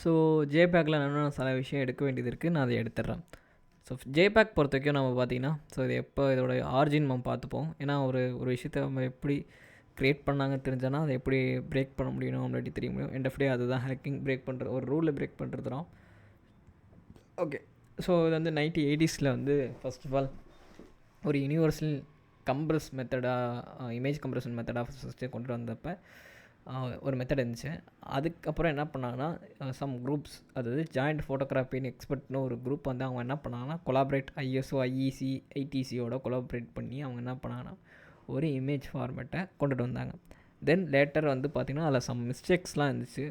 So ஜேபேக்கில் நான் சில விஷயம் எடுக்க வேண்டியது இருக்குது, நான் அதை எடுத்துடுறேன். ஸோ ஜேபேக் பொறுத்த வரைக்கும் நம்ம பார்த்திங்கன்னா, ஸோ இது எப்போ இதோட ஆரிஜின் நம்ம பார்த்துப்போம். ஏன்னா ஒரு விஷயத்தை நம்ம எப்படி க்ரியேட் பண்ணாங்க தெரிஞ்சோன்னா அதை எப்படி பிரேக் பண்ண முடியும் நம்மளாட்டி தெரிய முடியும். எண்ட் ஆஃப் டே அதுதான் ஹேக்கிங், பிரேக் பண்ணுறது, ஒரு ரூலை பிரேக் பண்ணுறது தான். ஓகே, ஸோ இது வந்து 1980s வந்து ஃபர்ஸ்ட் ஆஃப் ஆல் ஒரு யூனிவர்சல் கம்ப்ரஸ் மெத்தடாக, இமேஜ் கம்ப்ரஷன் மெத்தடாக ஃபஸ்ட்டு கொண்டு வந்தப்போ ஒரு மெத்தட் இருந்துச்சு. அதுக்கப்புறம் என்ன பண்ணாங்கன்னா, சம் குரூப்ஸ், அதாவது ஜாயிண்ட் ஃபோட்டோகிராஃபின்னு எக்ஸ்பர்ட்னு ஒரு குரூப் வந்து அவங்க என்ன பண்ணாங்கன்னா, கொலாபரேட் ஐஎஸ்ஓ, ஐஇசி, ஐடிசியோட கொலாபரேட் பண்ணி அவங்க என்ன பண்ணாங்கன்னா ஒரு இமேஜ் ஃபார்மேட்டை கொண்டுட்டு வந்தாங்க. தென் லேட்டர் வந்து பார்த்திங்கன்னா அதில் சம் மிஸ்டேக்ஸ்லாம் இருந்துச்சு.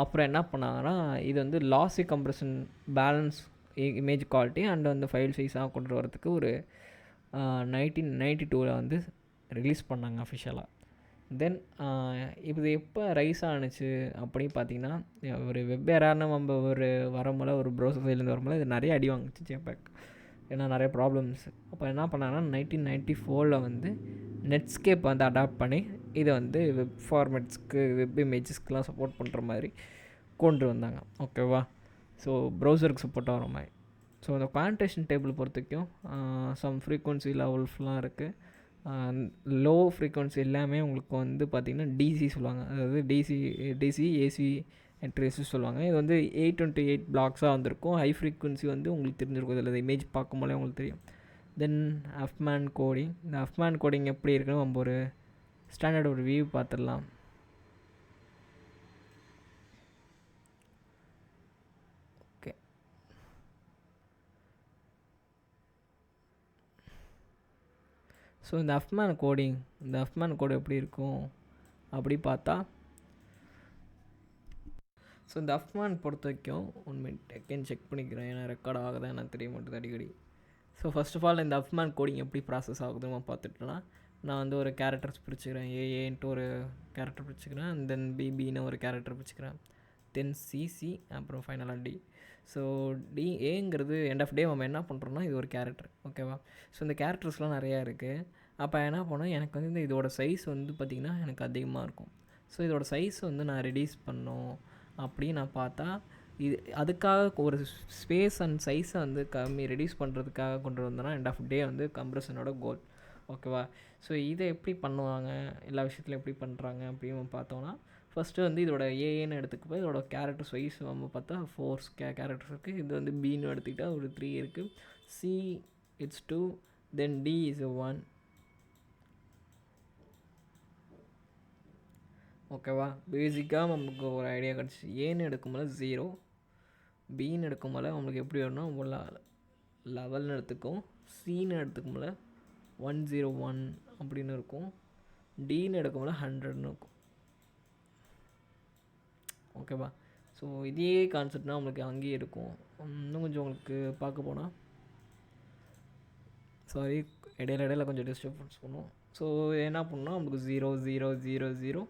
அப்புறம் என்ன பண்ணாங்கன்னா, இது வந்து lossy compression, balance, image quality and வந்து ஃபைல் சைஸாக கொண்டு வரதுக்கு ஒரு 1992 வந்து ரிலீஸ் பண்ணாங்க அஃபிஷியலாக. தென் இது எப்போ ரைஸ் ஆணுச்சு அப்படின்னு பார்த்தீங்கன்னா, ஒரு வெப் எரர்னு நம்ம ஒரு வரும்போல, ஒரு ப்ரௌசர் சைட்லேருந்து வரும்போது இது நிறைய அடி வாங்குச்சு ஜேபேக், ஏன்னா நிறைய ப்ராப்ளம்ஸ். அப்போ என்ன பண்ணாங்கன்னா 1994 வந்து நெட்ஸ்கேப் வந்து அடாப்ட் பண்ணி இதை வந்து வெப் ஃபார்மேட்ஸ்க்கு, வெப் இமேஜஸ்க்கெலாம் சப்போர்ட் பண்ணுற மாதிரி கொண்டு வந்தாங்க. ஓகேவா? ஸோ ப்ரௌசருக்கு சப்போர்ட் ஆகிற மாதிரி. ஸோ அந்த குவான்டேஷன் டேபிள் பொறுத்த வரைக்கும் சம் ஃப்ரீக்வன்சி லெவல்ஸ்லாம் இருக்குது. லோ ஃப்ரீக்வன்சி எல்லாமே உங்களுக்கு வந்து பார்த்திங்கன்னா டிசி சொல்லுவாங்க, அதாவது டிசி ஏசி என்ட்ரிஸு சொல்லுவாங்க. இது வந்து 828 பிளாக்ஸாக வந்திருக்கும். ஹை ஃப்ரீக்வன்சி வந்து உங்களுக்கு தெரிஞ்சிருக்கும், இதில் இமேஜ் பார்க்கும்போதே உங்களுக்கு தெரியும். தென் அஃப்மேன் கோடிங், இந்த அஃப்மேன் கோடிங் எப்படி இருக்குன்னு நம்ம ஒரு ஸ்டாண்டர்ட் ஒரு வியூ பார்த்துடலாம். ஓகே, ஸோ இந்த அஃப்மேன் கோடு எப்படி இருக்கும் அப்படி பார்த்தா, ஸோ இந்த அஃப்மேன் பொறுத்த வரைக்கும் 1 மினிட் அகெயின் செக் பண்ணிக்கிறேன், ஏன்னா ரெக்கார்ட் ஆகுதான் எனக்கு தெரிய மாட்டேது அடிக்கடி. ஸோ ஃபர்ஸ்ட் ஆஃப் ஆல் இந்த அஃப்மேன் கோடிங் எப்படி ப்ராசஸ் ஆகுதுன்னு பார்த்துட்டோன்னா, நான் வந்து ஒரு கேரக்டர்ஸ் பிரிச்சுக்கிறேன், ஏஏன்ட்டு ஒரு கேரக்டர் பிரிச்சுக்கிறேன், தென் பிபின்னு ஒரு கேரக்டர் பிரிச்சுக்கிறேன், தென் சிசி, அப்புறம் ஃபைனலாக டி. ஸோ ஏங்கிறது எண்ட் ஆஃப் டே நம்ம என்ன பண்ணுறோன்னா இது ஒரு கேரக்டர். ஓகேவா? ஸோ இந்த கேரக்டர்ஸ்லாம் நிறையா இருக்குது. அப்போ என்ன பண்ணோம், எனக்கு வந்து இதோட சைஸ் வந்து பார்த்திங்கன்னா எனக்கு அதிகமாக இருக்கும். ஸோ இதோட சைஸ் வந்து நான் ரெடியூஸ் பண்ணோம் அப்படின்னு நான் பார்த்தா, இது அதுக்காக ஒரு ஸ்பேஸ் அண்ட் சைஸை வந்து ரெடியூஸ் பண்ணுறதுக்காக கொண்டு வந்தோன்னா எண்ட் ஆஃப் டே வந்து கம்ப்ரஷனோட கோல். ஓகேவா? ஸோ இதை எப்படி பண்ணுவாங்க, எல்லா விஷயத்துலையும் எப்படி பண்ணுறாங்க அப்படின்னு பார்த்தோன்னா, ஃபஸ்ட்டு வந்து இதோட ஏஏன்னு எடுத்துக்கப்போ இதோட கேரக்டர் சைஸ் நம்ம பார்த்தா 4 கேரக்டர்ஸ் இருக்குது. இது வந்து பின்னு எடுத்துக்கிட்டால் ஒரு 3 இருக்குது, C it's 2, then T is 1. ஓகேவா? பேசிக்காக நமக்கு ஒரு ஐடியா கிடச்சி. ஏன்னு எடுக்கும்போது 0, பின்னு எடுக்கும்போது நம்மளுக்கு எப்படி வரும்னா லெவல்னு எடுத்துக்கும், சின்னு எடுத்துக்கும்போது 101 அப்படின்னு இருக்கும், டின்னு எடுக்கும்போது 100ன்னு இருக்கும். ஓகேவா? ஸோ இதே கான்செப்ட்னா நம்மளுக்கு அங்கேயே இருக்கும். இன்னும் கொஞ்சம் உங்களுக்கு பார்க்க போனால், சாரி இடையில கொஞ்சம் டிஸ்டர்பன்ஸ் பண்ணுவோம். ஸோ என்ன பண்ணோம், நம்மளுக்கு 0 0 0 0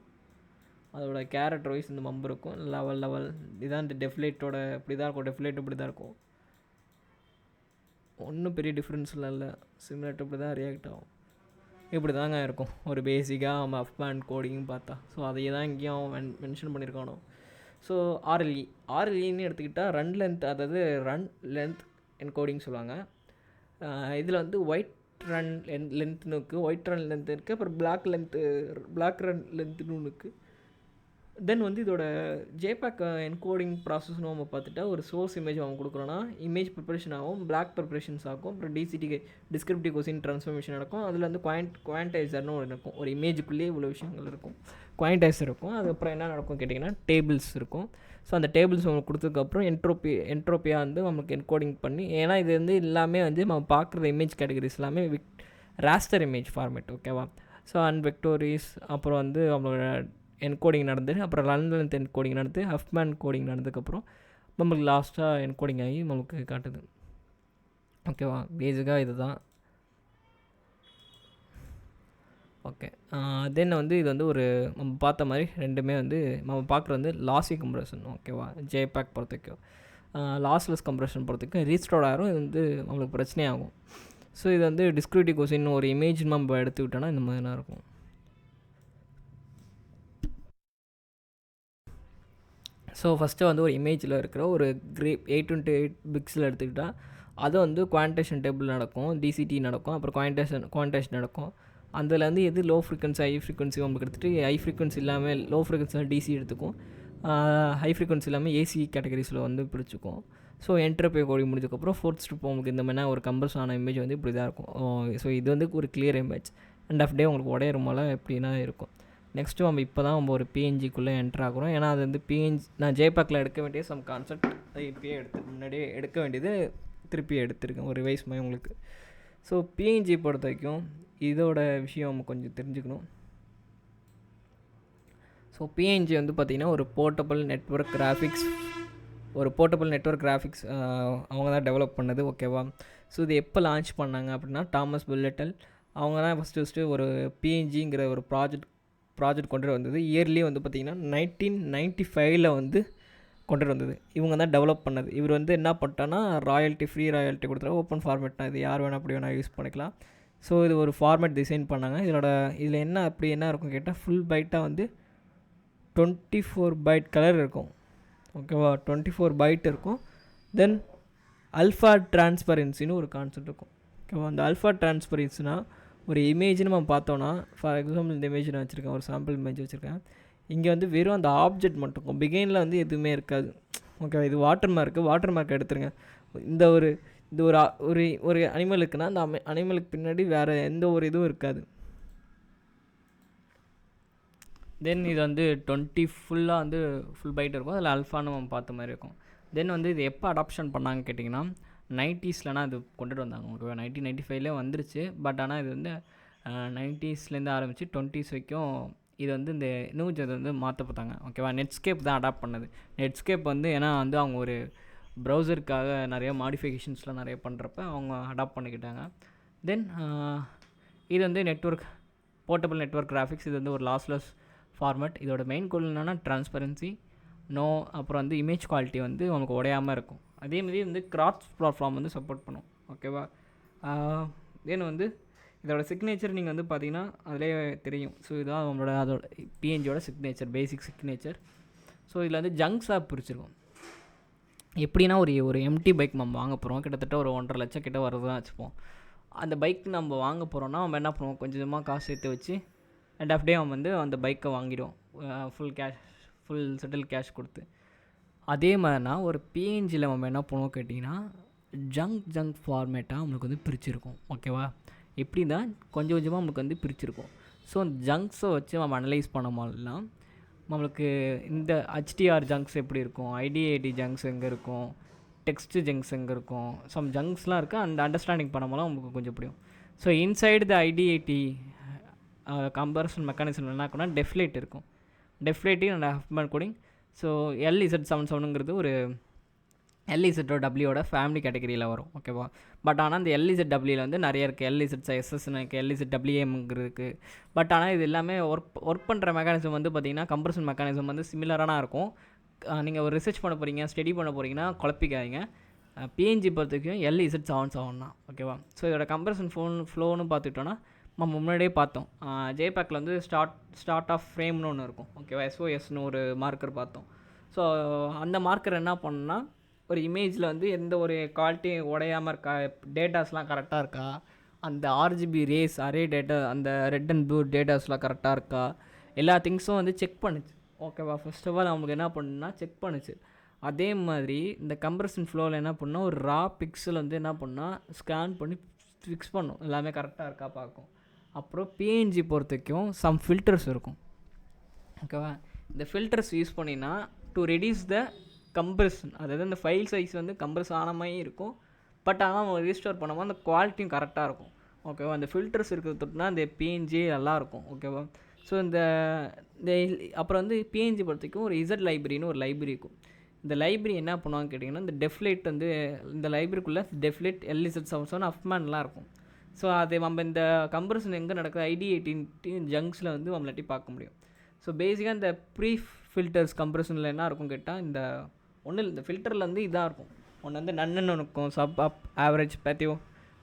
அதோட கேரக்டர் வைஸ் இந்த மம்பு இருக்கும். லெவல் இதுதான் இந்த டெஃப்லேட்டோட இப்படி தான் இருக்கும், டெஃப்லேட் இப்படி தான் இருக்கும். ஒன்றும் பெரிய டிஃப்ரென்ஸ்லாம் இல்லை, சிமிலர் இப்படி தான் ரியாக்ட் ஆகும். இப்படி தாங்க இருக்கும் ஒரு பேசிக்காக நம்ம அஃப்மேன் கோடிங்னு பார்த்தா. ஸோ அதையே தான் இங்கேயும் மென்ஷன் பண்ணியிருக்கானோ. ஸோ ஆர்எல்இன்னு எடுத்துக்கிட்டால் ரன் லென்த், அதாவது ரன் லென்த் என்கோடிங் சொல்லுவாங்க. இதில் வந்து ஒயிட் ரன் லென்த்னு இருக்குது, ஒயிட் ரன் லென்த் இருக்குது, அப்புறம் பிளாக் ரன் லென்த்னு ஒன்று இருக்குது. தென் வந்து இதோட ஜேபேக் என்கோடிங் ப்ராசஸ்னு நம்ம பார்த்துட்டா, ஒரு சோர்ஸ் இமேஜ் அவங்க கொடுக்குறோன்னா இமேஜ் ப்ரிப்பரேஷன் ஆகும், பிளாக் ப்ரிப்பரேஷன்ஸ் ஆகும், அப்புறம் டிசிடி டிஸ்கிரிப்டிவ் கொசின் ட்ரான்ஸ்ஃபர்மேஷன் நடக்கும். அதில் வந்து குவான்டைசர்னு ஒன்று இருக்கும், ஒரு இமேஜுக்குள்ளேயே இவ்வளோ விஷயங்கள் இருக்கும், குவான்டைசர் இருக்கும். அதுக்கப்புறம் என்ன நடக்கும் கேட்டிங்கன்னா, டேபிள்ஸ் இருக்கும். ஸோ அந்த டேபிள்ஸ் உங்களுக்கு கொடுத்ததுக்கப்புறம் என்ட்ரோப்பியாக வந்து நமக்கு என்கோடிங் பண்ணி, ஏன்னா இது வந்து எல்லாமே வந்து நம்ம பார்க்குற இமேஜ் கேட்டகரிஸ் எல்லாமே ராஸ்டர் இமேஜ் ஃபார்மேட். ஓகேவா? ஸோ வெக்டோரிஸ் அப்புறம் வந்து அவங்களோட என்கோடிங் நடந்து, அப்புறம் ரன் லென்த் என்கோடிங் நடந்து, அஃப்மேன் கோடிங் நடந்ததுக்கப்புறம் நம்மளுக்கு லாஸ்ட்டாக என்கோடிங் ஆகி நமக்கு காட்டுது. ஓகேவா? பேசிக்காக இது தான். ஓகே, தென் வந்து இது வந்து ஒரு நம்ம பார்த்த மாதிரி ரெண்டுமே வந்து நம்ம பார்க்குறது வந்து லாஸி கம்ப்ரஷன். ஓகேவா? ஜேபேக் பொறுத்த வரைக்கும் லாஸ்லெஸ் கம்ப்ரஷன் பொறுத்த வரைக்கும் ரீஸ்டோர் ஆகிரும், இது வந்து நம்மளுக்கு பிரச்சனையாகும். ஸோ இது வந்து டிஸ்கிரிப்டிவ் கொசின் ஒரு இமேஜ் நம்ம எடுத்துக்கிட்டோன்னா இந்த மாதிரி இருக்கும். ஸோ ஃபஸ்ட்டு வந்து ஒரு இமேஜில் இருக்கிற ஒரு 8x8 பிக்ஸில் எடுத்துக்கிட்டால் அது வந்து குவான்டேஷன் டேபிள் நடக்கும், டிசிடி நடக்கும், அப்புறம் குவான்டேஷன் நடக்கும். அதில் வந்து எது லோ ஃப்ரீக்வன்சி ஹை ஃப்ரீக்வன்சி உங்களுக்கு எடுத்துகிட்டு ஹை ஃப்ரீக்வன்சி இல்லாமல் லோ ஃப்ரீக்வன்சியில் டிசி எடுத்துக்கும், ஹை ஃப்ரீக்வன்சி இல்லாமல் ஏசி கேட்டகரிஸில் வந்து பிடிச்சிக்கும். ஸோ என்ட்ரபே கோடி முடிஞ்சதுக்கப்புறம் ஃபோர்த் ஸ்டெப் உங்களுக்கு இந்த மாதிரி ஒரு கம்பல்ஸ் ஆன இமேஜ் வந்து இப்படி தான் இருக்கும். ஸோ இது வந்து ஒரு கிளியர் இமேஜ். எண்ட் ஆஃப் டே உங்களுக்கு உடையிற போல் எப்படின்னா இருக்கும். நெக்ஸ்ட்டு நம்ம இப்போ தான் நம்ம ஒரு பிஎன்ஜிக்குள்ளே என்ட்ரு ஆகிறோம். ஏன்னா அது வந்து நான் ஜேபேக்கில் எடுக்க வேண்டிய சம் கான்செப்ட் அது இப்போயே முன்னாடியே எடுக்க வேண்டியது திருப்பி எடுத்திருக்கேன் ஒரு ரிவைஸ் மாதிரி உங்களுக்கு. ஸோ பிஎன்ஜி பொறுத்த வரைக்கும் இதோட விஷயம் நம்ம கொஞ்சம் தெரிஞ்சுக்கணும். ஸோ பிஎன்ஜி வந்து பார்த்திங்கன்னா ஒரு போர்ட்டபிள் நெட்வொர்க் கிராஃபிக்ஸ் அவங்க தான் டெவலப் பண்ணது. ஓகேவா? ஸோ இது எப்போ லான்ச் பண்ணாங்க அப்படின்னா தாமஸ் புல்லெட்டல் அவங்க தான் ஃபஸ்ட்டு ஒரு பிஎன்ஜிங்கிற ஒரு ப்ராஜெக்ட் கொண்டு வந்தது. இயர்லி வந்து பார்த்திங்கன்னா 1995 வந்து கொண்டு வந்தது. இவங்க தான் டெவலப் பண்ணது. இவர் வந்து என்ன பண்ணிட்டான்னா ஃப்ரீ ராயல்ட்டி கொடுத்துருவாங்க. ஓப்பன் ஃபார்மேட்னா இது யார் வேணால் அப்படி வேணால் யூஸ் பண்ணிக்கலாம். ஸோ இது ஒரு ஃபார்மேட் டிசைன் பண்ணாங்க. இதில் என்ன இருக்கும் கேட்டால் ஃபுல் பைட்டாக வந்து 24 பைட் கலர் இருக்கும். ஓகேவா? 24 பைட் இருக்கும். தென் அல்ஃபா டிரான்ஸ்பரன்சின்னு ஒரு கான்செப்ட் இருக்கும். ஓகேவா? அந்த அல்ஃபா டிரான்ஸ்பரன்சினா ஒரு இமேஜ்னு நம்ம பார்த்தோன்னா, ஃபார் எக்ஸாம்பிள் இந்த இமேஜ் நான் வச்சுருக்கேன், ஒரு சாம்பிள் இமேஜ் வச்சுருக்கேன். இங்கே வந்து வெறும் அந்த ஆப்ஜெக்ட் மட்டும் இருக்கும், பிகைனில் வந்து எதுவுமே இருக்காது. ஓகேவா? இது வாட்டர் மார்க் எடுத்துருங்க. இந்த ஒரு ஒரு அனிமல் இருக்குன்னா அந்த அனிமலுக்கு பின்னாடி வேறு எந்த ஒரு இதுவும் இருக்காது. தென் இது வந்து 20 ஃபுல்லாக வந்து ஃபுல் பைட் இருக்கும். அதில் அல்ஃபான்னு நம்ம பார்த்த மாதிரி இருக்கும். தென் வந்து இது எப்போ அடாப்ஷன் பண்ணாங்க கேட்டிங்கன்னா 90ஸ்லனா இது கொண்டுட்டு வந்தாங்க. ஓகேவா? 1995 வந்துருச்சு. பட் ஆனால் இது வந்து 90ஸ்லேருந்து ஆரம்பித்து 20s வரைக்கும் இது வந்து இந்த நியூஸ் இது வந்து மாற்ற பார்த்தாங்க. ஓகேவா? நெட்ஸ்கேப் தான் அடாப்ட் பண்ணது. நெட்ஸ்கேப் வந்து ஏன்னா வந்து அவங்க ஒரு ப்ரௌசருக்காக நிறைய மாடிஃபிகேஷன்ஸ்லாம் நிறைய பண்ணுறப்ப அவங்க அடாப்ட் பண்ணிக்கிட்டாங்க. தென் இது வந்து போர்ட்டபிள் நெட்வொர்க் கிராஃபிக்ஸ். இது வந்து ஒரு லாஸ்லெஸ் ஃபார்மேட். இதோட மெயின் கோல் என்னென்னா ட்ரான்ஸ்பரன்சி, அப்புறம் வந்து இமேஜ் குவாலிட்டி வந்து நமக்கு உடையாமல் இருக்கும். அதேமாதிரி வந்து கிராஸ் பிளாட்ஃபார்ம் வந்து சப்போர்ட் பண்ணும். ஓகேவா? தென் வந்து இதோட சிக்னேச்சர் நீங்கள் வந்து பார்த்தீங்கன்னா அதிலே தெரியும். ஸோ இதுதான் அதோட பிஎன்ஜியோட சிக்னேச்சர், பேசிக் சிக்னேச்சர். ஸோ இதில் வந்து ஜங்க்ஸ் ஆப் பிரிச்சிருக்கும். எப்படின்னா ஒரு எம்டி பைக் நம்ம வாங்க போகிறோம், கிட்டத்தட்ட ஒரு 1.5 லட்சம் கிட்ட வரதான் வச்சுப்போம். அந்த பைக் நம்ம வாங்க போகிறோன்னா நம்ம என்ன பண்ணுவோம், கொஞ்சமாக காசு சேர்த்து வச்சு எண்ட் ஆஃப் டே அவன் வந்து அந்த பைக்கை வாங்கிடுவோம் ஃபுல் செட்டில் கேஷ் கொடுத்து. அதே மாதிரினா ஒரு பிஎன்ஜியில் நம்ம என்ன பண்ணுவோம் கேட்டிங்கன்னா ஜங்க் ஃபார்மேட்டாக நம்மளுக்கு வந்து பிரிச்சுருக்கும். ஓகேவா? எப்படி தான் கொஞ்சம் கொஞ்சமாக நம்மளுக்கு வந்து பிரிச்சுருக்கும். ஸோ அந்த ஜங்க்ஸை வச்சு நம்ம அனலைஸ் பண்ண மாதிரிலாம் நம்மளுக்கு இந்த HDR ஜங்க்ஸ் எப்படி இருக்கும், ஐடிஏடி ஜங்க்ஸ் எங்கே இருக்கும், டெக்ஸ்ட்டு ஜங்க்ஸ் எங்கே இருக்கும், சம் ஜங்க்ஸ்லாம் இருக்குது. அந்த அண்டர்ஸ்டாண்டிங் பண்ண நமக்கு கொஞ்சம் பிடிக்கும். So inside the ITAT comparison mechanism என்ன இருக்குன்னா டெஃப்லேட் இருக்கும். டெஃப்லேட்டிங் அண்ட் ஹஃப்மேன் கோடிங். ஸோ LZ77ங்கிறது ஒரு LZWட ஃபேமிலி கேட்டகரியில் வரும். ஓகேவா? பட் ஆனால் அந்த LZWவில் வந்து நிறைய இருக்குது. LZSSன்னு இருக்குது, LZWMங்கிறதுக்கு. பட் ஆனால் இது எல்லாமே ஒர்க் பண்ணுற மெக்கானிசம் வந்து பார்த்திங்கன்னா கம்ப்ரஷன் மெக்கானிசம் வந்து சிமிலரான இருக்கும். நீங்கள் ஒரு ரிசர்ச் பண்ண போகிறீங்க, ஸ்டடி பண்ண போகிறீங்கன்னா குழப்பிக்காதீங்க. பிஎன்ஜி பொறுத்த வரைக்கும் LZ77 தான். ஓகேவா? ஸோ இதோட கம்ப்ரஷன் ஃப்ளோன்னு பார்த்துக்கிட்டோன்னா நம்ம முன்னாடியே பார்த்தோம். ஜேபேக்கில் வந்து ஸ்டார்ட் ஆஃப் ஃப்ரேம்னு ஒன்று இருக்கும். ஓகேவா? SOSன்னு ஒரு மார்க்கர் பார்த்தோம். ஸோ அந்த மார்க்கர் என்ன பண்ணுன்னா ஒரு இமேஜில் வந்து எந்த ஒரு குவாலிட்டியும் உடையாமல் இருக்கா, டேட்டாஸ்லாம் கரெக்டாக இருக்கா, அந்த RGB ரேஸ் அரே டேட்டா அந்த ரெட் அண்ட் ப்ளூ டேட்டாஸ்லாம் கரெக்டாக இருக்கா, எல்லா திங்ஸும் வந்து செக் பண்ணுச்சு. ஓகேவா? ஃபர்ஸ்ட் ஆஃப் ஆல் நமக்கு என்ன பண்ணுன்னா செக் பண்ணுச்சு. அதே மாதிரி இந்த கம்ப்ரஷன் ஃப்ளோவில் என்ன பண்ணால் ஒரு ரா பிக்சல் வந்து என்ன பண்ணால் ஸ்கேன் பண்ணி ஃபிக்ஸ் பண்ணும், எல்லாமே கரெக்டாக இருக்கா பார்க்கும். அப்புறம் பிஎன்ஜி பொறுத்த வரைக்கும் சம் ஃபில்டர்ஸ் இருக்கும். ஓகேவா? இந்த ஃபில்டர்ஸ் யூஸ் பண்ணினா டு ரெடியூஸ் த கம்ப்ரெஷன், அதாவது இந்த ஃபைல் சைஸ் வந்து கம்ப்ரெஸ் ஆன மாதிரி இருக்கும். பட் ஆனால் நம்ம ரீஸ்டோர் பண்ணும்போது அந்த குவாலிட்டியும் கரெக்டாக இருக்கும். ஓகேவா? அந்த ஃபில்டர்ஸ் இருக்கிறது தொட்டுனா இந்த பிஎன்ஜி நல்லாயிருக்கும். ஓகேவா? ஸோ இந்த அப்புறம் வந்து பிஎன்ஜி பொறுத்த வரைக்கும் ஒரு இசட் லைப்ரரின்னு ஒரு லைப்ரரி இருக்கும். இந்த லைப்ரரி என்ன பண்ணுவாங்க கேட்டிங்கன்னா இந்த டெஃப்லேட் வந்து இந்த லைப்ரரிக்குள்ளே டெஃப்லேட் LZ77 ஹஃப்மேன்லாம் இருக்கும். ஸோ அது நம்ம இந்த கம்ப்ரஷன் எங்கே நடக்குது ID18 ஜங்க்ஸில் வந்து நம்மளாட்டி பார்க்க முடியும். ஸோ பேசிக்காக இந்த ப்ரீ ஃபில்டர்ஸ் கம்ப்ரஷனில் என்ன இருக்கும் கேட்டால் இந்த ஒன்றும் இல்லை, இந்த ஃபில்டரில் வந்து இதாக இருக்கும். ஒன்று வந்து நன்னு இருக்கும், சப் அப் ஆவரேஜ் பேத்தியோ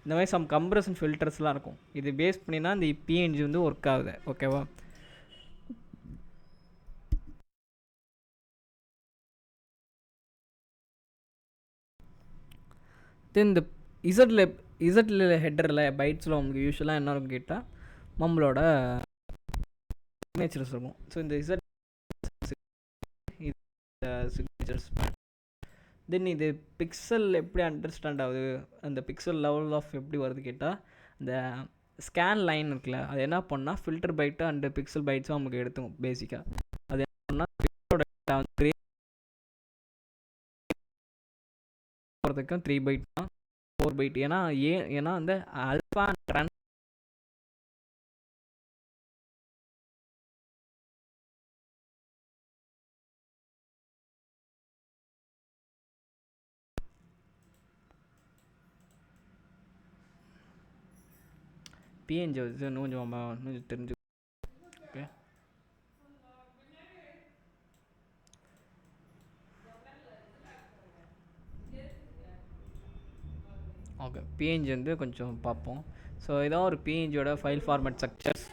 இந்த மாதிரி சம் கம்ப்ரஷன் ஃபில்டர்ஸ்லாம் இருக்கும். இது பேஸ் பண்ணினா இந்த பிஎன்ஜி வந்து ஒர்க் ஆகுது. ஓகேவா? தென் இந்த இசட்டில் இசட்டில் ஹெட்டரில் பைட்ஸில் உங்களுக்கு யூஸ்வலாக என்ன இருக்கும் கேட்டால் நம்மளோட சிக்னேச்சர்ஸ் இருக்கும். ஸோ இந்த இசட் சிக்னேச்சர்ஸ். தென் இது பிக்சல் எப்படி அண்டர்ஸ்டாண்ட் ஆகுது, அந்த பிக்சல் லெவல் ஆஃப் எப்படி வருது கேட்டால், இந்த ஸ்கேன் லைன் இருக்குல்ல, அது என்ன பண்ணால் ஃபில்டர் பைட்டு அண்டு பிக்சல் பைட்ஸும் நமக்கு எடுத்துக்கும் பேசிக்காக. அது என்ன பண்ணால் போகிறதுக்கும் 3 பைட் தான் 4 பைட். ஏன்னா அந்த ஆல்ஃபா ட்ரான் பிஎன்ஜி வந்து கொஞ்சம் தெரிஞ்சு. ஓகே ஓகே பிஎன்ஜி வந்து கொஞ்சம் பார்ப்போம். ஸோ இதான் ஒரு பிஎன்ஜியோட ஃபைல் ஃபார்மேட் ஸ்ட்ரக்சர்ஸ்.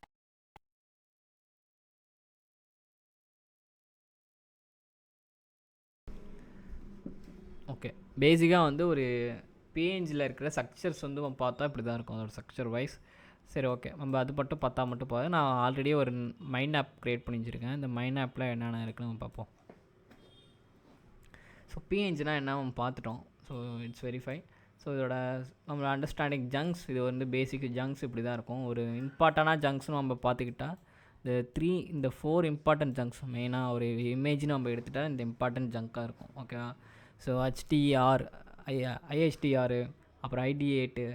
ஓகே பேசிக்காக வந்து ஒரு பிஎன்ஜியில் இருக்கிற ஸ்ட்ரக்சர்ஸ் வந்து நம்ம பார்த்தா இப்படி தான் இருக்கும் அதோட ஸ்ட்ரக்சர் வைஸ். சரி ஓகே, நம்ம அது மட்டும் பார்த்தா மட்டும் போகுது. நான் ஆல்ரெடி ஒரு மைண்ட் ஆப் க்ரியேட் பண்ணி வச்சுருக்கேன். இந்த மைண்ட் ஆப்பில் என்னென்ன இருக்குன்னு நம்ம பார்ப்போம். ஸோ பிஎன்ஜினா என்ன நம்ம பார்த்துட்டோம். So it's verify. ஸோ இதோட நம்மளோட அண்டர்ஸ்டாண்டிங் ஜங்க்ஸ், இது வந்து பேசிக் ஜங்க்ஸ் இப்படி தான் இருக்கும். ஒரு இம்பார்ட்டண்டான ஜங்க்ஸ்னு நம்ம பார்த்துக்கிட்டா இந்த 4 இம்பார்ட்டன்ட் ஜங்க்ஸ் மெயினாக ஒரு இமேஜ்னு நம்ம எடுத்துகிட்டா இந்த இம்பார்ட்டன்ட் ஜங்காக இருக்கும். ஓகேவா? ஸோ ஹெச்டிஆர், ஐஹெச்டிஆர், அப்புறம் ஐடி8,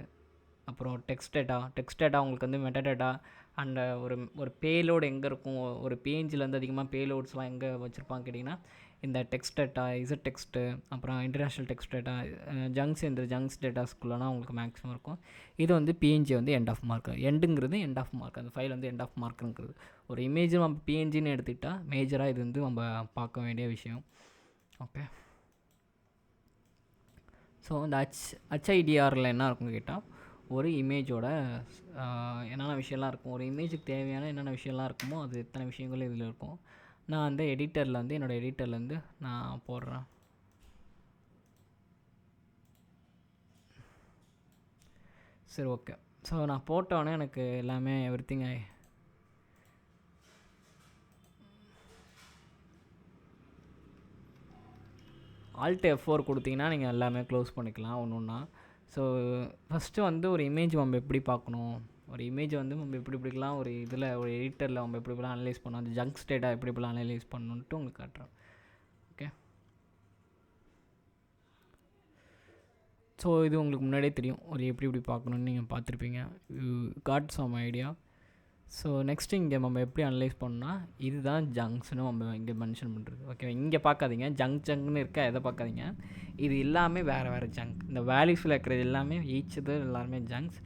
அப்புறம் டெக்ஸ்ட் டேட்டா உங்களுக்கு வந்து மெட்டாடேட்டா அண்ட் ஒரு பேலோடு எங்கே இருக்கும், ஒரு பேஜில் வந்து அதிகமாக பேலோட்ஸ்லாம் எங்கே வச்சுருப்பாங்க கேட்டிங்கன்னா இந்த டெக்ஸ்ட் டேட்டா, இசட் டெக்ஸ்ட்டு, அப்புறம் இன்டர்நேஷ்னல் டெக்ஸ்ட் டேட்டா, ஜங்க்ஸ், இந்த ஜங்க்ஸ் டேட்டாஸ்குள்ளனா உங்களுக்கு மேக்ஸிமம் இருக்கும். இது வந்து பிஎன்ஜி வந்து எண்ட் ஆஃப் மார்க். எண்டுங்கிறது எண்ட் ஆஃப் மார்க், அந்த ஃபைல் வந்து எண்ட் ஆஃப் மார்க்குங்கிறது. ஒரு இமேஜ் நம்ம பிஎன்ஜின்னு எடுத்துக்கிட்டால் மேஜராக இது வந்து நம்ம பார்க்க வேண்டிய விஷயம். ஓகே, ஸோ இந்த ஹெச்ஐடிஆரில் என்ன இருக்குன்னு கேட்டால் ஒரு இமேஜோட என்னென்ன விஷயம்லாம் இருக்கும், ஒரு இமேஜுக்கு தேவையான என்னென்ன விஷயம்லாம் இருக்குமோ அது எத்தனை விஷயங்கள் இதில் இருக்கும். நான் வந்து எடிட்டரில் வந்து என்னோடய எடிட்டர்லேருந்து நான் போடுறேன். சரி ஓகே, ஸோ நான் போட்டோன்னே எனக்கு எல்லாமே எவ்ரிதிங் Alt F4 கொடுத்தீங்கன்னா நீங்கள் எல்லாமே க்ளோஸ் பண்ணிக்கலாம் ஒன்று ஒன்றா. ஸோ ஃபஸ்ட்டு வந்து ஒரு இமேஜ் நம்ம எப்படி பார்க்கணும், ஒரு இமேஜ் வந்து நம்ம இப்படிலாம் ஒரு இதில் ஒரு எடிட்டரில் நம்ம எப்படிலாம் அனலைஸ் பண்ணணும், அந்த ஜங்க்ஸ் டேட்டா எப்படிலாம் அனலைஸ் பண்ணணுன்ட்டு உங்களுக்கு காட்டுறேன். ஓகே, ஸோ இது உங்களுக்கு முன்னாடியே தெரியும் ஒரு எப்படி பார்க்கணுன்னு நீங்கள் பார்த்துருப்பீங்க. You got some idea. So next இங்கே நம்ம எப்படி அனலைஸ் பண்ணால் இதுதான் ஜங்க்ஸ்னு நம்ம இங்கே மென்ஷன் பண்ணுறது. ஓகே, இங்கே பார்க்காதீங்க, ஜங்க்னு இருக்கா, எதை பார்க்காதீங்க. இது எல்லாமே வேறு ஜங்க். இந்த வேல்யூஸில் இருக்கிறது எல்லாமே ஈச்சது எல்லாருமே ஜங்க்ஸ்.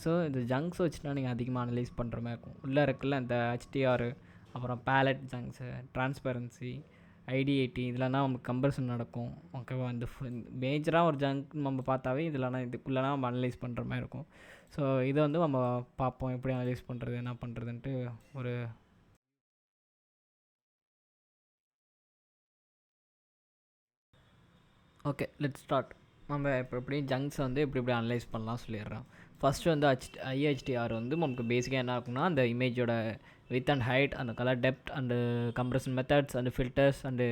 ஸோ இந்த ஜங்க்ஸ் வச்சுட்டா நீங்கள் அதிகமாக அனலைஸ் பண்ணுற மாதிரி இருக்கும். உள்ளே இருக்குல்ல இந்த ஹெச்டிஆர், அப்புறம் பேலட் ஜங்க்ஸு, ட்ரான்ஸ்பரன்சி, ஐடி80, இதெல்லாம் நமக்கு கம்பரிசன் நடக்கும். ஓகேவா? இந்த மேஜராக ஒரு ஜங்க் நம்ம பார்த்தாவே இதுக்குள்ளலாம் நம்ம அனலைஸ் பண்ணுற மாதிரி இருக்கும். ஸோ இதை வந்து நம்ம பார்ப்போம் எப்படி அனலைஸ் பண்ணுறது, என்ன பண்ணுறதுன்ட்டு. ஒரு ஓகே லெட்ஸ் ஸ்டார்ட். நம்ம எப்படி ஜங்க்ஸை வந்து எப்படி அனலைஸ் பண்ணலாம் சொல்லிடுறோம். ஃபஸ்ட்டு வந்து ஐஹெச்டிஆர் வந்து நமக்கு பேசிக்காக என்ன இருக்குன்னா அந்த இமேஜோட வித் அண்ட் ஹைட், அந்த colour depth and compression methods and filters and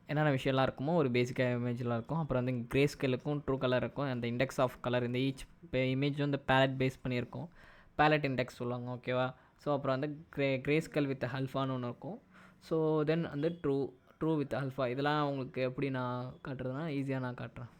என்னென்ன விஷயம்லாம் இருக்குமோ ஒரு பேசிக்காக இமேஜெலாம் இருக்கும். அப்புறம் வந்து க்ரே ஸ்கேலுக்கும் ட்ரூ கலர் இருக்கும், அந்த இண்டெக்ஸ் ஆஃப் கலர். இந்த இமேஜ் வந்து பேலட் பேஸ் பண்ணியிருக்கோம், பேலட் இண்டெக்ஸ் சொல்லுவாங்க. ஓகேவா? ஸோ அப்புறம் வந்து க்ரே ஸ்கேல் வித் ஆல்ஃபான்னு ஒன்று இருக்கும். ஸோ தென் வந்து ட்ரூ வித் ஆல்ஃபா. இதெல்லாம் உங்களுக்கு எப்படி நான் காட்டுறதுனா ஈஸியாக நான் காட்டுறேன்.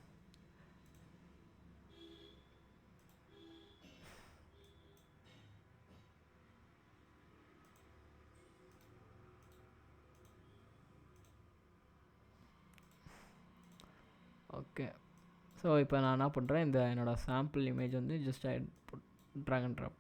ஓகே, ஸோ இப்போ நான் என்ன பண்ணுறேன், இந்த என்னோடய சாம்பிள் இமேஜ் வந்து just drag and drop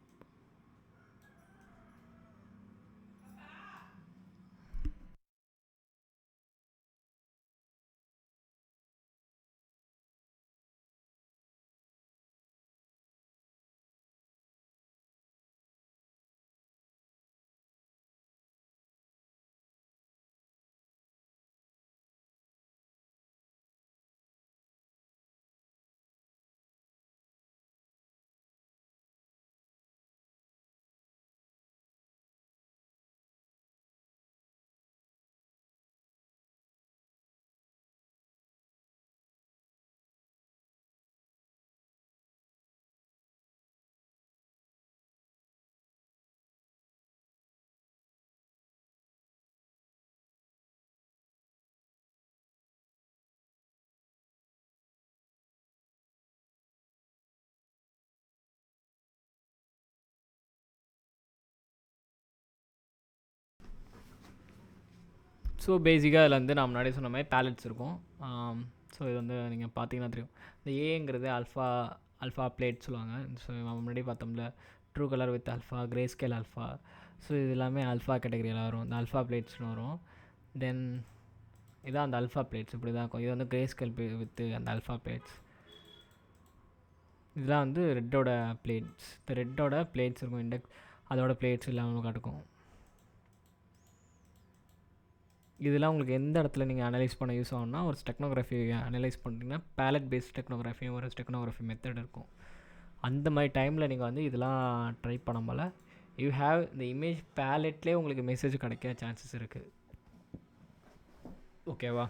so பேசிக்காக அதில் வந்து நான் முன்னாடியே சொன்ன மாதிரி பேலட்ஸ் இருக்கும். ஸோ இது வந்து நீங்கள் பார்த்தீங்கன்னா தெரியும். இந்த ஏங்கிறது அல்ஃபா பிளேட் சொல்லுவாங்க. ஸோ நம்ம முன்னாடி பார்த்தோம்ல, true colour with alpha, grey scale alpha. So இது எல்லாமே அல்ஃபா கேட்டகரியில் வரும். இந்த அல்ஃபா பிளேட்ஸ்னு வரும். தென் இதான் அந்த அல்ஃபா பிளேட்ஸ் இப்படி தான் இருக்கும். இது வந்து கிரே ஸ்கேல் வித் அந்த அல்ஃபா பிளேட்ஸ். இதெல்லாம் வந்து ரெட்டோட பிளேட்ஸ். இந்த ரெட்டோட பிளேட்ஸ் இருக்கும், இண்டெக்ஸ் அதோட பிளேட்ஸ் இல்லாமல் காட்டுக்கும். இதெல்லாம் உங்களுக்கு எந்த இடத்துல நீங்கள் அனலைஸ் பண்ண யூஸ் ஆகும்னா, ஒரு டெக்னோகிராஃபி அனலைஸ் பண்ணிட்டீங்கன்னா பேலட் பேஸ்ட் டெக்னோகிராஃபி ஒரு டெக்னோகிராஃபி மெத்தட் இருக்கும். அந்த மாதிரி டைமில் நீங்கள் வந்து இதெல்லாம் ட்ரை பண்ணாமல் யூ ஹேவ் இந்த இமேஜ் பேலட்லேயே உங்களுக்கு மெசேஜ் கிடைக்க சான்சஸ் இருக்குது. ஓகேவா?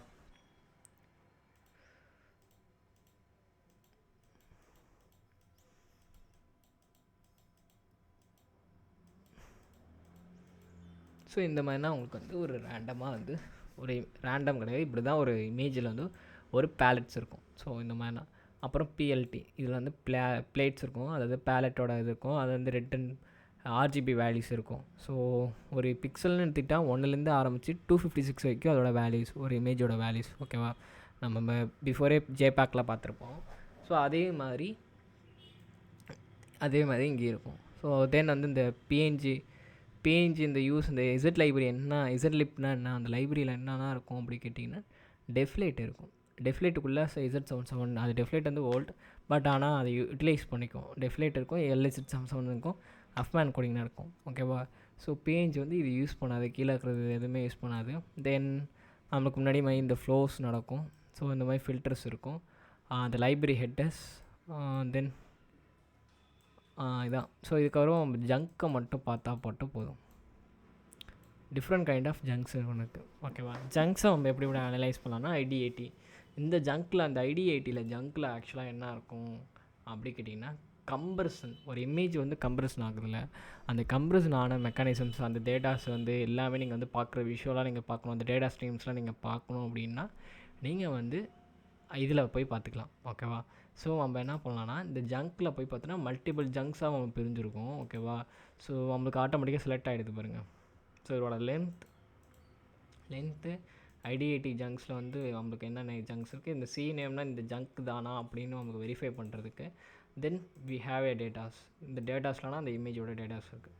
ஸோ இந்த மாதிரினா உங்களுக்கு வந்து ஒரு ரேண்டமாக வந்து ஒரு ரேண்டம் கிடையாது, இப்படி தான் ஒரு இமேஜில் வந்து ஒரு பேலட்ஸ் இருக்கும். ஸோ இந்த மாதிரினா அப்புறம் பிஎல்டி இதில் வந்து பிளேட்ஸ் இருக்கும், அதாவது பேலட்டோட இது இருக்கும். அது வந்து ரெட் அண்ட் ஆர்ஜிபி வேல்யூஸ் இருக்கும். ஸோ ஒரு பிக்சல்னு எடுத்துக்கிட்டால் 1லேருந்து ஆரம்பித்து 256 வரைக்கும் அதோட வேல்யூஸ், ஒரு இமேஜோட வேல்யூஸ். ஓகேவா? நம்ம பிஃபோரே ஜேபேக்கில் பார்த்துருப்போம். ஸோ அதே மாதிரி இங்கே இருக்கும். ஸோ தென் வந்து இந்த பிஎன்ஜி இந்த யூஸ் இந்த இசட் லைப்ரரி என்ன, இசட் லிப்னா என்ன, அந்த லைப்ரரியில் என்னென்னா இருக்கும் அப்படி கேட்டிங்கன்னா டெஃப்லேட் இருக்கும். டெஃப்லேட்டுக்குள்ளே Z77 அது டெஃப்லேட் வந்து ஓல்ட், பட் ஆனால் அதை யூட்டிலைஸ் பண்ணிக்கும். டெஃப்லேட் இருக்கும், LZ77 இருக்கும், அஃப்மேன் கோடிங்னா இருக்கும். ஓகேவா? ஸோ பிஎன்ஜி வந்து இது யூஸ் பண்ணாது, கீழே இருக்கிறது எதுவுமே யூஸ் பண்ணாது. தென் நம்மளுக்கு முன்னாடி மாதிரி இந்த ஃப்ளோஸ் நடக்கும். ஸோ இந்த மாதிரி ஃபில்டர்ஸ் இருக்கும், அந்த லைப்ரரி ஹெட்டர்ஸ். தென் இதான். ஸோ இதுக்கப்புறம் ஜங்க்கை மட்டும் பார்த்தா போதும். டிஃப்ரெண்ட் கைண்ட் ஆஃப் ஜங்க்ஸ் உனக்கு. ஓகேவா? ஜங்க்ஸை நம்ம எப்படி அனலைஸ் பண்ணலாம்னா ID80 இந்த ஜங்க்கில், அந்த ID80 ஜங்க்கில் ஆக்சுவலாக என்ன இருக்கும் அப்படி கேட்டிங்கன்னா கம்ப்ரஷன். ஒரு இமேஜ் வந்து கம்ப்ரஷன் ஆகுதுல்ல, அந்த கம்ப்ரஷன் ஆன மெக்கானிசம்ஸ், அந்த டேட்டாஸ் வந்து எல்லாமே நீங்கள் வந்து பார்க்குற விஷுவலாக நீங்கள் பார்க்கணும். அந்த டேட்டா ஸ்ட்ரீம்ஸ்லாம் நீங்கள் பார்க்கணும் அப்படின்னா நீங்கள் வந்து இதில் போய் பார்த்துக்கலாம். ஓகேவா? ஸோ நம்ம என்ன பண்ணலான்னா, இந்த ஜங்க்கில் போய் பார்த்தோன்னா மல்டிபிள் ஜங்க்ஸாக நம்ம பிரிஞ்சிருக்கும். ஓகேவா? ஸோ நம்மளுக்கு ஆட்டோமேட்டிக்காக செலக்ட் ஆகிடுது பாருங்கள். ஸோ இதோட லென்த்து ID80 ஜங்க்ஸில் வந்து நம்மளுக்கு என்னென்ன ஜங்க்ஸ் இருக்குது, இந்த சி நேம்னா இந்த ஜங்க் தானா அப்படின்னு நமக்கு வெரிஃபை பண்ணுறதுக்கு. Then we have a datas. இந்த டேட்டாஸ்லாம் அந்த இமேஜோட டேட்டாஸ் இருக்குது,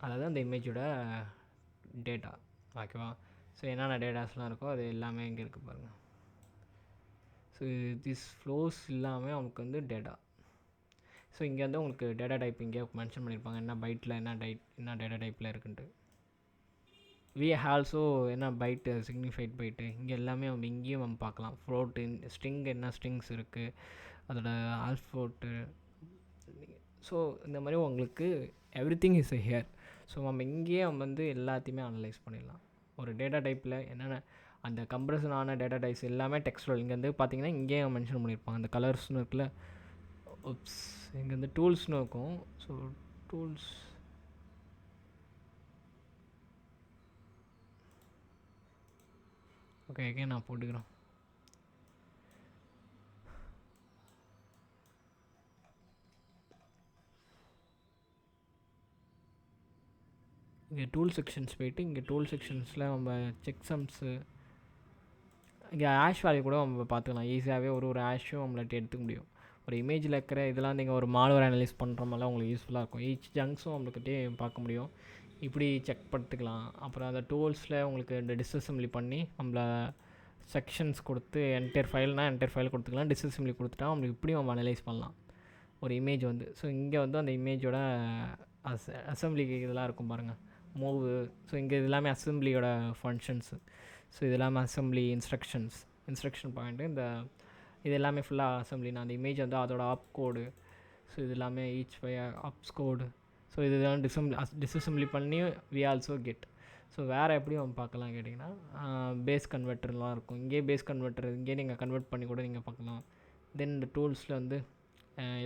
அதாவது அந்த இமேஜோட டேட்டா. ஓகேவா? ஸோ என்னென்ன டேட்டாஸ்லாம் இருக்கோ அது எல்லாமே இங்கே இருக்குது பாருங்கள். ஸோ திஸ் ஃப்ளோஸ் இல்லாமல் அவங்களுக்கு வந்து டேட்டா. ஸோ இங்கே வந்து உங்களுக்கு டேட்டா டைப் இங்கே மென்ஷன் பண்ணியிருப்பாங்க, என்ன பைட்டில் என்ன டேட்டா டைப்பில் இருக்குன்ட்டு. வி ஆல்சோ என்ன பைட்டு, சிக்னிஃபைட் பைட்டு, இங்கே எல்லாமே நம்ம இங்கேயும் நம்ம பார்க்கலாம். ஃப்ளோட்டு, ஸ்ட்ரிங் என்ன ஸ்ட்ரிங்ஸ் இருக்குது, அதோட ஆல்ஃபோட்டு. ஸோ இந்த மாதிரி உங்களுக்கு எவ்ரிதிங் இஸ் ஹியர். ஸோ நம்ம இங்கேயே நம்ம வந்து எல்லாத்தையுமே அனலைஸ் பண்ணிடலாம். ஒரு டேட்டா டைப்பில் என்னென்ன அந்த கம்ப்ரஷன் ஆன டேட்டா டைப்ஸ் எல்லாமே டெக்ஸ்டுவல். இங்கே வந்து பார்த்தீங்கன்னா இங்கேயே மென்ஷன் பண்ணியிருப்பாங்க, அந்த கலர்ஸ்னு இருக்குல்ல. இங்கே வந்து டூல்ஸ்னு இருக்கும். ஸோ டூல்ஸ் ஓகே நான் போட்டுக்கிறேன். இங்கே டூல் செக்ஷன்ஸ் போய்ட்டு, இங்கே டூல் செக்ஷன்ஸில் நம்ம செக் சம்ஸு, இங்கே ஆஷ் வேல்யூ கூட நம்ம பார்த்துக்கலாம். ஈஸியாகவே ஒரு ஆஷும் நம்மள்ட்ட எடுத்துக்க முடியும். ஒரு இமேஜில் இருக்கிற இதெல்லாம் நீங்கள் ஒரு மால்வேர் அனலைஸ் பண்ணுற மாதிரிலாம் உங்களுக்கு யூஸ்ஃபுல்லாக இருக்கும். ஈச் ஜங்க்ஸும் நம்மளுக்கிட்டே பார்க்க முடியும், இப்படி செக் பண்ணிட்டுக்கலாம். அப்புறம் அந்த டூல்ஸில் உங்களுக்கு இந்த டிஸ்அசம்பிளி பண்ணி நம்மளை செக்ஷன்ஸ் கொடுத்து என்டையர் ஃபைல் கொடுத்துக்கலாம். டிஸ்அசம்பிளி கொடுத்துட்டா நம்மளுக்கு இப்படியும் நம்ம அனலைஸ் பண்ணலாம் ஒரு இமேஜ் வந்து. ஸோ இங்கே வந்து அந்த இமேஜோட அசம்பிளி இதெல்லாம் இருக்கும் பாருங்கள், மூவு. ஸோ இங்கே இது எல்லாமே அசம்பிளியோட ஃபங்க்ஷன்ஸு. ஸோ இது எல்லாமே அசம்பிளி இன்ஸ்ட்ரக்ஷன் பாயிண்ட்டு. இது எல்லாமே ஃபுல்லாக அசம்பிளினா அந்த இமேஜ் வந்து அதோட ஆப் கோடு. ஸோ இது எல்லாமே ஈச் ஆப்ஸ் கோடு. ஸோ இதெல்லாம் டிஸ்அசம்பிளி பண்ணி வி ஆல்சோ கெட். ஸோ வேறு எப்படி நம்ம பார்க்கலாம் கேட்டிங்கன்னா, பேஸ் கன்வெர்ட்டர்லாம் இருக்கும். இங்கே பேஸ் கன்வெர்ட்டர் இங்கே நீங்கள் கன்வெர்ட் பண்ணி கூட நீங்கள் பார்க்கலாம். தென் இந்த டூல்ஸில் வந்து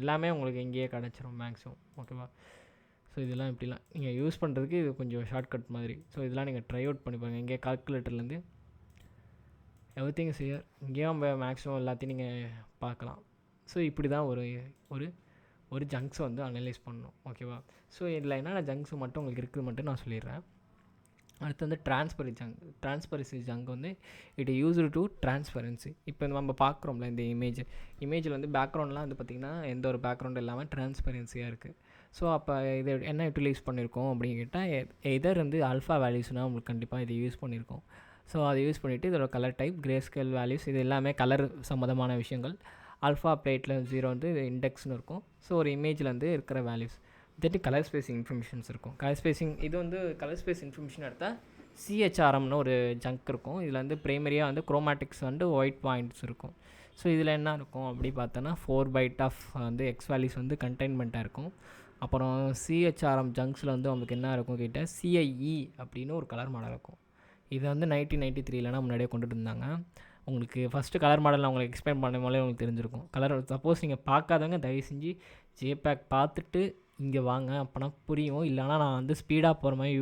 எல்லாமே உங்களுக்கு இங்கேயே கிடச்சிரும் மேக்ஸிமம். ஓகேவா? ஸோ இதெல்லாம் இப்படிலாம் நீங்கள் யூஸ் பண்ணுறதுக்கு இது கொஞ்சம் ஷார்ட்கட் மாதிரி. ஸோ இதெல்லாம் நீங்கள் ட்ரை அவுட் பண்ணி பாருங்கள். இங்கே கால்குலேட்டர்லேருந்து எவ்ரிதிங் இஸ் ஹியர். இங்கேயும் நம்ம மேக்ஸிமம் எல்லாத்தையும் நீங்கள் பார்க்கலாம். ஸோ இப்படி தான் ஒரு ஜங்க்ஸை வந்து அனலைஸ் பண்ணணும். ஓகேவா? ஸோ இதில் என்னென்ன ஜங்க்ஸ் மட்டும் உங்களுக்கு இருக்குது மட்டும் நான் சொல்லிடுறேன். அடுத்து வந்து ட்ரான்ஸ்பரன்சி ஜங்க் வந்து இட் யூஸ்டு டு ட்ரான்ஸ்பரன்சி. இப்போ நம்ம பார்க்குறோம்ல இந்த இமேஜில் வந்து பேக்ரவுண்ட்லாம் வந்து பார்த்திங்கன்னா எந்த ஒரு பேக்ரவுண்ட் இல்லாமல் ட்ரான்ஸ்பரன்சியாக இருக்குது. ஸோ அப்போ இது என்ன யூட்டிலைஸ் பண்ணியிருக்கோம் அப்படின்னு கேட்டால் எதர் வந்து ஆல்ஃபா வேல்யூஸ்னால் உங்களுக்கு கண்டிப்பாக இதை யூஸ் பண்ணியிருக்கோம். ஸோ அதை யூஸ் பண்ணிவிட்டு இதோட colour type, grey scale values, இது எல்லாமே கலர் சம்மந்தமான விஷயங்கள். ஆல்ஃபா பிளேட்டில் 0 வந்து இண்டெக்ஸ்னு இருக்கும். ஸோ ஒரு இமேஜில் வந்து இருக்கிற வேல்யூஸ் தெட்டு கலர் ஸ்பேசிங் இன்ஃபர்மேஷன்ஸ் இருக்கும். கலர் ஸ்பேசிங் இது வந்து கலர் ஸ்பேஸ் இன்ஃபர்மேஷன் எடுத்தால் சிஹெச்ஆர்எம்னு ஒரு ஜங்க் இருக்கும். இதில் வந்து ப்ரைமரியாக வந்து குரோமேட்டிக்ஸ் வந்து ஒயிட் பாயிண்ட்ஸ் இருக்கும். ஸோ இதில் என்ன இருக்கும் அப்படி பார்த்தோன்னா 4 byte ஆஃப் வந்து எக்ஸ் வேல்யூஸ் வந்து கண்டெயின்மெண்ட்டாக இருக்கும். அப்புறம் சிஹெச்ஆர்எம் ஜங்க்ஸில் வந்து உங்களுக்கு என்ன இருக்கும் கேட்டால் சிஐஇ அப்படின்னு ஒரு கலர் மாடல் இருக்கும். இதை வந்து 1993 முன்னாடியே கொண்டுட்டு இருந்தாங்க. உங்களுக்கு ஃபஸ்ட்டு கலர் மாடல் நான் உங்களுக்கு எக்ஸ்பிளைன் பண்ண போலே உங்களுக்கு தெரிஞ்சிருக்கும். கலர் சப்போஸ் நீங்கள் பார்க்காதவங்க தயவு செஞ்சு ஜேபேக் பார்த்துட்டு இங்கே வாங்க, அப்போனா புரியும். இல்லைனா நான் வந்து ஸ்பீடாக போகிற மாதிரி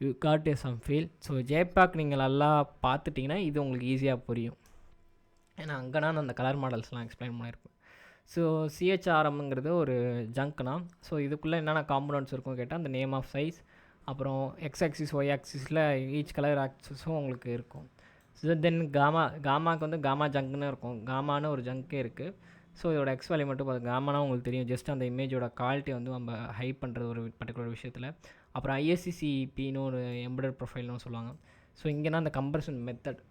you got a some feel. So JPEG நீங்கள் நல்லா பார்த்துட்டிங்கன்னா இது உங்களுக்கு ஈஸியாக புரியும். ஏன்னா அங்கே நான் அந்த கலர் மாடல்ஸ்லாம் எக்ஸ்பிளைன் பண்ணியிருப்பேன். ஸோ சிஹெச்ஆர்எம்ங்கிறது ஒரு ஜங்க்னா, ஸோ இதுக்குள்ளே என்னென்ன காம்பனண்ட்ஸ் இருக்கும் கேட்டால் அந்த நேம் ஆஃப் சைஸ், அப்புறம் எக்ஸ் ஆக்சிஸ் ஒய் ஆக்சிஸில் ஈச் கலர் ஆக்சிஸும் உங்களுக்கு இருக்கும். ஸோ தென் காமாக்கு வந்து காமா ஜங்க்னு இருக்கும். காமான்னு ஒரு ஜங்க்கே இருக்குது. ஸோ இதோட எக்ஸ் வேல்யூ மட்டும் பார்த்து காமானா உங்களுக்கு தெரியும், ஜஸ்ட் அந்த இமேஜோட குவாலிட்டி வந்து நம்ம ஹைப் பண்ணுறது ஒரு பர்டிகுலர் விஷயத்தில். அப்புறம் ஐஎஸ்சிசிபின்னு ஒரு எம்பெடட் ப்ரொஃபைல்னு சொல்லுவாங்க. ஸோ இங்கேனா அந்த கம்பரிசன் மெத்தட்,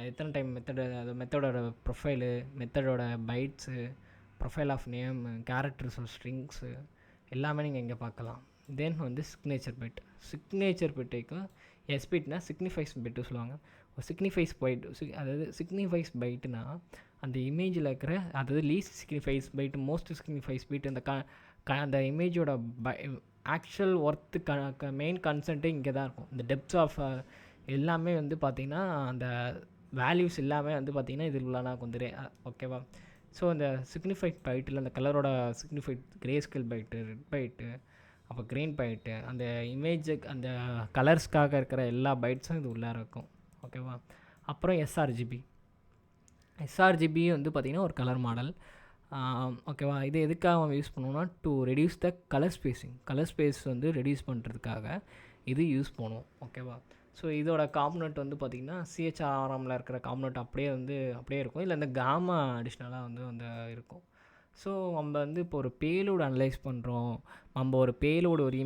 எத்தனை டைம் மெத்தடு, அது மெத்தடோட ப்ரொஃபைலு, மெத்தடோட bytes, profile of name, characters of strings எல்லாமே நீங்கள் இங்கே பார்க்கலாம். தென் வந்து சிக்னேச்சர் பிட்டுக்கும் எஸ்பிட்னா சிக்னிஃபைஸ் பிட்டு சொல்லுவாங்க. ஒரு சிக்னிஃபைஸ் பைட், அதாவது சிக்னிஃபைஸ் பைட்டுனா அந்த இமேஜில் இருக்கிற, அதாவது least signifies byte, most signifies byte, அந்த இமேஜோட ஆக்சுவல் ஒர்த்து மெயின் கன்சென்ட்டே இங்கே தான் இருக்கும். இந்த டெப்த்ஸ் ஆஃப் எல்லாமே வந்து பார்த்திங்கன்னா அந்த வேல்யூஸ் எல்லாமே வந்து பார்த்திங்கன்னா இதில் உள்ளனா வந்துடும். ஓகேவா? ஸோ அந்த சிக்னிஃபைட் பைட்டில் அந்த கலரோட signified grey scale byte, red byte, அப்போ க்ரீன் பைட்டு, அந்த இமேஜுக்கு அந்த கலர்ஸ்க்காக இருக்கிற எல்லா பைட்ஸும் இது உள்ளே இருக்கும். ஓகேவா? அப்புறம் எஸ்ஆர்ஜிபி வந்து பார்த்திங்கன்னா ஒரு கலர் மாடல். ஓகேவா? இது எதுக்காக நம்ம யூஸ் பண்ணுவோம்னா to reduce the colour space வந்து ரெடியூஸ் பண்ணுறதுக்காக இது யூஸ் பண்ணுவோம். ஓகேவா? ஸோ இதோட காம்பனண்ட் வந்து பார்த்திங்கன்னா சிஹெச்ஆர்எம்மில் இருக்கிற காம்பனண்ட் அப்படியே இருக்கும். இல்லை இந்த காமா அடிஷ்னலாக வந்து இருக்கும். ஸோ நம்ம வந்து இப்போ ஒரு பேலோடு அனலைஸ் பண்ணுறோம், நம்ம ஒரு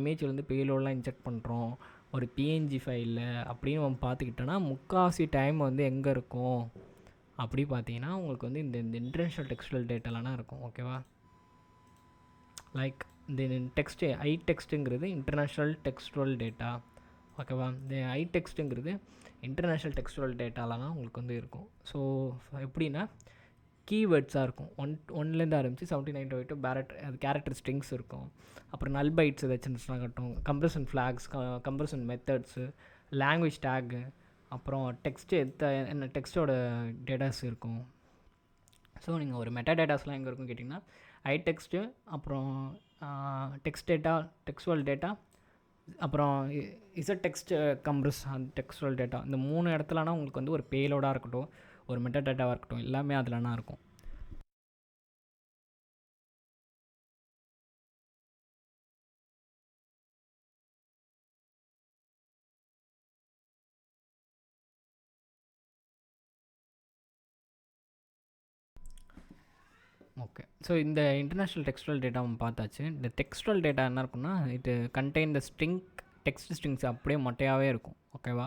இமேஜில் வந்து பேலோடெலாம் இன்ஜெக்ட் பண்ணுறோம் ஒரு பிஎன்ஜி ஃபைலில் அப்படின்னு நம்ம பார்த்துக்கிட்டோன்னா முக்கால்வாசி டைம் வந்து எங்கே இருக்கும் அப்படி பார்த்தீங்கன்னா உங்களுக்கு வந்து இந்த இன்டர்நேஷ்னல் டெக்ஸ்டுவல் டேட்டாலாம் இருக்கும். ஓகேவா? லைக் இந்த டெக்ஸ்ட்டுங்கிறது இன்டர்நேஷ்னல் டெக்ஸ்டுவல் டேட்டா. ஓகேவா? இந்த டெக்ஸ்ட்டுங்கிறது இன்டர்நேஷ்னல் டெக்ஸ்டுவல் டேட்டாலாம் உங்களுக்கு வந்து இருக்கும். ஸோ எப்படின்னா கீவேர்ட்ஸாக இருக்கும். ஒன்லேருந்து ஆரம்பித்து 79 வரைக்கும் அது கேரக்டர் ஸ்ட்ரிங்ஸ் இருக்கும். அப்புறம் நல் பைட்ஸ் ஏதாச்சும் கட்டும், compression flags, compression methods, language tag, அப்புறம் என்ன டெக்ஸ்ட்டோட டேட்டாஸ் இருக்கும். ஸோ நீங்கள் ஒரு மெட்டா டேட்டாஸ்லாம் எங்கே இருக்கும் கேட்டிங்கன்னா டெக்ஸ்ட்டு, அப்புறம் டெக்ஸ்ட் டேட்டா, டெக்ஸ்டுவல் டேட்டா, அப்புறம் டெக்ஸ்ட் கம்ப்ரஸ் டெக்ஸ்டுவல் டேட்டா, இந்த 3 இடத்துலனா உங்களுக்கு வந்து ஒரு பேலோடாக இருக்கட்டும், ஒரு மெட்டா டேட்டாவாக இருக்கட்டும், எல்லாமே அதில்னா இருக்கும். ஓகே. ஸோ இந்த இன்டர்நேஷ்னல் டெக்ஸ்டுவல் டேட்டா பார்த்தாச்சு. இந்த டெக்ஸ்டுவல் டேட்டா என்ன இருக்குன்னா it contain the text strings அப்படியே மொட்டையாகவே இருக்கும். ஓகேவா?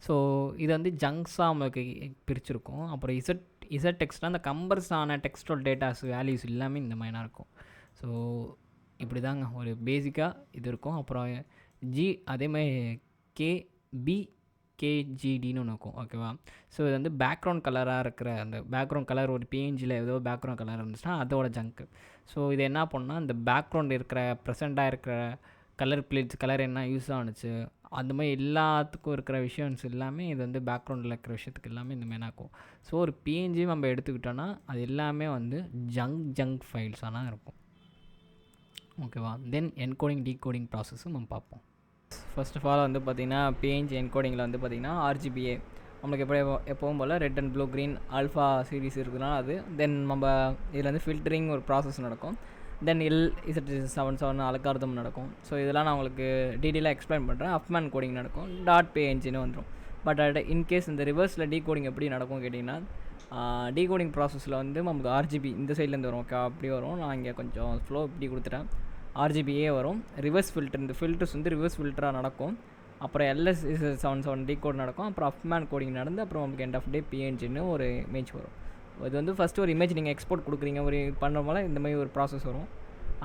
ஸோ இது வந்து ஜங்க்ஸாக நமக்கு பிரிச்சுருக்கும். அப்புறம் இசட் டெக்ஸ்ட்னால் அந்த கம்பர்ஸான டெக்ஸ்டுவல் டேட்டாஸ் வேல்யூஸ் எல்லாமே இந்த மாதிரினா இருக்கும். ஸோ இப்படி தாங்க ஒரு பேசிக்காக இது இருக்கும். அப்புறம் அதேமாதிரி கேஜிடின்னு ஒன்று இருக்கும். ஓகேவா? ஸோ இது வந்து பேக்ரவுண்ட் கலராக இருக்கிற அந்த பேக்ரவுண்ட் கலர் ஒரு பிஎன்ஜியில் ஏதோ பேக்ரவுண்ட் கலர் இருந்துச்சுன்னா அதோட ஜங்க்கு. ஸோ இது என்ன பண்ணால் அந்த பேக்ரவுண்ட் இருக்கிற ப்ரெசண்ட்டாக இருக்கிற கலர் என்ன யூஸ் ஆணுச்சு அந்த மாதிரி எல்லாத்துக்கும் இருக்கிற விஷயம்ஸ் எல்லாமே இது வந்து பேக்ரவுண்டில் இருக்கிற விஷயத்துக்கு எல்லாமே இந்த மாதிரி இருக்கும். ஸோ ஒரு பிஎன்ஜி நம்ம எடுத்துக்கிட்டோன்னா அது எல்லாமே வந்து ஜங்க் ஃபைல்ஸ் ஆனால் இருக்கும். ஓகேவா? தென் என்கோடிங் டீகோடிங் ப்ராசஸும் நம்ம பார்ப்போம். ஃபர்ஸ்ட் ஆஃப் ஆல் வந்து பார்த்திங்கன்னா பிஎன்ஜி என்கோடிங்கில் வந்து பார்த்திங்கன்னா ஆர்ஜிபிஏ நம்மளுக்கு எப்போவும் போல் red and blue green alpha series இருக்குதுன்னா அது தென் நம்ம இதில் வந்து ஃபில்டரிங் ஒரு ப்ராசஸ் நடக்கும். தென் LZ77 அல்காரிதம் நடக்கும். ஸோ இதெல்லாம் நான் உங்களுக்கு டீட்டெயிலாக எக்ஸ்பிளைன் பண்ணுறேன். ஹஃப்மேன் கோடிங் நடக்கும், டாட் பே என்ஜின்னு வந்துடும். பட் இன்கேஸ் இந்த ரிவர்ஸில் டீகோடிங் எப்படி நடக்கும் கேட்டிங்கன்னா, டீகோடிங் ப்ராசஸில் வந்து நமக்கு RGB இந்த சைட்லேருந்து வரும், ஓகே அப்படி வரும். நான் இங்கே கொஞ்சம் ஃப்ளோ இப்படி கொடுத்துட்டேன். RGBயே வரும். ரிவர்ஸ் ஃபில்டர், இந்த ஃபில்டர்ஸ் வந்து ரிவர்ஸ் ஃபில்டராக நடக்கும். அப்புறம் LS77 டீகோட் நடக்கும். அப்புறம் ஹஃப்மேன் கோடிங் நடந்து அப்புறம் நமக்கு எண்ட் ஆஃப் டே PNGன்னு ஒரு இமேஜ் வரும். இது வந்து ஃபஸ்ட்டு ஒரு இமேஜ் நீங்கள் எக்ஸ்போர்ட் கொடுக்குறீங்க, ஒரு பண்ணுறோம்ல இந்த மாதிரி ஒரு ப்ராசஸ் வரும்.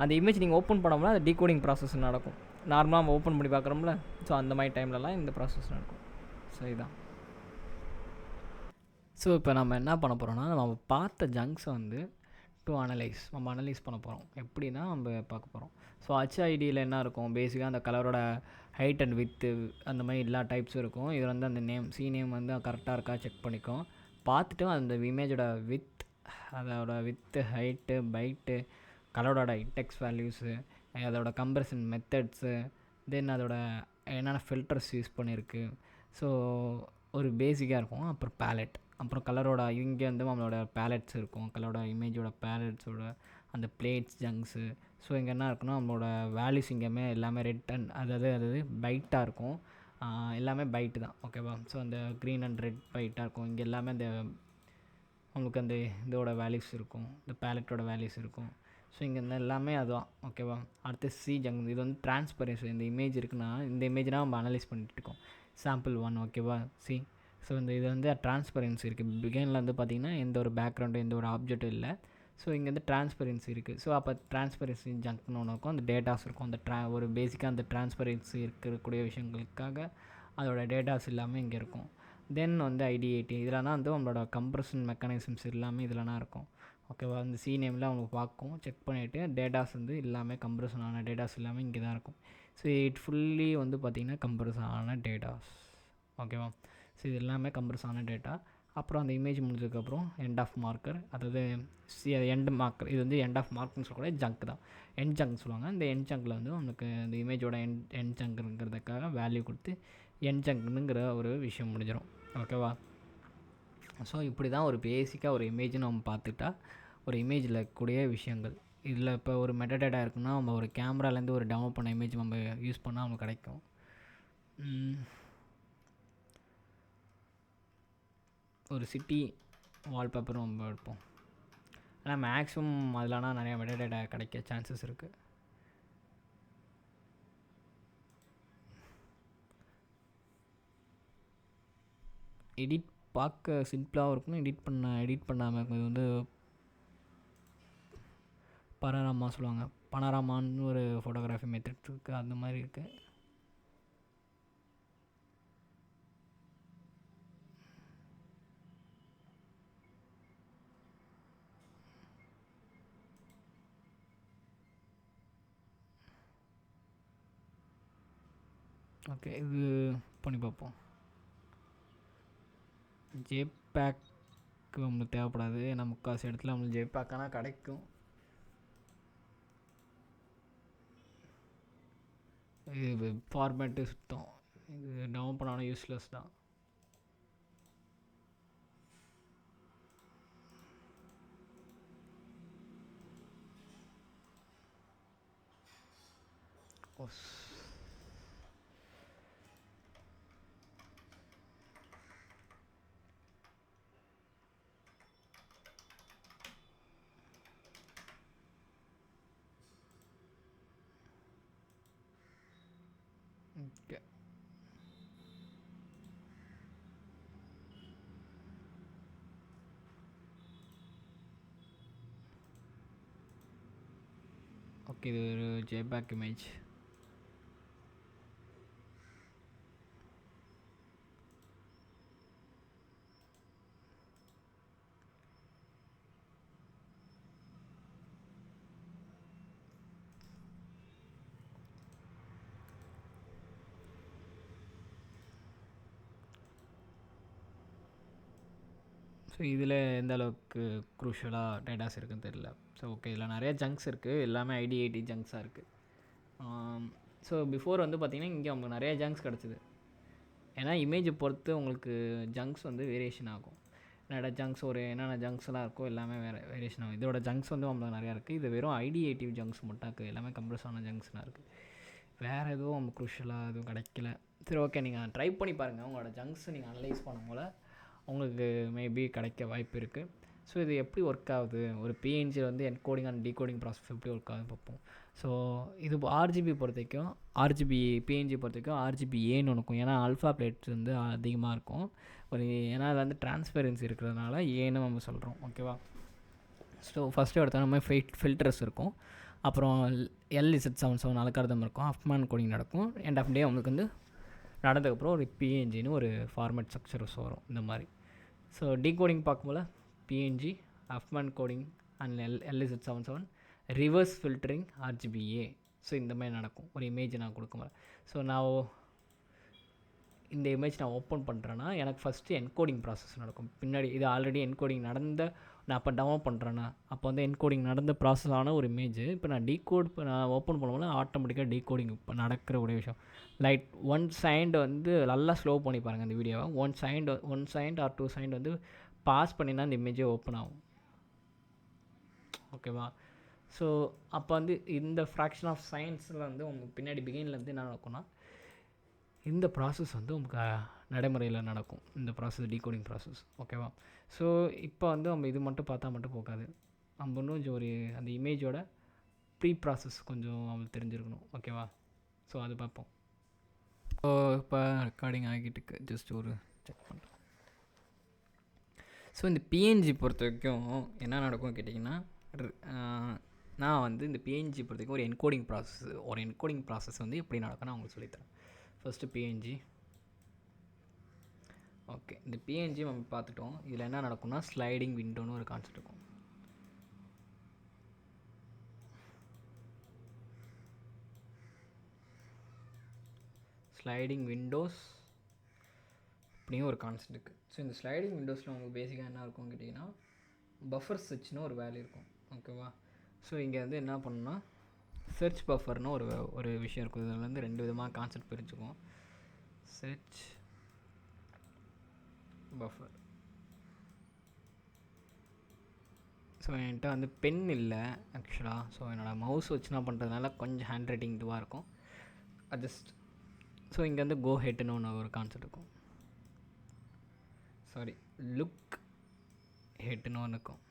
அந்த இமேஜ் நீங்கள் ஓப்பன் பண்ணோம்னா அது டீகோடிங் ப்ராசஸ் நடக்கும். நார்மலாக நம்ம ஓப்பன் பண்ணி பார்க்குறோம்ல, ஸோ அந்த மாதிரி டைம்லலாம் இந்த ப்ராசஸ் நடக்கும். ஸோ இதுதான். ஸோ இப்போ நம்ம என்ன பண்ண போகிறோம்னா, நம்ம பார்த்த ஜங்க்ஸை வந்து நம்ம அனலைஸ் பண்ண போகிறோம். எப்படின்னா நம்ம பார்க்க போகிறோம். ஸோ HIDயில் என்ன இருக்கும், பேசிக்காக அந்த கலரோட ஹைட் அண்ட் வித்து அந்த மாதிரி எல்லா டைப்ஸும் இருக்கும். இது வந்து அந்த நேம் வந்து கரெக்டாக இருக்கா செக் பண்ணிக்கும். பார்த்துட்டு அந்த இமேஜோட அதோட with, height, byte, கலரோட index values, அதோட கம்ப்ரஷன் மெத்தட்ஸு, தென் அதோட என்னென்ன ஃபில்டர்ஸ் யூஸ் பண்ணியிருக்கு, ஸோ ஒரு பேசிக்காக இருக்கும். அப்புறம் பேலட், அப்புறம் கலரோட இங்கே வந்து நம்மளோட பேலட்ஸ் இருக்கும், கலரோட இமேஜோட பேலட்ஸோட அந்த பிளேட்ஸ், ஜங்க்ஸு. ஸோ இங்கே என்ன இருக்குன்னா நம்மளோட வேல்யூஸ் இங்கேயுமே எல்லாமே ரெட் அண்ட் அதாவது பைட்டாக இருக்கும். எல்லாமே பைட்டு தான், ஓகேவா. ஸோ அந்த க்ரீன் அண்ட் ரெட் பைட்டாக இருக்கும். இங்கே எல்லாமே அந்த உங்களுக்கு அந்த இதோட வேல்யூஸ் இருக்கும், இந்த பேலட்டோட வேல்யூஸ் இருக்கும். ஸோ இங்கே இந்த எல்லாமே அதுதான், ஓகேவா. அடுத்து ஜங்க், இது வந்து டிரான்ஸ்பரன்சி. இந்த இமேஜ் இருக்குன்னா இந்த இமேஜ்னால் நம்ம அனலைஸ் பண்ணிட்டு இருக்கோம். சாம்பிள் 1, ஓகேவா. ஸோ இது வந்து டிரான்ஸ்பரன்சி இருக்குது. பிகினில் வந்து பார்த்திங்கன்னா எந்த ஒரு பேக்ரவுண்டும் எந்த ஒரு ஆப்ஜெக்ட்டும் இல்லை. ஸோ இங்கே வந்து டிரான்ஸ்பரன்சி இருக்குது. ஸோ அப்போ டிரான்ஸ்பரன்சி ஜங்க்னு ஒன்று இருக்கும், அந்த டேட்டாஸ் இருக்கும். அந்த ஒரு பேசிக்காக அந்த டிரான்ஸ்பரன்சி இருக்கக்கூடிய விஷயங்களுக்காக அதோட டேட்டாஸ் எல்லாமே இங்கே இருக்கும். தென் வந்து ID80 இதெல்லாம் வந்து நம்மளோட கம்ப்ரஷன் மெக்கானிசம்ஸ் எல்லாமே இதெல்லாம் இருக்கும், ஓகேவா. அந்த நேமில் அவங்க பார்க்கும், செக் பண்ணிவிட்டு டேட்டாஸ் வந்து எல்லாமே கம்ப்ரஷன் ஆன டேட்டாஸ் எல்லாமே இங்கே தான் இருக்கும். ஸோ இட் ஃபுல்லி வந்து பார்த்திங்கன்னா கம்ப்ரஷன் ஆன டேட்டாஸ், ஓகேவா. ஸோ இது எல்லாமே கம்ப்ரஸ் ஆன டேட்டா. அப்புறம் அந்த இமேஜ் முடிஞ்சதுக்கப்புறம் எண்ட் ஆஃப் மார்க்கர், அதாவது எண்ட் மார்க்கர். இது வந்து எண்ட் ஆஃப் மார்க்னு சொல்லக்கூடிய ஜங்க் தான், எண்ட் ஜங்க் சொல்லுவாங்க. இந்த எண்ட் ஜங்கில் வந்து உங்களுக்கு இந்த இமேஜோட எண்ட் ஜங்க்குங்கிறதுக்காக வேல்யூ கொடுத்து எண்ட் ஜங்க்குங்கிற ஒரு விஷயம் முடிஞ்சிடும், ஓகேவா. ஸோ இப்படி தான் ஒரு பேசிக்காக ஒரு இமேஜ்னு நம்ம பார்த்துட்டா ஒரு இமேஜில் கூடிய விஷயங்கள். இதில் இப்போ ஒரு மெட்டாடேட்டா இருக்குன்னா நம்ம ஒரு கேமராலேருந்து ஒரு டவுன்லோட் பண்ண இமேஜ் நம்ம யூஸ் பண்ணால் நமக்கு கிடைக்கும். ஒரு சிட்டி வால்பேப்பரும் நம்ம எடுப்போம். ஆனால் மேக்ஸிமம் அதில்னா நிறையா மெட்டாடேட்டா கிடைக்க சான்சஸ் இருக்குது. எடிட் பார்க்க சிம்பிளாகவும் இருக்கும், எடிட் பண்ணாமல் இருக்கும். இது வந்து பனராமா சொல்லுவாங்க, பனராமான்னு ஒரு ஃபோட்டோகிராஃபி மெத்தட் இருக்குது, அந்த மாதிரி இருக்குது. ஓகே, இது பண்ணி பார்ப்போம். ஜேபேக் நம்மளுக்கு தேவைப்படாது, ஏன்னா முக்கால்வாசி இடத்துல நம்மளுக்கு ஜேபேக்கானா கிடைக்கும். இது ஃபார்மேட்டு சுத்தம், இது டவுன் பண்ணாலும் யூஸ்லெஸ் தான். ஓகே, ஓகே, இது ஒரு ஜேபேக் இமேஜ். ஸோ இதில் எந்த அளவுக்கு க்ரூஷியலாக டேட்டாஸ் இருக்குதுன்னு தெரியல. ஸோ ஓகே, இதில் நிறைய ஜங்க்ஸ் இருக்குது, எல்லாமே ID80 ஜங்க்ஸாக இருக்குது. ஸோ பிஃபோர் வந்து பார்த்திங்கன்னா இங்கே உங்களுக்கு நிறைய ஜங்க்ஸ் கிடச்சிது. ஏன்னா இமேஜை பொறுத்து உங்களுக்கு ஜங்க்ஸ் வந்து வேரியேஷன் ஆகும். என்னோட ஜங்க்ஸ் ஒரு என்னென்ன ஜங்க்ஸ்லாம் இருக்கோ எல்லாமே வேரியேஷன் ஆகும். இதோட ஜங்க்ஸ் வந்து நம்மளுக்கு நிறையா இருக்குது. இது வெறும் ஐடியேட்டிவ் ஜங்க்ஸ் மட்டும் இருக்குது, எல்லாமே கம்ப்ரஸ் ஆன ஜங்க்ஸ்லாம் இருக்குது. வேறு எதுவும் நம்ம குரூஷலாக எதுவும் கிடைக்கல. சரி ஓகே, நீங்கள் ட்ரை பண்ணி பாருங்கள். உங்களோட ஜங்க்ஸை நீங்கள் அனலைஸ் பண்ணும் போல் உங்களுக்கு மேபி கிடைக்க வாய்ப்பு இருக்குது. ஸோ இது எப்படி ஒர்க் ஆகுது, ஒரு பிஎன்ஜி வந்து என்கோடிங் அண்ட் டீகோடிங் ப்ராசஸ் எப்படி ஒர்க் ஆகுதுன்னு பார்ப்போம். ஸோ இது ஆர்ஜிபி பொறுத்த வரைக்கும், ஆர்ஜிபி பிஎன்ஜி பொறுத்த வரைக்கும் ஆர்ஜிபி ஏன்னு இருக்கும். ஏன்னா ஆல்ஃபா பிளேட்ஸ் வந்து அதிகமாக இருக்கும். ஏன்னா அது வந்து டிரான்ஸ்பெரன்சி இருக்கிறதுனால ஏன்னு நம்ம சொல்கிறோம். ஓகேவா? ஸோ ஃபஸ்ட்டு எடுத்தோம் நம்ம ஃபில்டர்ஸ் இருக்கும். அப்புறம் LZ77 அல்காரிதம் இருக்கும். ஹஃப்மேன் கோடிங் நடக்கும். எண்ட் ஆஃப் டே உங்களுக்கு வந்து நடந்ததுக்கப்புறம் ஒரு பிஎன்ஜின்னு ஒரு ஃபார்மேட் ஸ்ட்ரக்சர்ஸ் வரும் இந்த மாதிரி. ஸோ டீகோடிங் பார்க்கும்போது PNG, Huffman coding and LZ77, reverse filtering, RGBA. So இந்த மாதிரி நடக்கும் ஒரு இமேஜ் நான் கொடுக்கும்போது. ஸோ நான் இந்த இமேஜ் நான் ஓப்பன் பண்ணுறேன்னா எனக்கு ஃபஸ்ட்டு என்கோடிங் ப்ராசஸ் நடக்கும். பின்னாடி இது ஆல்ரெடி என்கோடிங் நடந்த, நான் அப்போ டெமோ பண்ணுறேன்னா அப்போ வந்து என்கோடிங் நடந்த ப்ராசஸ் ஆன ஒரு இமேஜ் இப்போ நான் நான் ஓப்பன் பண்ணும்போது ஆட்டோமேட்டிக்காக டீகோடிங் இப்போ நடக்கிற ஒரு விஷயம். லைட் ஒன் சைண்ட் வந்து நல்லா ஸ்லோ பண்ணி பாருங்கள் இந்த வீடியோவை. ஒன் சைண்ட் ஆர் 2 சைண்ட் வந்து பாஸ் பண்ணினா இந்த இமேஜே ஓப்பன் ஆகும். ஓகேவா? ஸோ அப்போ வந்து இந்த ஃப்ராக்ஷன் ஆஃப் சயின்ஸில் வந்து உங்களுக்கு பின்னாடி பிகின்லேருந்து என்ன நடக்கும்னா இந்த ப்ராசஸ் வந்து உங்களுக்கு நடைமுறையில் நடக்கும். இந்த ப்ராசஸ் டீகோடிங் ப்ராசஸ். ஓகேவா? ஸோ இப்போ வந்து நம்ம இது மட்டும் பார்த்தா மட்டும் போகாது. நம்ம இன்னும் கொஞ்சம் ஒரு அந்த இமேஜோட ப்ரீ ப்ராசஸ் கொஞ்சம் அவங்களுக்கு தெரிஞ்சிருக்கணும். ஓகேவா? ஸோ அது பார்ப்போம். ஸோ இப்போ ரெக்கார்டிங் ஆகிட்டு ஜஸ்ட் ஒரு செக் பண்ணுறேன். ஸோ இந்த பிஎன்ஜி பொறுத்த வரைக்கும் என்ன நடக்கும் கேட்டிங்கன்னா, நான் வந்து இந்த பிஎன்ஜி பொறுத்த வரைக்கும் ஒரு என்கோடிங் ப்ராசஸ் வந்து எப்படி நடக்கும்னு அவங்களுக்கு சொல்லித்தரேன். First PNG. ஓகே, இந்த பிஎன்ஜி நம்ம பார்த்துட்டோம். இதில் என்ன நடக்கும்னா ஸ்லைடிங் விண்டோன்னு ஒரு கான்செப்ட் இருக்கும். ஸ்லைடிங் விண்டோஸ் அப்படியும் ஒரு கான்செப்ட் இருக்குது. ஸோ இந்த ஸ்லைடிங் விண்டோஸில் உங்களுக்கு பேசிக்காக என்ன இருக்கும் கேட்டிங்கன்னா பஃபர் சர்ச்னு ஒரு வேல்யூ இருக்கும். ஓகேவா? ஸோ இங்கே வந்து என்ன பண்ணணும்னா சர்ச் பஃபர்னு ஒரு விஷயம் இருக்கும். இதில் வந்து 2 விதமாக கான்செப்ட் பிரிச்சுக்குவோம். Search buffer. ஸோ என்கிட்ட வந்து பென் இல்லை ஆக்சுவலாக. ஸோ என்னோடய மவுஸ் வச்சு நான் பண்ணுறதுனால கொஞ்சம் ஹேண்ட் ரைட்டிங் இதுவாக இருக்கும். அட்ஜஸ்ட். ஸோ இங்கே வந்து கோ ஹெட்னு ஒரு கான்செப்ட் இருக்கும். சாரி, லுக் ஹெட்னு ஒன்று இருக்கும்.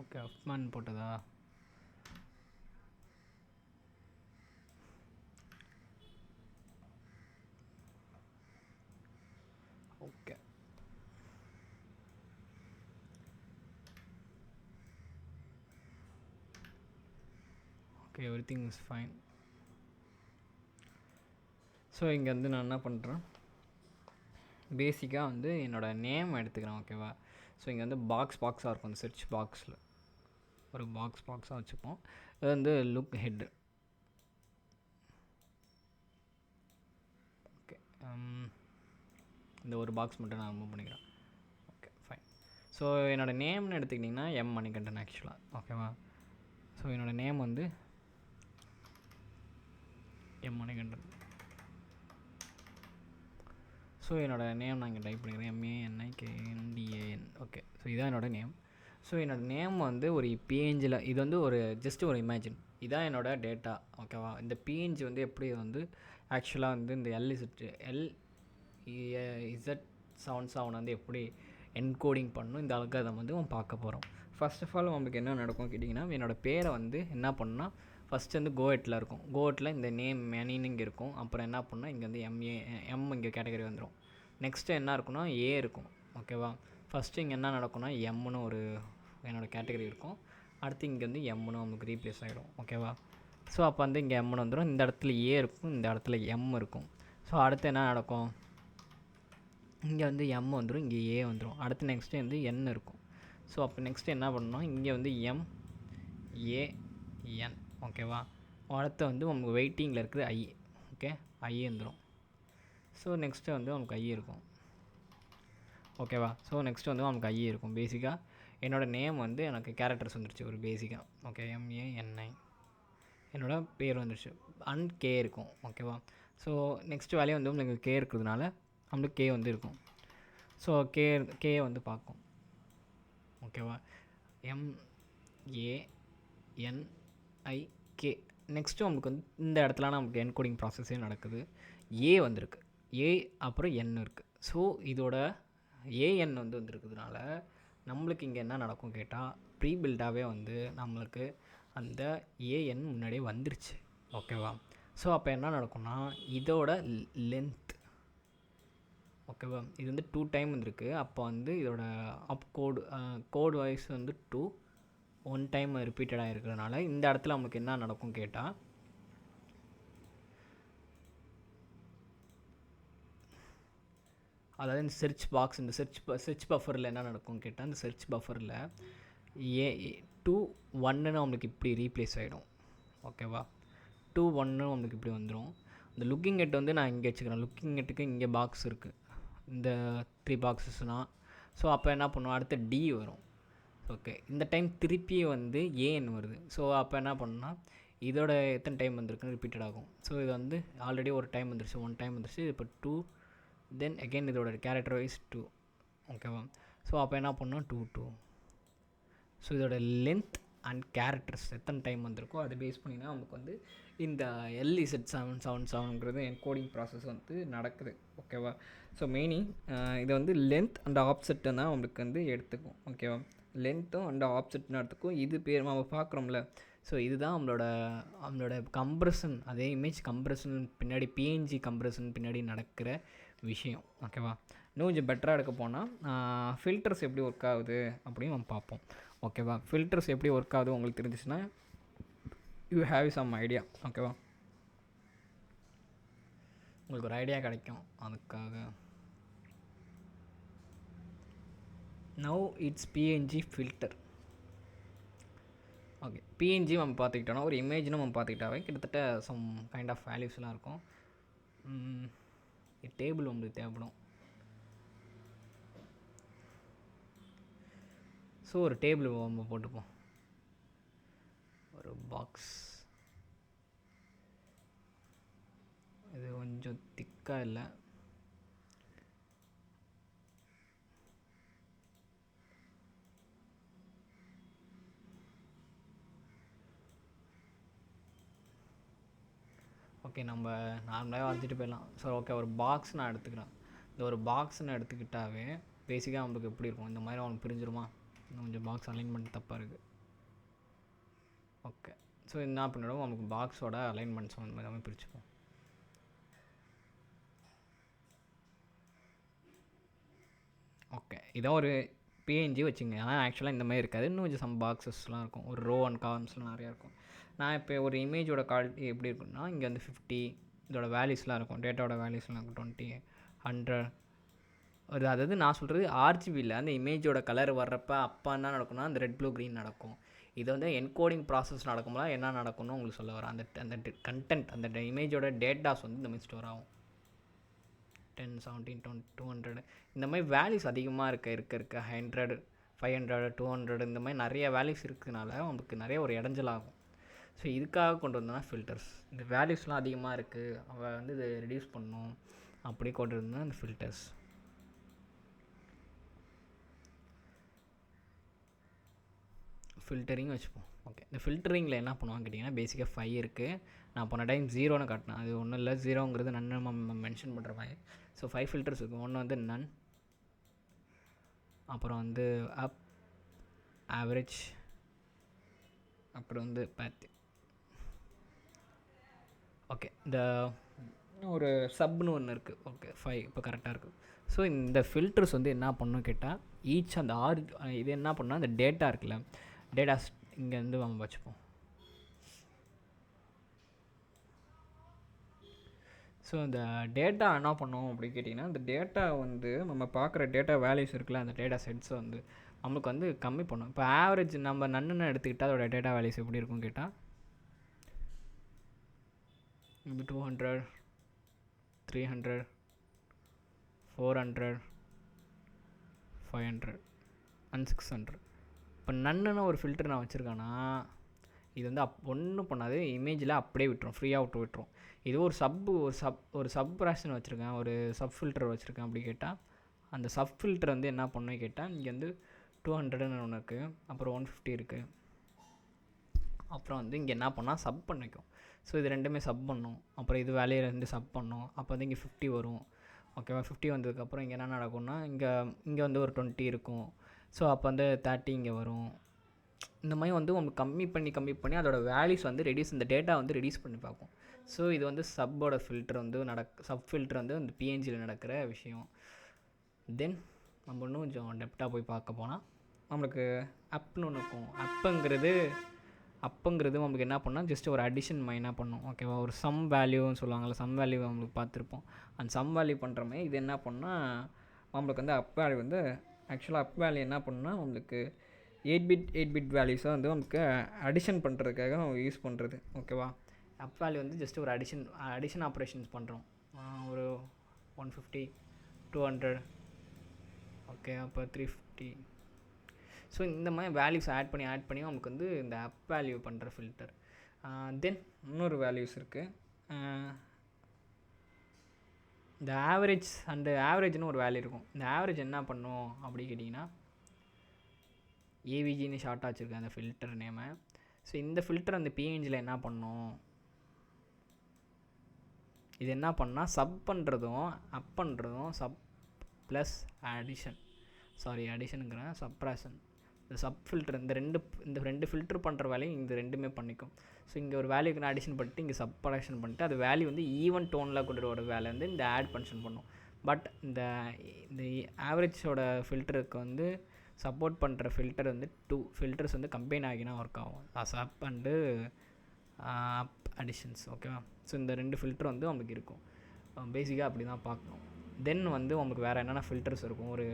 ஓகே, ஹஃப்மேன் போட்டதா? Okay, okay, everything is fine. So இங்கே வந்து நான் என்ன பண்ணுறேன், பேசிக்காக வந்து என்னோடய நேம் எடுத்துக்கிறேன். ஓகேவா? ஸோ இங்கே வந்து பாக்ஸாக இருக்கும். அந்த சர்ச் பாக்ஸில் ஒரு பாக்ஸாக வச்சுப்போம். இது வந்து லுக் ஹெட். ஓகே, இந்த ஒரு பாக்ஸ் மட்டும் நான் ரிமூவ் பண்ணிக்கிறேன். Okay, fine. ஸோ என்னோடய நேம்னு எடுத்துக்கிட்டிங்கன்னா எம் மணிகண்டன் ஆக்சுவலாக. ஓகேவா? ஸோ என்னோடய நேம் வந்து எம் மணிகண்டன். ஸோ என்னோடய நேம் நான் இங்கே டைப் பண்ணிக்கிறேன், MANIKNDAN. ஓகே, ஸோ இதான் என்னோடய நேம். ஸோ என்னோடய நேம் வந்து ஒரு பிஎன்ஜியில், இது வந்து ஒரு ஜஸ்ட் ஒரு இமேஜின், இதான் என்னோடய டேட்டா. ஓகேவா? இந்த பிஎன்ஜி வந்து எப்படி வந்து ஆக்சுவலாக வந்து இந்த LZ77 வந்து எப்படி என்கோடிங் பண்ணணும், இந்த அல்காரிதம் வந்து நம்ம பார்க்க போகிறோம். ஃபர்ஸ்ட் ஆஃப் ஆல் நம்மளுக்கு என்ன நடக்கும் கேட்டிங்கன்னா, என்னோடய பேரை வந்து என்ன பண்ணணும்னா ஃபஸ்ட்டு வந்து கோஎட்டில் இருக்கும். கோஎட்டில் இந்த நேம் மெனின்னு இங்கே இருக்கும். அப்புறம் என்ன பண்ணால் இங்கே வந்து எம் இங்கே கேட்டகரி வந்துடும். நெக்ஸ்ட்டு என்ன இருக்குன்னா ஏ இருக்கும். ஓகேவா? ஃபஸ்ட்டு இங்கே என்ன நடக்கும்னா எம்னு ஒரு என்னோடய கேட்டகரி இருக்கும். அடுத்து இங்கே வந்து எம்னு நமக்கு ரீப்ளேஸ் ஆகிடும். ஓகேவா? ஸோ அப்போ வந்து இங்கே எம்னு வந்துடும். இந்த இடத்துல ஏ இருக்கும், இந்த இடத்துல எம் இருக்கும். ஸோ அடுத்து என்ன நடக்கும், இங்கே வந்து எம் வந்துடும், இங்கே ஏ வந்துடும். அடுத்து நெக்ஸ்ட்டு வந்து என் இருக்கும். ஸோ அப்போ நெக்ஸ்ட்டு என்ன பண்ணணும், இங்கே வந்து MAN. ஓகேவா? அடுத்து வந்து உங்களுக்கு வெயிட்டிங்கில் இருக்குது ஐ. ஓகே, ஐ வந்துடும். ஸோ நெக்ஸ்ட்டு வந்து நமக்கு ஐ இருக்கும். ஓகேவா? ஸோ நெக்ஸ்ட்டு வந்து நமக்கு ஐ இருக்கும். பேசிக்காக என்னோடய நேம் வந்து எனக்கு கேரக்டர்ஸ் வந்துடுச்சு ஒரு பேசிக்காக. Okay, MANI. என்னோட பேர் வந்துருச்சு அண்ட் கே இருக்கும். ஓகேவா? ஸோ நெக்ஸ்ட் வேல்யூ வந்து உங்களுக்கு கே இருக்கிறதுனால நம்மளுக்கு கே வந்து இருக்கும். ஸோ கே வந்து பார்க்கும். ஓகேவா? MANIK. நெக்ஸ்ட்டு நமக்கு வந்து இந்த இடத்துல நமக்கு என்கோடிங் ப்ராசஸே நடக்குது. ஏ வந்திருக்கு, ஏ அப்புறம் என் இருக்குது. ஸோ இதோட ஏஎன் வந்து வந்துருக்கிறதுனால நம்மளுக்கு இங்கே என்ன நடக்கும் கேட்டால், ப்ரீ பில்டாகவே வந்து நம்மளுக்கு அந்த ஏஎன் முன்னாடியே வந்துருச்சு. ஓகேவா? ஸோ அப்போ என்ன நடக்கும்னா இதோட லென்த், ஓகேவா, இது வந்து 2 டைம் வந்துருக்கு. அப்போ வந்து இதோட அப் கோடு வைஸ் வந்து 2 1 டைம் ரிப்பீட்டடாக இருக்கிறதுனால இந்த இடத்துல நமக்கு என்ன நடக்கும் கேட்டால், அதாவது இந்த செர்ச் பாக்ஸ், இந்த செர்ச் பஃபரில் என்ன நடக்கும் கேட்டால், இந்த செர்ச் பஃபரில் 2 1ன்னு நம்மளுக்கு இப்படி ரீப்ளேஸ் ஆகிடும். ஓகேவா? 2 1 நம்மளுக்கு இப்படி வந்துடும். இந்த லுக்கிங் எட் வந்து நான் இங்கே வச்சுக்கிறேன். லுக்கிங் எட்டுக்கு இங்கே பாக்ஸ் இருக்குது, இந்த 3 பாக்ஸஸ்னால். ஸோ அப்போ என்ன பண்ணுவோம், அடுத்த டி வரும். ஓகே, இந்த டைம் திருப்பி வந்து ஏஎன் வருது. ஸோ அப்போ என்ன பண்ணணும்னா இதோட எத்தனை டைம் வந்திருக்குன்னு ரிப்பீட்டட் ஆகும். ஸோ இது வந்து ஆல்ரெடி ஒரு டைம் வந்துருச்சு, 1 டைம் வந்துருச்சு. இப்போ 2, தென் அகெயின் இதோட கேரக்டர் வைஸ் 2. ஓகேவா? ஸோ அப்போ என்ன பண்ணோம், 2 2. ஸோ இதோட லென்த் அண்ட் கேரக்டர்ஸ் எத்தனை டைம் வந்திருக்கோ அதை பேஸ் பண்ணினா நமக்கு வந்து இந்த LZ777ங்கிறது என்கோடிங் ப்ராசஸ் வந்து நடக்குது. ஓகேவா? ஸோ மெயினிங் இதை வந்து லென்த் அண்ட் ஆப்செட்டை தான் நம்மளுக்கு வந்து எடுத்துக்கும். ஓகேவா? லென்த்தும் அண்ட் ஆப்செட்னு எடுத்துக்கும். இது பேர் நம்ம பார்க்குறோம்ல, ஸோ இதுதான் நம்மளோட கம்ப்ரெஷன், அதே இமேஜ் கம்ப்ரெஷன் பின்னாடி பிஎன்ஜி கம்ப்ரெஷன் பின்னாடி நடக்கிற விஷயம். ஓகேவா? இன்னும் கொஞ்சம் பெட்டராக எடுக்க போனால் ஃபில்டர்ஸ் எப்படி ஒர்க் ஆகுது அப்படின்னு நம்ம பார்ப்போம். ஓகேவா? ஃபில்டர்ஸ் எப்படி ஒர்க் ஆகுது உங்களுக்கு தெரிஞ்சிச்சுன்னா யூ ஹேவ் சம் ஐடியா. ஓகேவா? உங்களுக்கு ஒரு ஐடியா கிடைக்கும். அதுக்காக now it's PNG filter. Okay, PNG நம்ம பார்த்துக்கிட்டோன்னா ஒரு இமேஜ்னு நம்ம பார்த்துக்கிட்டாவே கிட்டத்தட்ட சம் கைண்ட் ஆஃப் வேல்யூஸ்லாம் இருக்கும். டேபிள் உங்களுக்கு தேவைப்படும். ஸோ ஒரு டேபிள் நம்ம போட்டுப்போம், ஒரு பாக்ஸ். இது கொஞ்சம் திக்காக இல்லை, ஓகே, நம்ம நார்மலாக வரைஞ்சிட்டு போயிடலாம். ஸோ ஓகே, ஒரு பாக்ஸ் நான் எடுத்துக்கிறேன். இந்த ஒரு பாக்ஸ்ன்னு எடுத்துக்கிட்டாவே பேசிக்காக நம்மளுக்கு எப்படி இருக்கும், இந்த மாதிரி அவனுக்கு பிரிஞ்சிருமா? இன்னும் கொஞ்சம் பாக்ஸ் அலைன்மெண்ட் தப்பாக இருக்குது. ஓகே, ஸோ என்ன பண்ணிவிடுவோம், நமக்கு பாக்ஸோட அலைன்மெண்ட்ஸ் அந்த மாதிரி பிரிச்சுப்போம். ஓகே, இதான் ஒரு பிஎன்ஜி வச்சுங்க. ஆனால் ஆக்சுவலாக இந்த மாதிரி இருக்காது, இன்னும் கொஞ்சம் சம் பாக்ஸஸ்லாம் இருக்கும், ஒரு ரோ அண்ட் காலம்ஸ்லாம் நிறையா இருக்கும். நான் இப்போ ஒரு இமேஜோட குவாலிட்டி எப்படி இருக்குன்னா, இங்கே வந்து 50 இதோட வேல்யூஸ்லாம் இருக்கும், டேட்டாவோட வேல்யூஸ்லாம் இருக்கும், 20 100. அதாவது நான் சொல்கிறது ஆர்ஜிபியில் அந்த இமேஜோட கலர் வர்றப்போ அப்போ என்ன நடக்கும்னா அந்த ரெட் ப்ளூ க்ரீன் நடக்கும். இது வந்து என்கோடிங் ப்ராசஸ் நடக்கும்போது என்ன நடக்கும்னு உங்களுக்கு சொல்ல வரேன். அந்த கண்டென்ட், அந்த இமேஜோட டேட்டாஸ் வந்து இந்த மாதிரி ஸ்டோர் ஆகும். 10 17 20 200 இந்த மாதிரி வேல்யூஸ் அதிகமாக இருக்க 100 500 200 இந்த மாதிரி நிறைய வேல்யூஸ் இருக்கிறதுனால நமக்கு நிறைய ஒரு இடைஞ்சலாகும். ஸோ இதுக்காக கொண்டு வந்தோன்னா ஃபில்டர்ஸ். இந்த வேல்யூஸ்லாம் அதிகமாக இருக்குது, அவள் வந்து இதை ரெடியூஸ் பண்ணணும் அப்படி கொண்டு வந்தோன்னா இந்த ஃபில்டர்ஸ். ஃபில்டரிங் வச்சுப்போம். ஓகே, இந்த ஃபில்டரிங்கில் என்ன பண்ணுவாங்க கேட்டிங்கன்னா, பேசிக்காக 5 இருக்குது. நான் போன டைம் 0ன்னு காட்டினேன், அது ஒன்றும் இல்லை, 0ங்கிறது நன் நம்ம மென்ஷன் பண்ணுற மாதிரி. ஸோ 5 ஃபில்டர்ஸ் இருக்குது. ஒன்று வந்து நன், அப்புறம் வந்து அப், ஆவரேஜ், அப்புறம் வந்து பேத். ஓகே, இந்த ஒரு சப்னு ஒன்று இருக்குது. ஓகே, 5 இப்போ கரெக்டாக இருக்குது. ஸோ இந்த ஃபில்டர்ஸ் வந்து என்ன பண்ணணும் கேட்டால், ஈச் அந்த இது என்ன பண்ணால் அந்த டேட்டா இருக்குல்ல, டேட்டாஸ் இங்கேருந்து நம்ம வச்சுப்போம். ஸோ இந்த டேட்டா என்ன பண்ணோம் அப்படின்னு கேட்டிங்கன்னா, இந்த டேட்டா வந்து நம்ம பார்க்குற டேட்டா வேல்யூஸ் இருக்குல்ல, அந்த டேட்டா செட்ஸை வந்து நம்மளுக்கு வந்து கம்மி பண்ணும். இப்போ ஆவரேஜ் நம்ம நன்னு எடுத்துக்கிட்டால் அதோட டேட்டா வேல்யூஸ் எப்படி இருக்குன்னு கேட்டால், இப்போ 200 300 400 500 and 600. இப்போ நன்னுன்னு ஒரு ஃபில்டர் நான் வச்சுருக்கேன்னா இது வந்து ஒன்றும் பண்ணாது, இமேஜில் அப்படியே விட்டுரும், ஃப்ரீயாக விட்டுரும். இது ஒரு சப்ராஷன் வச்சுருக்கேன், ஒரு சப் ஃபில்டர் வச்சுருக்கேன் அப்படி கேட்டால், அந்த சப் ஃபில்டர் வந்து என்ன பண்ணு கேட்டால், இங்கே வந்து 200ன்னு ஒன்று இருக்குது, அப்புறம் 150 இருக்குது. அப்புறம் வந்து இங்கே என்ன பண்ணால் சப் பண்ணிக்கும். ஸோ இது ரெண்டுமே சப் பண்ணும். அப்புறம் இது வேலையை 2 சப் பண்ணும். அப்போ வந்து இங்கே 50 வரும். ஓகேவா? 50 வந்ததுக்கப்புறம் இங்கே என்ன நடக்கும்னா, இங்கே வந்து ஒரு 20 இருக்கும். ஸோ அப்போ வந்து 30 இங்கே வரும். இந்த மாதிரி வந்து உங்களுக்கு கம்மி பண்ணி அதோட வேல்யூஸ் வந்து இந்த டேட்டா வந்து ரெடியூஸ் பண்ணி பார்க்கும். ஸோ இது வந்து சப்போட ஃபில்டர் வந்து சப் ஃபில்டர் வந்து இந்த பிஎன்ஜியில் நடக்கிற விஷயம். தென் நம்ம இன்னும் கொஞ்சம் டெப்த்தாக போய் பார்க்க போனால், நம்மளுக்கு அப்னு ஒன்று இருக்கும். அப்பங்கிறது நமக்கு என்ன பண்ணால் ஜஸ்ட் ஒரு அடிஷன் என்ன பண்ணும். ஓகேவா? ஒரு சம் வேல்யூன்னு சொல்லுவாங்கள்ல, சம் வேல்யூ நம்மளுக்கு பார்த்துருப்போம். அந்த சம் வேல்யூ பண்ணுற மாதிரி இது என்ன பண்ணால் நம்மளுக்கு வந்து அப் வேல்யூ வந்து ஆக்சுவலாக அப் வேல்யூ என்ன பண்ணால் நம்மளுக்கு 8 பிட் வேல்யூஸை வந்து நமக்கு அடிஷன் பண்ணுறதுக்காக நம்ம யூஸ் பண்ணுறது. ஓகேவா? அப் வேல்யூ வந்து ஜஸ்ட் ஒரு அடிஷன் ஆப்ரேஷன்ஸ் பண்ணுறோம். ஒரு 150, 200, ஓகே, அப்போ 350. ஸோ இந்த மாதிரி வேல்யூஸ் ஆட் பண்ணி நமக்கு வந்து இந்த அப் வேல்யூ பண்ணுற ஃபில்டர். தென் இன்னொரு வேல்யூஸ் இருக்குது. இந்த ஆவரேஜ்னு ஒரு வேல்யூ இருக்கும். இந்த ஆவரேஜ் என்ன பண்ணும் அப்படி கேட்டிங்கன்னா, ஏவிஜின்னு ஷார்ட்டாக வச்சுருக்கேன் அந்த ஃபில்டர் நேமை. ஸோ இந்த ஃபில்டர் அந்த பிஎன்ஜியில் என்ன பண்ணும், இது என்ன பண்ணால் சப் பண்ணுறதும் அப் பண்ணுறதும் சப் ப்ளஸ் அடிஷனுங்கிறேன் சப்ராஷன். இந்த சப் ஃபில்டர் இந்த ரெண்டு ஃபில்டர் பண்ணுற வேலையும் இந்த ரெண்டுமே பண்ணிக்கும். ஸோ இங்கே ஒரு வேல்யூக்கு நான் அடிஷன் பண்ணிட்டு இங்கே சப்ராக்ஷன் பண்ணிட்டு அது வேல்யூ வந்து ஈவன் டோனில் கொண்டு வர வேலை வந்து இந்த ஆட் ஃபங்க்ஷன் பண்ணும். பட் இந்த ஆவரேஜோட ஃபில்டருக்கு வந்து சப்போர்ட் பண்ணுற ஃபில்டர் வந்து 2 ஃபில்டர்ஸ் வந்து கம்பைன் ஆகினா ஒர்க் ஆகும். Sub and up additions. ஓகேவா? ஸோ இந்த 2 ஃபில்டர் வந்து நமக்கு இருக்கும். பேசிக்காக அப்படி தான் பார்க்கணும். தென் வந்து உங்களுக்கு வேறு என்னென்ன ஃபில்டர்ஸ் இருக்கும். ஒரு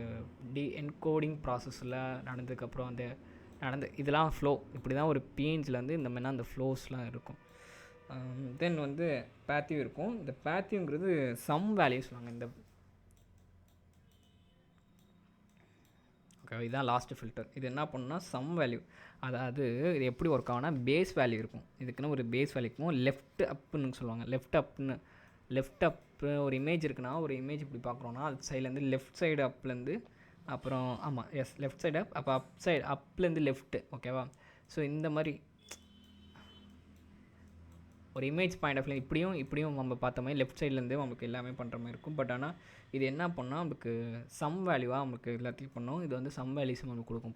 என்கோடிங் ப்ராசஸில் நடந்ததுக்கப்புறம் இதெல்லாம் ஃப்ளோ, இப்படி தான் ஒரு பிஎன்ஜியில் வந்து இந்த மாதிரினா அந்த ஃப்ளோஸ்லாம் இருக்கும். தென் வந்து பேத்தியூ இருக்கும். இந்த பேத்தியூங்கிறது சம் வேல்யூ சொல்லுவாங்க. இந்த ஓகே, இதுதான் லாஸ்ட் ஃபில்டர். இது என்ன பண்ணுன்னா சம் வேல்யூ, அதாவது இது எப்படி ஒர்க் ஆகுனா பேஸ் வேல்யூ இருக்கும். இதுக்குன்னு ஒரு பேஸ் வேல்யூ இருக்கும். லெஃப்ட் அப்புன்னு சொல்லுவாங்க. லெஃப்ட் அப் ஒரு இமேஜ் இருக்குன்னா, ஒரு இமேஜ் இப்படி பார்க்குறோன்னா அது சைட்லேருந்து லெஃப்ட் சைடு அப்லேருந்து அப்புறம் லெஃப்ட் சைடு அப், அப்போ அப்லேருந்து லெஃப்ட்டு. ஓகேவா? ஸோ இந்த மாதிரி ஒரு இமேஜ் பாயிண்ட் ஆஃப் வியூ இப்படியும் நம்ம பார்த்த மாதிரி லெஃப்ட் சைட்லேருந்து நமக்கு எல்லாமே பண்ணுற மாதிரி இருக்கும். பட் ஆனால் இது என்ன பண்ணால் நமக்கு சம் வேல்யூவாக நமக்கு எல்லாத்தையும் பண்ணோம். இது வந்து சம் வேல்யூஸ் நமக்கு கொடுக்கும்.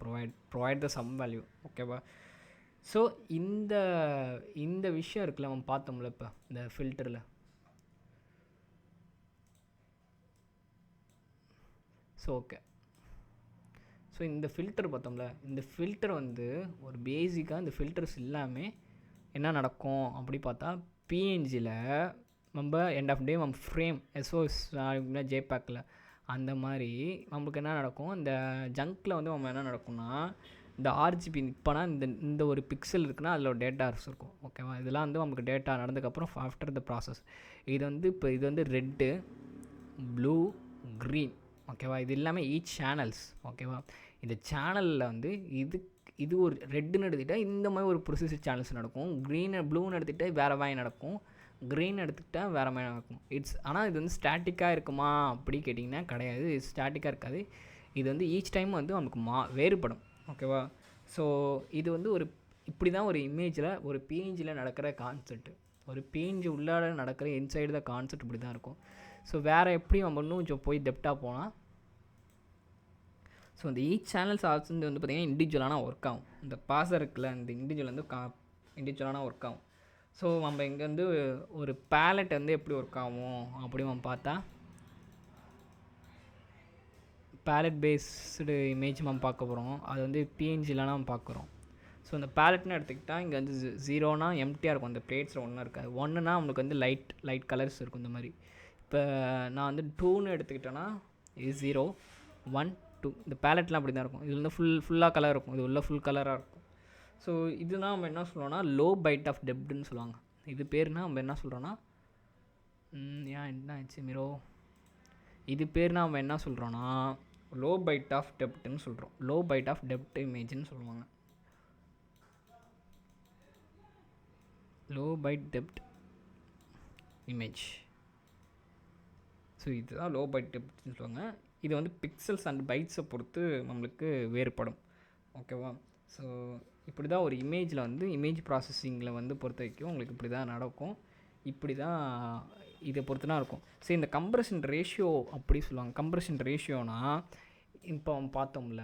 Provide the some value. ஓகேவா? ஸோ இந்த விஷயம் இருக்குல்ல, நம்ம பார்த்தோம்ல இப்போ இந்த ஃபில்டரில். ஸோ ஓகே, ஸோ இந்த ஃபில்டர் பார்த்தோம்ல, இந்த ஃபில்டர் வந்து ஒரு பேசிக்காக இந்த ஃபில்டர்ஸ் எல்லாமே என்ன நடக்கும் அப்படி பார்த்தா, பிஎன்ஜியில் நம்ம எண்ட் ஆஃப் டே நம்ம ஃப்ரேம் எஸ்ஓஎஸ் ஜேபேக்கில் அந்த மாதிரி நம்மளுக்கு என்ன நடக்கும், இந்த ஜங்க்கில் வந்து நம்ம என்ன நடக்கும்னா, இந்த ஆர்ஜிபி இப்போனா இந்த ஒரு பிக்சல் இருக்குன்னா அதில் ஒரு டேட்டாஸ் இருக்கும். ஓகேவா? இதெல்லாம் வந்து நமக்கு டேட்டா நடந்ததுக்கப்புறம் ஆஃப்டர் த ப்ராசஸ் இது வந்து ரெட்டு, ப்ளூ, க்ரீன். ஓகேவா? இது எல்லாமே சேனல்ஸ். ஓகேவா? இந்த சேனலில் வந்து இது ஒரு ரெட்டுன்னு எடுத்துக்கிட்டால் இந்த மாதிரி ஒரு ப்ரொசீஜர் சேனல்ஸ் நடக்கும். ப்ளூன்னு எடுத்துக்கிட்டால் வேறு மாதிரி நடக்கும். க்ரீன் எடுத்துக்கிட்டால் வேறு மாதிரி நடக்கும். ஆனால் இது வந்து ஸ்டாட்டிக்காக இருக்குமா அப்படி கேட்டிங்கன்னா கிடையாது. இது ஸ்டாட்டிக்காக இருக்காது. இது வந்து ஈச் டைம் வந்து நமக்கு வேறுபடும். ஓகேவா? ஸோ இது வந்து இப்படி தான் ஒரு இமேஜில் ஒரு பிஎன்ஜியில் நடக்கிற கான்செப்ட். ஒரு பிஎன்ஜி உள்ளாட நடக்கிற இன்சைடு த கான்செப்ட் இப்படி தான் இருக்கும். ஸோ வேறு எப்படி நம்ம இன்னும் கொஞ்சம் போய் டெப்த்தாக போனால், ஸோ இந்த ஈச் சேனல்ஸ் ஆல்சோ வந்து பார்த்திங்கன்னா இண்டிவிஜுவலான ஒர்க் ஆகும். இந்த பாசர் இருக்குல்ல, இந்த இண்டிவிஜுவல் வந்து இண்டிவிஜுவலான ஒர்க் ஆகும். ஸோ நம்ம இங்கே வந்து ஒரு பேலட் வந்து எப்படி ஒர்க் ஆகும் அப்படி நம்ம பார்த்தா, பேலட் பேஸ்டு இமேஜ் நம்ம பார்க்க போகிறோம். அது வந்து பிஎன்ஜிலாம் நம்ம பார்க்குறோம். ஸோ இந்த பேலட்னு எடுத்துக்கிட்டால் இங்கே வந்து 0னா எம்டியாக இருக்கும். அந்த பிளேட்ஸில் ஒன்றும் இருக்காது. 1னா நம்மளுக்கு வந்து லைட் கலர்ஸ் இருக்கும். இந்த மாதிரி இப்போ நான் வந்து 2ன்னு எடுத்துக்கிட்டேன்னா இது 0, 1, 2. இந்த பேலட்லாம் அப்படி தான் இருக்கும். இது வந்து ஃபுல்லாக கலர் இருக்கும். இது உள்ள ஃபுல் கலராக இருக்கும். ஸோ இதுதான் நம்ம என்ன சொல்லுவோம்னா லோ பைட் ஆஃப் டெப்ட்னு சொல்லுவாங்க. இது பேர்னா நம்ம என்ன சொல்கிறோன்னா, என்ன ஆச்சு மிரோ, இது பேர் நம்ம என்ன சொல்கிறோன்னா லோ பைட் ஆஃப் டெப்ட்னு சொல்கிறோம். லோ பைட் ஆஃப் டெப்ட் இமேஜ்னு சொல்லுவாங்க. Low byte depth image. So இதுதான் லோ பைட் டெப்த்னு சொல்லுவாங்க. இது வந்து பிக்சல்ஸ் அண்ட் பைட்ஸை பொறுத்து நம்மளுக்கு வேறுபடும். ஓகேவா? ஸோ இப்படி தான் ஒரு இமேஜில் வந்து இமேஜ் ப்ராசஸிங்கில் வந்து பொறுத்த வரைக்கும் உங்களுக்கு இப்படி தான் நடக்கும். இப்படி தான் இதை பொறுத்து தான் இருக்கும். ஸோ இந்த கம்ப்ரஷன் ரேஷியோ அப்படி சொல்லுவாங்க. கம்ப்ரஷன் ரேஷியோனா இப்போ பார்த்தோம்ல,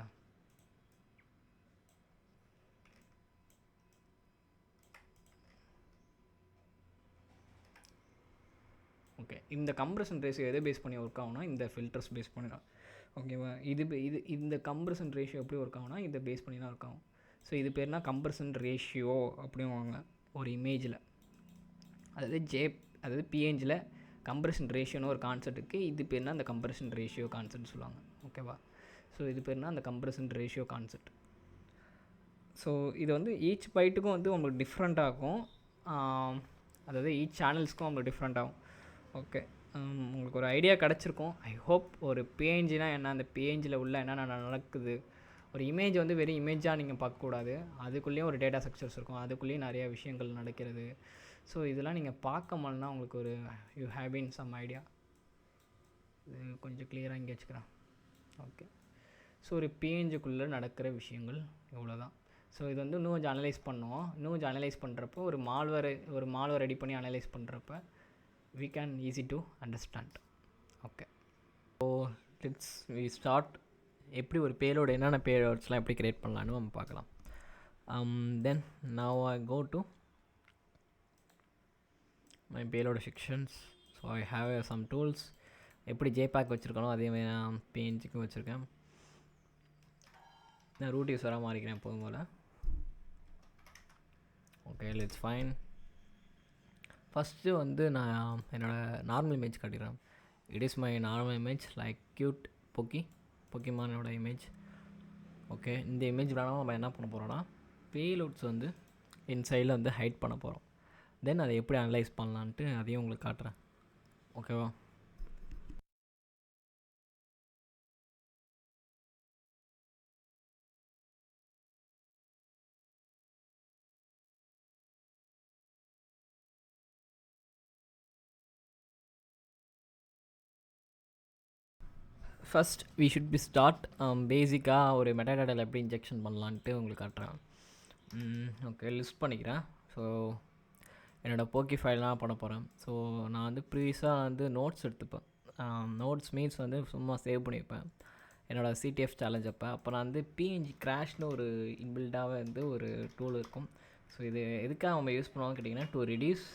ஓகே, இந்த கம்ப்ரஷன் ரேஷியோ எதை பேஸ் பண்ணி ஒர்க் ஆகும்னா இந்த ஃபில்டர்ஸ் பேஸ் பண்ணி தான். ஓகேவா? இந்த கம்ப்ரஷன் ரேஷியோ எப்படி ஒர்க் ஆகும்னா இதை பேஸ் பண்ணி தான் ஒர்க் ஆகும். ஸோ இது பேர்னா கம்ப்ரஷன் ரேஷியோ அப்படிங்குவாங்க ஒரு இமேஜில். அதாவது பிஎன்ஜியில் கம்ப்ரஷன் ரேஷியோன்னு ஒரு கான்செப்ட் இருக்குது. இது பேர்னா அந்த கம்ப்ரஷன் ரேஷியோ கான்செப்ட் சொல்லுவாங்க. ஓகேவா? ஸோ இது பேர்னா அந்த கம்ப்ரஷன் ரேஷியோ கான்செப்ட். ஸோ இது வந்து ஈச் பைட்டுக்கும் வந்து உங்களுக்கு டிஃப்ரெண்ட் ஆகும். அதாவது ஈச் சேனல்ஸ்க்கும் உங்களுக்கு டிஃப்ரெண்ட் ஆகும். ஓகே, உங்களுக்கு ஒரு ஐடியா கிடச்சிருக்கும் ஐ ஹோப். ஒரு பிஎன்ஜினா என்ன, அந்த பிஎன்ஜியில் உள்ள என்னென்ன நடக்குது. ஒரு இமேஜ் வந்து வெறும் இமேஜாக நீங்கள் பார்க்கக்கூடாது. அதுக்குள்ளேயும் ஒரு டேட்டா ஸ்ட்ரக்சர்ஸ் இருக்கும், அதுக்குள்ளேயும் நிறையா விஷயங்கள் நடக்கிறது. ஸோ இதெல்லாம் நீங்கள் பார்க்கமானா உங்களுக்கு ஒரு you have been some idea. இது கொஞ்சம் கிளியராக இங்கே வச்சுக்கிறேன். ஓகே, ஸோ ஒரு பிஎன்ஜிக்குள்ளே நடக்கிற விஷயங்கள் இவ்வளோ தான். ஸோ இது வந்து இன்னும் கொஞ்சம் அனலைஸ் பண்ணுவோம். இன்னும் கொஞ்சம் அனலைஸ் பண்ணுறப்போ ஒரு மால்வேர் ரெடி பண்ணி அனலைஸ் பண்ணுறப்ப we can easy to understand. Okay, so let's we start. எப்படி ஒரு பேலோடு, என்னென்ன பேலோட்ஸ்லாம் எப்படி க்ரியேட் பண்ணலான்னு நம்ம பார்க்கலாம். Then now I go to my payload sections. So I have some tools. எப்படி ஜேபேக் வச்சுருக்கணும் அதேமாதிரி நான் பிஎன்ஜிக்கும் வச்சுருக்கேன். நான் ரூட் யூஸராக மாறிக்கிறேன் எப்போதும் போல். Okay, let's fine. ஃபஸ்ட்டு வந்து நான் என்னோடய நார்மல் இமேஜ் காட்டிடுறேன். It is my normal image like cute பொக்கிமானோட இமேஜ். ஓகே, இந்த இமேஜ் வேணால் நம்ம என்ன பண்ண போகிறோன்னா பேலோட்ஸ் வந்து இன்சைடில் வந்து ஹைட் பண்ண போகிறோம். தென் அதை எப்படி அனலைஸ் பண்ணலான்ட்டு அதையும் உங்களுக்கு காட்டுறேன். ஓகேவா? First we should be start பேசிக்காக ஒரு மெட்டாடேட்டாவில் எப்படி இன்ஜெக்ஷன் பண்ணலான்ட்டு உங்களுக்கு காட்டுறேன். ஓகே, லிஸ்ட் பண்ணிக்கிறேன். ஸோ என்னோடய போக்கி ஃபைல்லாம் பண்ண போகிறேன். ஸோ நான் வந்து ப்ரீவியஸாக வந்து நோட்ஸ் எடுத்துப்பேன். நோட்ஸ் மீன்ஸ் வந்து சும்மா சேவ் பண்ணியிருப்பேன் என்னோடய சிடிஎஃப் சேலஞ்ச் அப்போ நான் வந்து பிஎன்ஜி கிராஷ்னு ஒரு இன்பில்டாகவே வந்து ஒரு டூல் இருக்கும். ஸோ இது எதுக்காக நம்ம யூஸ் பண்ணுவாங்கன்னு கேட்டிங்கன்னா டு ரெடியூஸ்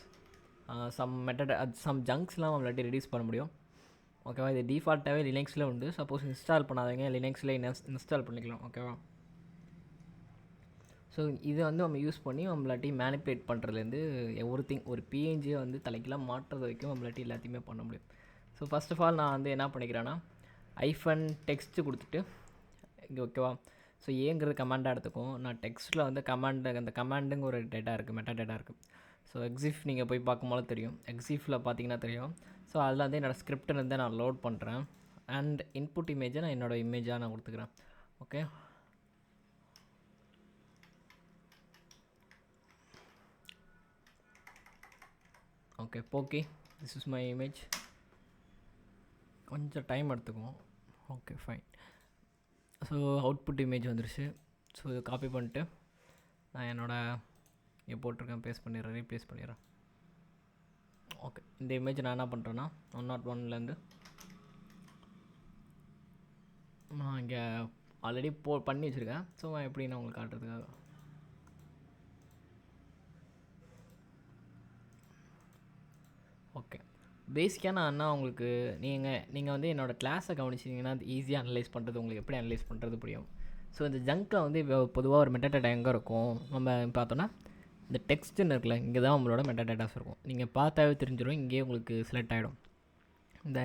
சம் ஜங்க்ஸ்லாம் நம்மளாட்டி ரெடியூஸ் பண்ண முடியும். ஓகேவா? இது டிஃபால்ட்டாகவே லினக்ஸில் உண்டு. சப்போஸ் இன்ஸ்டால் பண்ணாதவங்க லினக்ஸில் இன்ஸ்டால் பண்ணிக்கலாம். ஓகேவா? ஸோ இதை வந்து நம்ம யூஸ் பண்ணி நம்மளாட்டி மேனிப்புலேட் பண்ணுறதுலேருந்து ஒரு பிஎன்ஜியை வந்து தலைக்கெல்லாம் மாட்டுறது வரைக்கும் நம்மளாட்டி எல்லாத்தையுமே பண்ண முடியும். ஸோ ஃபஸ்ட் ஆஃப் ஆல் நான் வந்து என்ன பண்ணிக்கிறேன்னா டெக்ஸ்ட்டு கொடுத்துட்டு இங்கே ஓகேவா? ஸோ ஏங்கிறது கமாண்டாக எடுத்துக்கும். நான் டெக்ஸ்ட்டில் வந்து அந்த கமாண்டுங்க ஒரு டேட்டா இருக்குது, மெட்டா டேட்டா இருக்குது. ஸோ எக்ஸிஃப் நீங்கள் போய் பார்க்கும்போது தெரியும், எக்ஸிஃபில் பார்த்தீங்கன்னா தெரியும். ஸோ அதில் வந்து என்னோடய ஸ்கிரிப்டில் இருந்து நான் லோட் பண்ணுறேன். அண்ட் இன்புட் இமேஜை நான் என்னோடய இமேஜாக நான் கொடுத்துக்கிறேன். ஓகே, ஓகே போக்கி, திஸ் இஸ் மை இமேஜ். கொஞ்சம் டைம் எடுத்துக்குவோம். Okay fine. So output image வந்துருச்சு. ஸோ இதை காப்பி பண்ணிட்டு நான் என்னோடய இங்கே போட்டிருக்கேன், ரீப்ளேஸ் பண்ணிடுறேன். ஓகே, இந்த இமேஜ் நான் என்ன பண்ணுறேன்னா 101லேருந்து நான் இங்கே ஆல்ரெடி பண்ணி வச்சுருக்கேன். ஸோ எப்படி நான் உங்களுக்கு காட்டுறதுக்காக ஓகே பேசிக்காக நான் என்ன உங்களுக்கு நீங்கள் வந்து என்னோடய கிளாஸை கவனிச்சிங்கன்னா அது ஈஸியாக அனலைஸ் பண்ணுறது, உங்களுக்கு எப்படி அனலைஸ் பண்ணுறது புரியும். ஸோ இந்த ஜங்கில் வந்து இப்போ பொதுவாக ஒரு மெட்டாடேட்டா எங்கே இருக்கும் நம்ம பார்த்தோன்னா இந்த டெக்ஸ்ட்டுன்னு இருக்குல்ல, இங்கே தான் உங்களோட மெட்டாடேட்டாஸ் இருக்கும். நீங்கள் பார்த்தாவே தெரிஞ்சிடும், இங்கேயே உங்களுக்கு செலக்ட் ஆகிடும். இந்த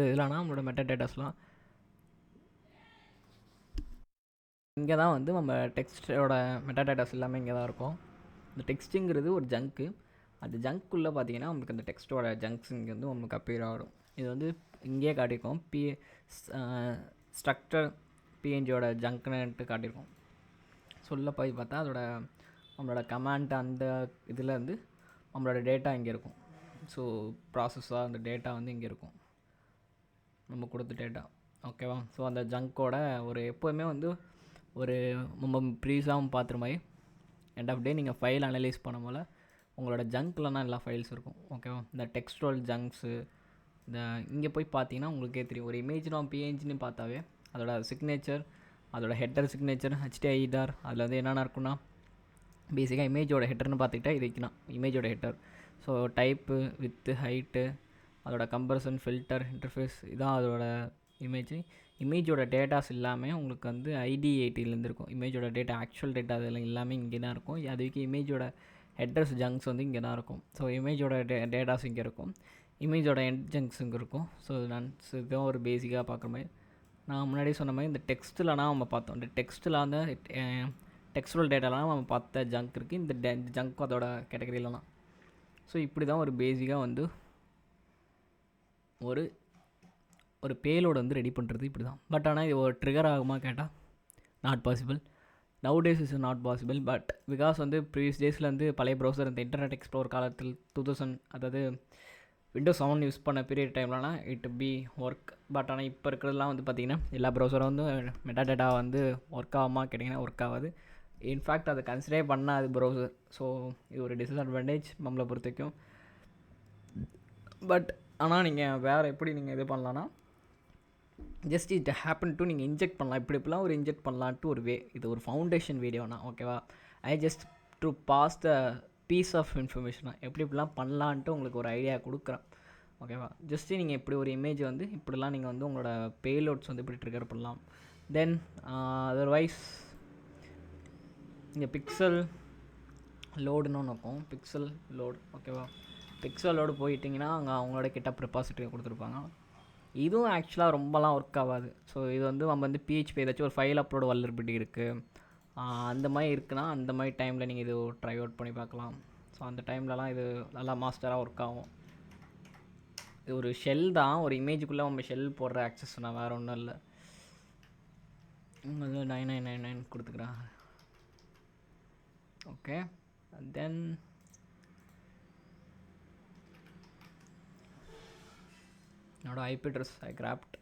இதெல்லாம் உங்களோட மெட்டாடேட்டாஸ்லாம் இங்கே தான் வந்து நம்ம டெக்ஸ்ட்டோட மெட்டாடேட்டாஸ் எல்லாமே இங்கே தான் இருக்கும். இந்த டெக்ஸ்ட்டுங்கிறது ஒரு ஜங்க்கு. அந்த ஜங்க்குள்ளே பார்த்தீங்கன்னா உங்களுக்கு அந்த டெக்ஸ்ட்டோட ஜங்க்ஸ் இங்கே வந்து உங்களுக்கு அப்பீர் ஆகிடும். இது வந்து இங்கேயே காட்டியிருக்கோம், ஸ்ட்ரக்சர் பிஎன்ஜியோட ஜங்க்னுட்டு காட்டியிருக்கோம். சொல்ல போய் பார்த்தா நம்மளோட கமாண்ட் அந்த இதில் வந்து நம்மளோட டேட்டா இங்கே இருக்கும். ஸோ ப்ராசஸாக அந்த டேட்டா வந்து இங்கே இருக்கும், நம்ம கொடுத்த டேட்டா. ஓகேவா? ஸோ அந்த ஜங்க்கோட ஒரு எப்போவுமே வந்து ஒரு நம்ம ப்ரீஸாகவும் பார்த்துற மாதிரி எண்ட் ஆஃப் டே நீங்கள் ஃபைல் அனலைஸ் பண்ணும் போல் உங்களோட ஜங்க்லனா எல்லா ஃபைல்ஸ் இருக்கும். ஓகேவா? இந்த டெக்ஸ்டுவல் ஜங்க்ஸு இந்த இங்கே போய் பார்த்தீங்கன்னா உங்களுக்கே தெரியும். ஒரு இமேஜ் நம்ம பிஎன்ஜின்னு பார்த்தாவே அதோட சிக்னேச்சர், அதோட ஹெட்டர் சிக்னேச்சர், HTIDAR, அதில் வந்து என்னென்ன இருக்குன்னா பேசிக்காக இமேஜோட ஹெட்டர்னு பார்த்துக்கிட்டா இது வைக்கலாம். இமேஜோட header, so type, with, height, அதோட கம்பர்சன், ஃபில்டர், இன்டர்ஃபேஸ், இதான் அதோட இமேஜோட டேட்டாஸ் எல்லாமே உங்களுக்கு வந்து ID80 இருக்கும். இமேஜோட டேட்டா, ஆக்சுவல் டேட்டா அதெல்லாம் எல்லாமே இங்கே தான் இருக்கும். அதுக்கு இமேஜோட ஹெட்டர்ஸ் ஜங்க்ஸ் வந்து இங்கே தான் இருக்கும். ஸோ இமேஜோட டேட்டாஸ் இங்கே இருக்கும், இமேஜோட எண்ட் ஜங்க்ஸ் இங்கே இருக்கும். ஸோ இதுதான் ஒரு பேசிக்காக பார்க்குற மாதிரி. நான் முன்னாடி சொன்ன மாதிரி இந்த டெக்ஸ்ட்டில்னா நம்ம பார்த்தோம். இந்த டெக்ஸ்ட்டில் வந்து டெக்ஸ்டுவல் டேட்டாலாம் நம்ம பார்த்த ஜங்க் இருக்குது. இந்த ஜங்க் அதோட கேட்டகரியிலலாம். ஸோ இப்படி தான் ஒரு பேசிக்காக வந்து ஒரு பேலோடு வந்து ரெடி பண்ணுறது இப்படி தான். பட் ஆனால் இது ஒரு ட்ரிகர் ஆகுமா கேட்டால் not possible. Now days is not possible. But because வந்து ப்ரீவியஸ் டேஸில் வந்து பழைய ப்ரௌசர் இந்த இன்டர்நெட் எக்ஸ்ப்ளோர் காலத்தில் 2000 அதாவது Windows 7 யூஸ் பண்ண பீரியட் டைம்லலாம் இட் பி ஒர்க். பட் ஆனால் இப்போ இருக்கிறதுலாம் வந்து பார்த்திங்கன்னா எல்லா ப்ரௌசரும் வந்து மெட்டா டேட்டா வந்து ஒர்க் ஆகுமா கேட்டிங்கன்னா ஒர்க் ஆகாது. இன்ஃபேக்ட் அதை கன்சிடரே பண்ணாது ப்ரௌசர். ஸோ இது ஒரு டிஸ்அட்வான்டேஜ் நம்மளை பொறுத்த வரைக்கும். பட் ஆனால் நீங்கள் வேறு எப்படி நீங்கள் இது பண்ணலான்னா ஜஸ்ட் இட் ஹேப்பன் டு நீங்கள் இன்ஜெக்ட் பண்ணலாம். இப்படிலாம் ஒரு இன்ஜெக்ட் பண்ணலான்ட்டு ஒரு இது ஒரு ஃபவுண்டேஷன் வீடியோனா. ஓகேவா? I just to pass the piece of இன்ஃபர்மேஷனாக இப்படிலாம் பண்ணலான்ட்டு உங்களுக்கு ஒரு ஐடியா கொடுக்குறேன். ஓகேவா? ஜஸ்ட்டு நீங்கள் இப்படி ஒரு இமேஜ் வந்து இப்படிலாம் நீங்கள் வந்து உங்களோட பேலோட்ஸ் வந்து இப்படி ட்ரிகர் பண்ணலாம். தென் அதர்வைஸ் இங்கே பிக்சல் லோடுன்னு ஒன்று இருக்கும், பிக்சல் லோடு. ஓகேவா? பிக்சல் லோடு போயிட்டிங்கன்னா அங்கே அவங்களோட கிட்ட ப்ரிபாசிட்டரி கொடுத்துருப்பாங்க. இதுவும் ஆக்சுவலாக ரொம்பலாம் ஒர்க் ஆகாது. ஸோ இது வந்து நம்ம வந்து PHP ஏதாச்சும் ஒரு ஃபைல் அப்லோடு வல்னரபிலிட்டி இருக்குது அந்த மாதிரி இருக்குன்னா அந்த மாதிரி டைமில் நீங்கள் இது ட்ரை அவுட் பண்ணி பார்க்கலாம். ஸோ அந்த டைம்லலாம் இது நல்லா மாஸ்டராக ஒர்க் ஆகும். இது ஒரு ஷெல் தான், ஒரு இமேஜுக்குள்ளே நம்ம ஷெல் போடுற ஆக்சஸ் நான் வேறு ஒன்றும் இல்லை. வந்து 9999 கொடுத்துக்கிறேன். ஓகே, தென் என்னோடய IP அட்ரஸ் ஐ கிராப்ட்.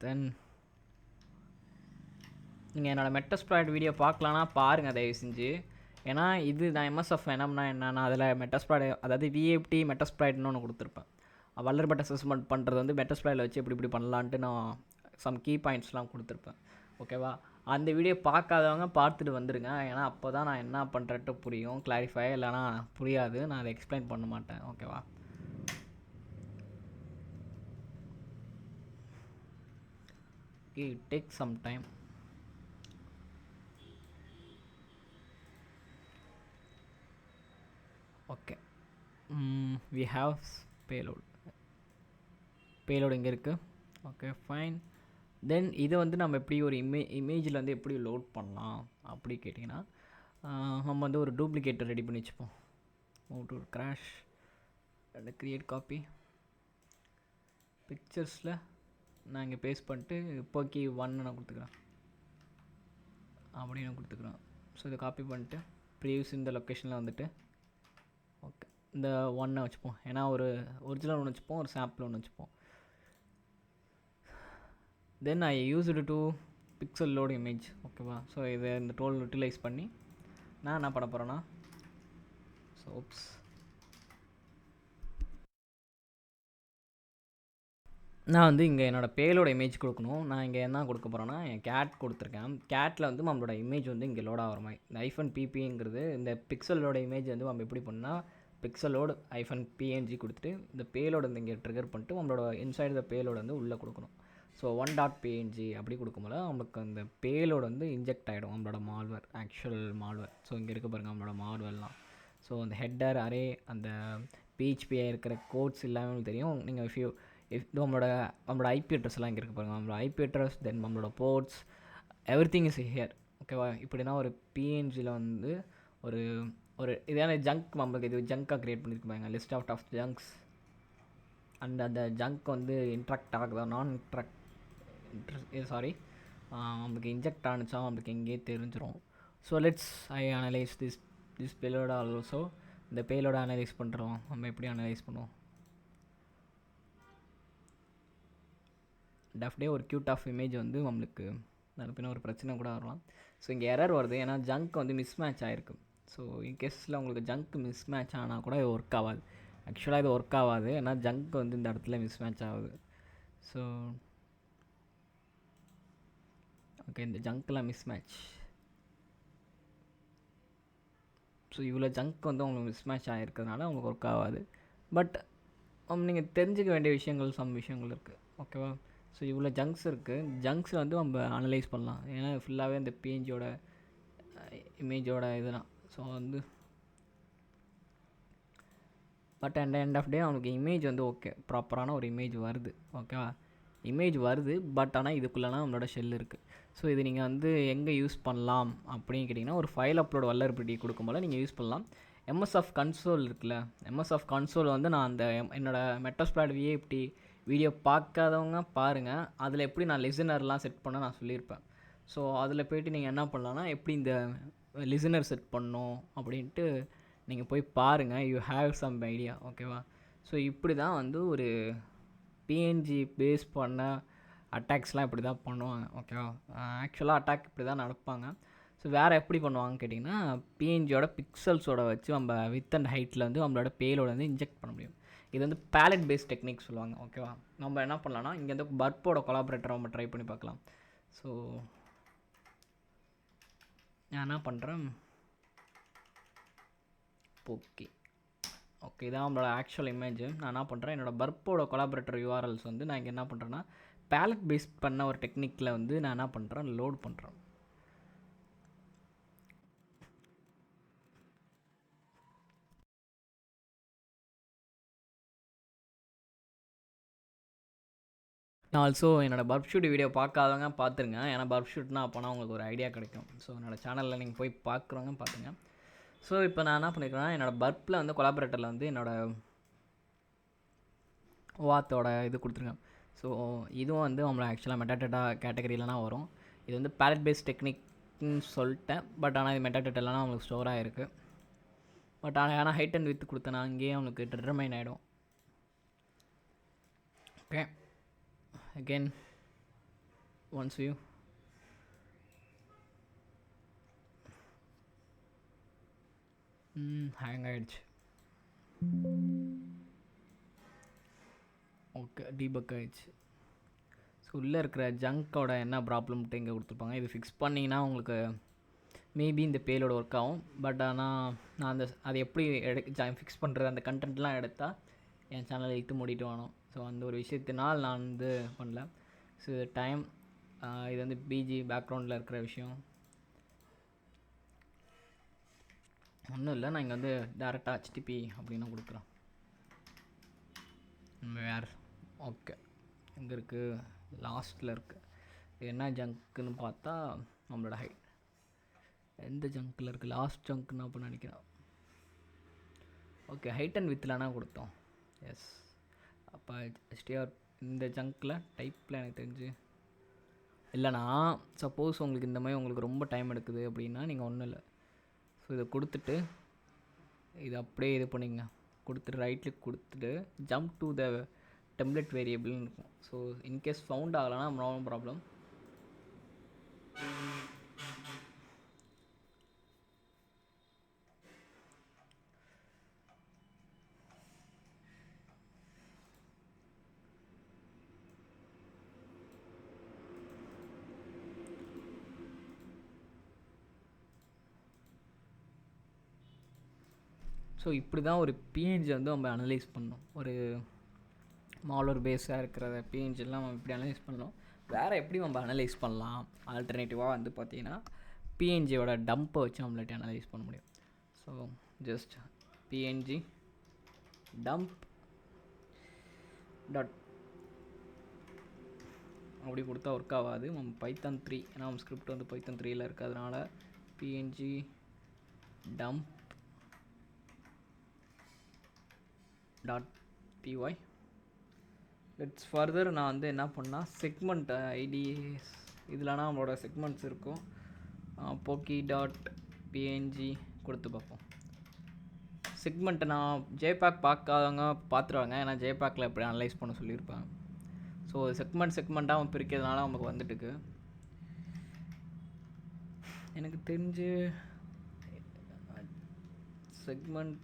தென் நீங்கள் என்னோடய மெட்டஸ்ப்ளாய்ட் வீடியோ பார்க்கலான்னா பாருங்கள் தயவு செஞ்சு. ஏன்னா இது நான் MSF வேணாம்னா என்னன்னா அதில் மெட்டஸ்ப்ளாய்ட் அதாவது VFT மெட்டஸ்ப்ளாய்ட்னு ஒன்று கொடுத்துருப்பேன். வல்னரபிலிட்டி அசஸ்மெண்ட் பண்ணுறது வந்து மெட்டஸ்ப்ளாய்டில் வச்சு இப்படி பண்ணலான்ட்டு நான் சம் கீ பாயிண்ட்ஸ்லாம் கொடுத்துருப்பேன். ஓகேவா? அந்த வீடியோ பார்க்காதவங்க பார்த்துட்டு வந்துடுங்க. ஏன்னா அப்போ தான் நான் என்ன பண்ணுறட்டு புரியும், கிளாரிஃபை. இல்லைனா புரியாது, நான் அதை எக்ஸ்பிளைன் பண்ண மாட்டேன். ஓகேவா? It takes some time. Okay, we have payload இங்கே இருக்குது. Okay, fine. தென் இதை வந்து நம்ம எப்படி ஒரு இமேஜில் வந்து எப்படி லோட் பண்ணலாம் அப்படி கேட்டிங்கன்னா நம்ம வந்து ஒரு டூப்ளிகேட்டர் ரெடி பண்ணி வச்சுப்போம். Move to crash and create copy. பிக்சர்ஸில் நான் இங்கே பேஸ்ட் பண்ணிட்டு இப்போக்கி 1 நான் கொடுத்துக்கிறேன் அப்படின்னு கொடுத்துக்கிறேன். ஸோ இதை காப்பி பண்ணிட்டு ப்ரீவியஸ் இந்த லொக்கேஷனில் வந்துட்டு ஓகே இந்த 1 வச்சுப்போம். ஏன்னா ஒரு ஒரிஜினல் ஒன்று வச்சுப்போம், ஒரு சாம்பிள் ஒன்று வச்சுப்போம். Then I use it to pixel load image. ஓகேவா? ஸோ இதை இந்த டோல் யூட்டிலைஸ் பண்ணி நான் என்ன பண்ண போகிறேன்னா நான் வந்து இங்கே என்னோடய பேலோட இமேஜ் கொடுக்கணும். நான் இங்கே என்ன கொடுக்க போகிறேன்னா என் கேட் கொடுத்துருக்கேன். கேட்டில் வந்து நம்மளோட இமேஜ் வந்து இங்கே லோட் ஆகிற மாதிரி இந்த -ppங்கிறது இந்த பிக்சலோட இமேஜ் வந்து நம்ம எப்படி பண்ணால் பிக்சலோடு -png கொடுத்துட்டு இந்த பேலோட வந்து இங்கே ட்ரிகர் பண்ணிட்டு நம்மளோட இன்சைடு த பேலோட வந்து உள்ளே கொடுக்கணும். ஸோ 1.png அப்படி கொடுக்கும்போது நம்மளுக்கு அந்த பேலோட வந்து இன்ஜெக்ட் ஆகிடும் நம்மளோட மால்வேர், ஆக்சுவல் மால்வேர். ஸோ இங்கே இருக்க பாருங்கள் நம்மளோட மால்வேர்லாம். ஸோ அந்த ஹெட்டர் அரே அந்த PHP இருக்கிற கோட்ஸ் எல்லாமே உங்களுக்கு தெரியும். நீங்கள் நம்மளோட IP அட்ரஸ்லாம் இங்கே இருக்குது பாருங்கள். நம்மளோட IP அட்ரஸ், தென் நம்மளோட போர்ட்ஸ், எவ்ரிதிங் இஸ் ஹியர். ஓகேவா? இப்படின்னா ஒரு PNGயில் வந்து ஒரு இதான ஜங்க் நம்மளுக்கு இது ஜங்காக க்ரியேட் பண்ணியிருப்பாங்க, லிஸ்ட் ஆஃப் ஜங்க்ஸ். அண்ட் அந்த ஜங்க் வந்து இன்ட்ராக்ட் ஆகுதா நம்மளுக்கு இன்ஜெக்ட் ஆனிச்சா நம்மளுக்கு எங்கேயே தெரிஞ்சிடும். So let's I analyse this payload also. இந்த பேலோட அனலைஸ் பண்ணுறோம். நம்ம எப்படி அனலைஸ் பண்ணுவோம்? டெஃப்டே ஒரு க்யூட் ஆஃப் இமேஜ் வந்து நம்மளுக்கு பின்ன ஒரு பிரச்சனை கூட வரலாம். ஸோ இங்கே எரர் வருது, ஏன்னா ஜங்க் வந்து மிஸ் மேட்ச் ஆகிருக்கு. ஸோ இன்கேஸில் உங்களுக்கு ஜங்க் மிஸ் மேட்ச் ஆனால் கூட இது ஒர்க் ஆகாது. ஆக்சுவலாக இது ஒர்க் ஆகாது, ஏன்னா ஜங்க் வந்து இந்த இடத்துல மிஸ் மேட்ச் ஆகுது. ஸோ ஓகே, இந்த ஜங்க்லாம் மிஸ் மேட்ச். ஸோ இவ்வளோ ஜங்க் வந்து உங்களுக்கு மிஸ் மேட்ச் ஆகிருக்கிறதுனால உங்களுக்கு ஒர்க் ஆகாது. பட் நீங்கள் தெரிஞ்சுக்க வேண்டிய விஷயங்கள் சம் விஷயங்கள் இருக்குது. ஓகேவா? ஸோ இவ்வளோ ஜங்க்ஸ் இருக்குது. ஜங்க்ஸ் வந்து நம்ம அனலைஸ் பண்ணலாம், ஏன்னா ஃபுல்லாகவே இந்த பேஜோட இமேஜோட இதெல்லாம். ஸோ வந்து பட் எண்ட் ஆஃப் டே அவனுக்கு இமேஜ் வந்து ஓகே, ப்ராப்பரான ஒரு இமேஜ் வருது. ஓகேவா? இமேஜ் வருது, பட் ஆனால் இதுக்குள்ளேனா நம்மளோட ஷெல் இருக்குது. ஸோ இது நீங்கள் வந்து எங்கே யூஸ் பண்ணலாம் அப்படின்னு கேட்டிங்கன்னா, ஒரு ஃபைல் அப்லோட் வல்லரபிலிட்டி கொடுக்கும்போது நீங்கள் யூஸ் பண்ணலாம். எம்எஸ்எஃப் கன்சோல் இருக்குல்ல, எம்எஸ்எஃப் கன்சோல் வந்து நான் அந்த என்னோடய மெட்டாஸ்ப்ளாட் விஏஎஃப்டி வீடியோ பார்க்காதவங்க பாருங்கள். அதில் எப்படி நான் லிசனர்லாம் செட் பண்ண நான் சொல்லியிருப்பேன். ஸோ அதில் போய்ட்டு நீங்கள் என்ன பண்ணலான்னா, எப்படி இந்த லிசனர் செட் பண்ணணும் அப்படின்ட்டு நீங்கள் போய் பாருங்கள். You have some idea. ஓகேவா? ஸோ இப்படி தான் வந்து ஒரு பிஎன்ஜி பேஸ் பண்ண அட்டாக்ஸ்லாம் இப்படி தான் பண்ணுவாங்க. ஓகேவா? ஆக்சுவலாக அட்டாக் இப்படி தான் நடப்பாங்க. ஸோ வேறு எப்படி பண்ணுவாங்கன்னு கேட்டிங்கன்னா, பிஎன்ஜியோட பிக்சல்ஸோட வச்சு நம்ம வித் அண்ட் ஹைட்டில் வந்து நம்மளோட பேலோட வந்து இன்ஜெக்ட் பண்ண முடியும். இது வந்து பேலட் பேஸ்ட் டெக்னிக் சொல்லுவாங்க. ஓகேவா? நம்ம என்ன பண்ணலாம்னா, இங்கே வந்து பர்ப்போட கொலாபரேட்டரை நம்ம ட்ரை பண்ணி பார்க்கலாம். ஸோ நான் என்ன பண்ணுறேன், ஓகே இதான் நம்மளோட ஆக்சுவல் இமேஜ். நான் என்ன பண்ணுறேன், என்னோடய பர்ப்போட கொலாபரேட்டர் யூஆர்எல்ஸ் வந்து நான் இங்கே என்ன பண்ணுறேன்னா, பேலட் பேஸ்ட் பண்ண ஒரு டெக்னிக்கில் வந்து நான் என்ன பண்ணுறேன், லோட் பண்ணுறேன். நான் ஆல்சோ என்னோடய பர்ப் ஷூட் வீடியோ பார்க்காதவங்க பார்த்துருங்க, ஏன்னா பர்ப் ஷூட்னா அப்போனா உங்களுக்கு ஒரு ஐடியா கிடைக்கும். ஸோ என்னோடய சேனலில் நீங்கள் போய் பார்க்குறவங்க பார்த்துங்க. ஸோ இப்போ நான் என்ன பண்ணிக்கிறேன்னா, என்னோடய பர்ப்பில் வந்து கொலாபரேட்டரில் வந்து என்னோடய வாத்தோட இது கொடுத்துருக்கேன். ஸோ இதுவும் வந்து நம்மளை ஆக்சுவலாக மெட்டாடேட்டா கேட்டகரியிலனா வரும். இது வந்து பேலட் பேஸ்ட் டெக்னிக்னு சொல்லிட்டேன், பட் ஆனால் இது மெட்டாடேட்டாலாம் அவங்களுக்கு ஸ்டோர் ஆகிருக்கு. பட் ஆனால் ஹைட் அண்ட் வித் கொடுத்தேன்னா அங்கேயே அவனுக்கு டிட்டர்மைன் ஆகிடும். Okay, again once view hang ஆகிடுச்சு. ஓகே, டீபக் ஆகிடுச்சு. ஸோ உள்ளே இருக்கிற ஜங்கோட என்ன ப்ராப்ளம்ட்டு இங்கே கொடுத்துருப்பாங்க. இது ஃபிக்ஸ் பண்ணிங்கன்னா உங்களுக்கு மேபி இந்த பேலோட ஒர்க் ஆகும். பட் ஆனால் நான் அது எப்படி ஃபிக்ஸ் பண்ணுறது, அந்த கண்டென்ட்லாம் எடுத்தால் என் சேனலை இழுத்து மூடிட்டு வேணும். ஸோ அந்த ஒரு விஷயத்தினால் நான் வந்து பண்ணல. ஸோ டைம் இது வந்து பிஜி பேக்ரவுண்டில் இருக்கிற விஷயம் ஒன்றும் இல்லை. நான் இங்கே வந்து டேரெக்டாக HTTP அப்படின்னு கொடுக்குறேன். வேறு ஓகே, எங்கே இருக்குது, லாஸ்ட்டில் இருக்குது. என்ன ஜங்க்குன்னு பார்த்தா நம்மளோட ஹைட் எந்த ஜங்க்கில் இருக்குது, லாஸ்ட் ஜங்க்குன்னு அப்போ நினைக்கிறேன். ஓகே, ஹைட் அண்ட் வித்லானா கொடுத்தோம். எஸ், அப்போ HTR இந்த ஜங்க்கில் டைப்பில் எனக்கு தெரிஞ்சு இல்லைனா, சப்போஸ் உங்களுக்கு இந்த மாதிரி உங்களுக்கு ரொம்ப டைம் எடுக்குது அப்படின்னா நீங்கள் ஒன்றும் இல்லை. ஸோ இதை கொடுத்துட்டு இது அப்படியே இது பண்ணிங்க, கொடுத்துட்டு ரைட் கிளிக் கொடுத்துட்டு ஜம்ப் டு த டெம்ப்ளேட் வேரியபிள்னு இருக்கும். ஸோ இன்கேஸ் ஃபவுண்ட் ஆகலைன்னா நோ ப்ராப்ளம். ஸோ இப்படி தான் ஒரு பிஎன்ஜி வந்து நம்ம அனலைஸ் பண்ணோம். ஒரு மாலர் பேஸாக இருக்கிற பிஎன்ஜிலாம் நம்ம இப்படி அனலைஸ் பண்ணோம். வேறு எப்படி நம்ம அனலைஸ் பண்ணலாம், ஆல்டர்னேட்டிவாக வந்து பார்த்திங்கன்னா பிஎன்ஜியோட டம்பை வச்சு நம்மள்ட்ட அனலைஸ் பண்ண முடியும். So just PNG dump dot அப்படி கொடுத்தா ஒர்க் ஆகாது. நம்ம பைத்தான் 3, ஏன்னா நம்ம ஸ்கிரிப்ட் வந்து பைத்தான் 3ல் இருக்கிறதுனால PNG dump .py. Let's further நான் வந்து என்ன பண்ணால் செக்மெண்ட் ஐடிஸ் இதில்னா நம்மளோட செக்மெண்ட்ஸ் இருக்கும். போக்கி .png கொடுத்து பார்ப்போம். செக்மெண்ட்டை நான் ஜேபேக் பார்க்காதவங்க பார்த்துருவாங்க, ஏன்னா ஜேபேக்கில் எப்படி அனலைஸ் பண்ண சொல்லியிருப்பாங்க. ஸோ செக்மெண்ட்டாக அவன் பிரிக்கிறதுனால அவங்களுக்கு வந்துட்டுருக்கு. எனக்கு தெரிஞ்சு செக்மெண்ட்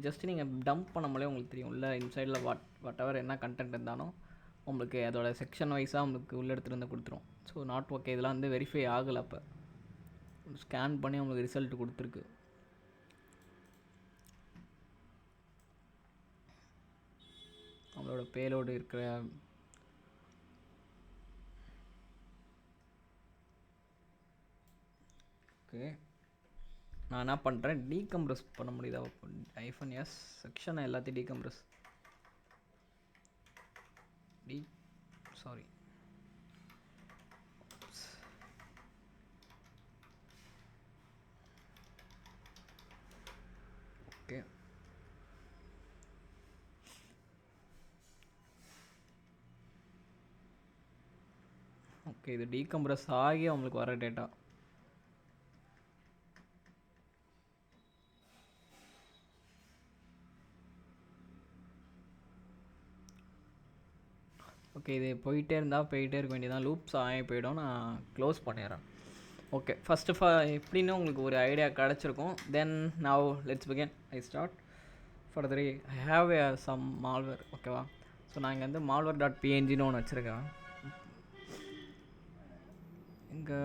ஜஸ்ட் நீங்கள் டம்ப் பண்ணாமலே உங்களுக்கு தெரியும் உள்ள இன்சைடில் வாட் எவர் என்ன கண்டென்ட் இருந்தாலும் உங்களுக்கு அதோட செக்ஷன் வைஸாக உங்களுக்கு உள்ள எடுத்துகிட்டு வந்து கொடுத்துரும். ஸோ நாட் ஓகே, இதெல்லாம் வந்து வெரிஃபை ஆகலை. அப்போ ஸ்கேன் பண்ணி உங்களுக்கு ரிசல்ட் கொடுத்துருக்கு. நம்மளோட பேலோடு இருக்கிற ஓகே, நான் என்ன பண்ணுறேன், டீகம்ப்ரஸ் பண்ண முடியுதா? -s செக்ஷனை எல்லாத்தையும் டீகம்ப்ரஸ் சாரி ஓகே. ஓகே, இது டீகம்ப்ரஸ் ஆகி அவங்களுக்கு வர டேட்டா. ஓகே, இது போயிட்டே இருக்க வேண்டியதான். லூப்ஸ் ஆகி போயிடும். நான் க்ளோஸ் பண்ணிடுறேன். ஓகே, ஃபஸ்ட்டு எப்படின்னு உங்களுக்கு ஒரு ஐடியா கிடச்சிருக்கும். Then now let's begin. I start further. I have some malware. ஓகேவா? ஸோ நான் இங்கே வந்து malware.png ஒன்று வச்சுருக்கேன். இங்கே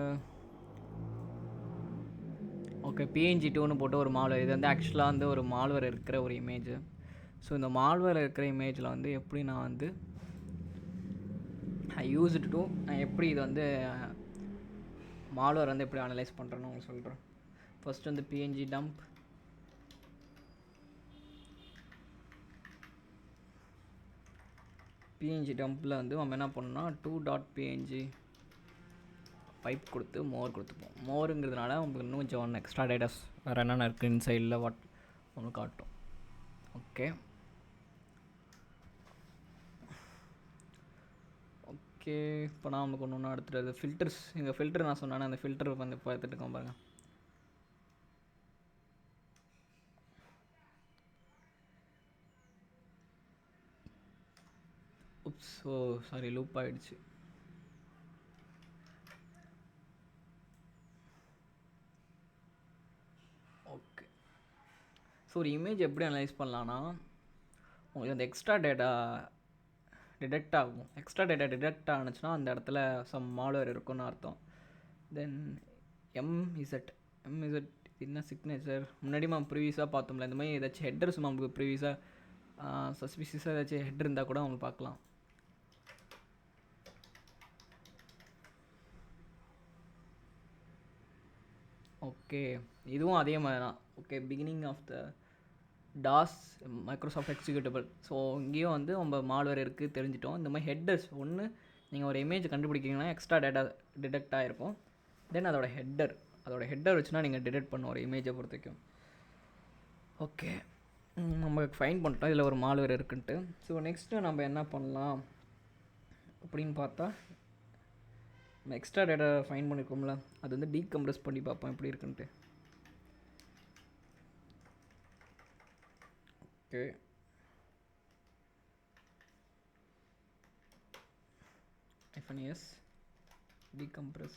ஓகே, png2ன்னு போட்டு ஒரு மால்வேர். இது வந்து ஆக்சுவலாக வந்து ஒரு மால்வேர் இருக்கிற ஒரு இமேஜ். ஸோ இந்த மால்வேர் இருக்கிற இமேஜில் வந்து எப்படி நான் வந்து ஐ யூஸ் இட் டு நான் எப்படி இது வந்து மால்வேர் வந்து எப்படி அனலைஸ் பண்ணுறேன்னு உங்களுக்கு சொல்கிறேன். ஃபஸ்ட் வந்து png டம்ப். png டம்பில் வந்து நம்ம என்ன பண்ணோம்னா 2.png பைப் கொடுத்து மோர் கொடுத்துப்போம். மோருங்கிறதுனால உங்களுக்கு இன்னும் கொஞ்சம் எக்ஸ்ட்ரா டேட்டாஸ் வேறு என்னென்ன இருக்குது இன்சைடில் வாட் ஒன்று காட்டும். ஓகே ஓகே, இப்போ நான் நமக்கு ஒன்று எடுத்துகிட்டு ஃபில்டர்ஸ். எங்கள் ஃபில்டர் நான் சொன்னேன், அந்த ஃபில்டர் வந்து இப்போ எடுத்துகிட்டு இருக்கோம் பாருங்கள். உப்ஸ், ஓ சாரி, லூப் ஆகிடுச்சு. ஓகே, ஸோ ஒரு இமேஜ் எப்படி அனலைஸ் பண்ணலான்னா, உங்களுக்கு அந்த எக்ஸ்ட்ரா டேட்டா டிடெக்ட் ஆகும். எக்ஸ்ட்ரா டேட்டா டிடெக்ட் ஆனிச்சுன்னா அந்த இடத்துல சம் மால்வேர் இருக்குன்னு அர்த்தம். தென் எம்இசட் என்ன சிக்னேச்சர் முன்னாடி நம்ம ப்ரீவியஸாக பார்த்தோம்ல, இந்த மாதிரி ஏதாச்சும் ஹெட்டர்ஸ் நமக்கு ப்ரீவியஸாக சஸ்பிஷியஸாக ஏதாச்சும் ஹெட் இருந்தால் கூட அவங்க பார்க்கலாம். ஓகே, இதுவும் அதே மாதிரி தான். Okay, beginning of the DOS Microsoft executable. So இங்கேயும் வந்து நம்ம மால்வேர் இருக்குது தெரிஞ்சிட்டோம். இந்த மாதிரி ஹெட்டர்ஸ் ஒன்று நீங்கள் ஒரு இமேஜ் கண்டுபிடிக்கிறீங்கன்னா எக்ஸ்ட்ரா டேட்டா டிடெக்ட் ஆகிருக்கும். தென் அதோட ஹெட்டர் வச்சுன்னா நீங்கள் டிடெக்ட் பண்ண ஒரு இமேஜை பொறுத்த வரைக்கும். ஓகே, நம்ம ஃபைன் பண்ணிட்டோம் இதில் ஒரு மால்வேர் இருக்குன்ட்டு. ஸோ நெக்ஸ்ட்டு நம்ம என்ன பண்ணலாம் அப்படின்னு பார்த்தா, நம்ம எக்ஸ்ட்ரா டேட்டா ஃபைன் பண்ணியிருக்கோம்ல, அது வந்து டீகம்ப்ரஸ் பண்ணி பார்ப்போம் எப்படி இருக்குன்ட்டு. Okay, -s decompress.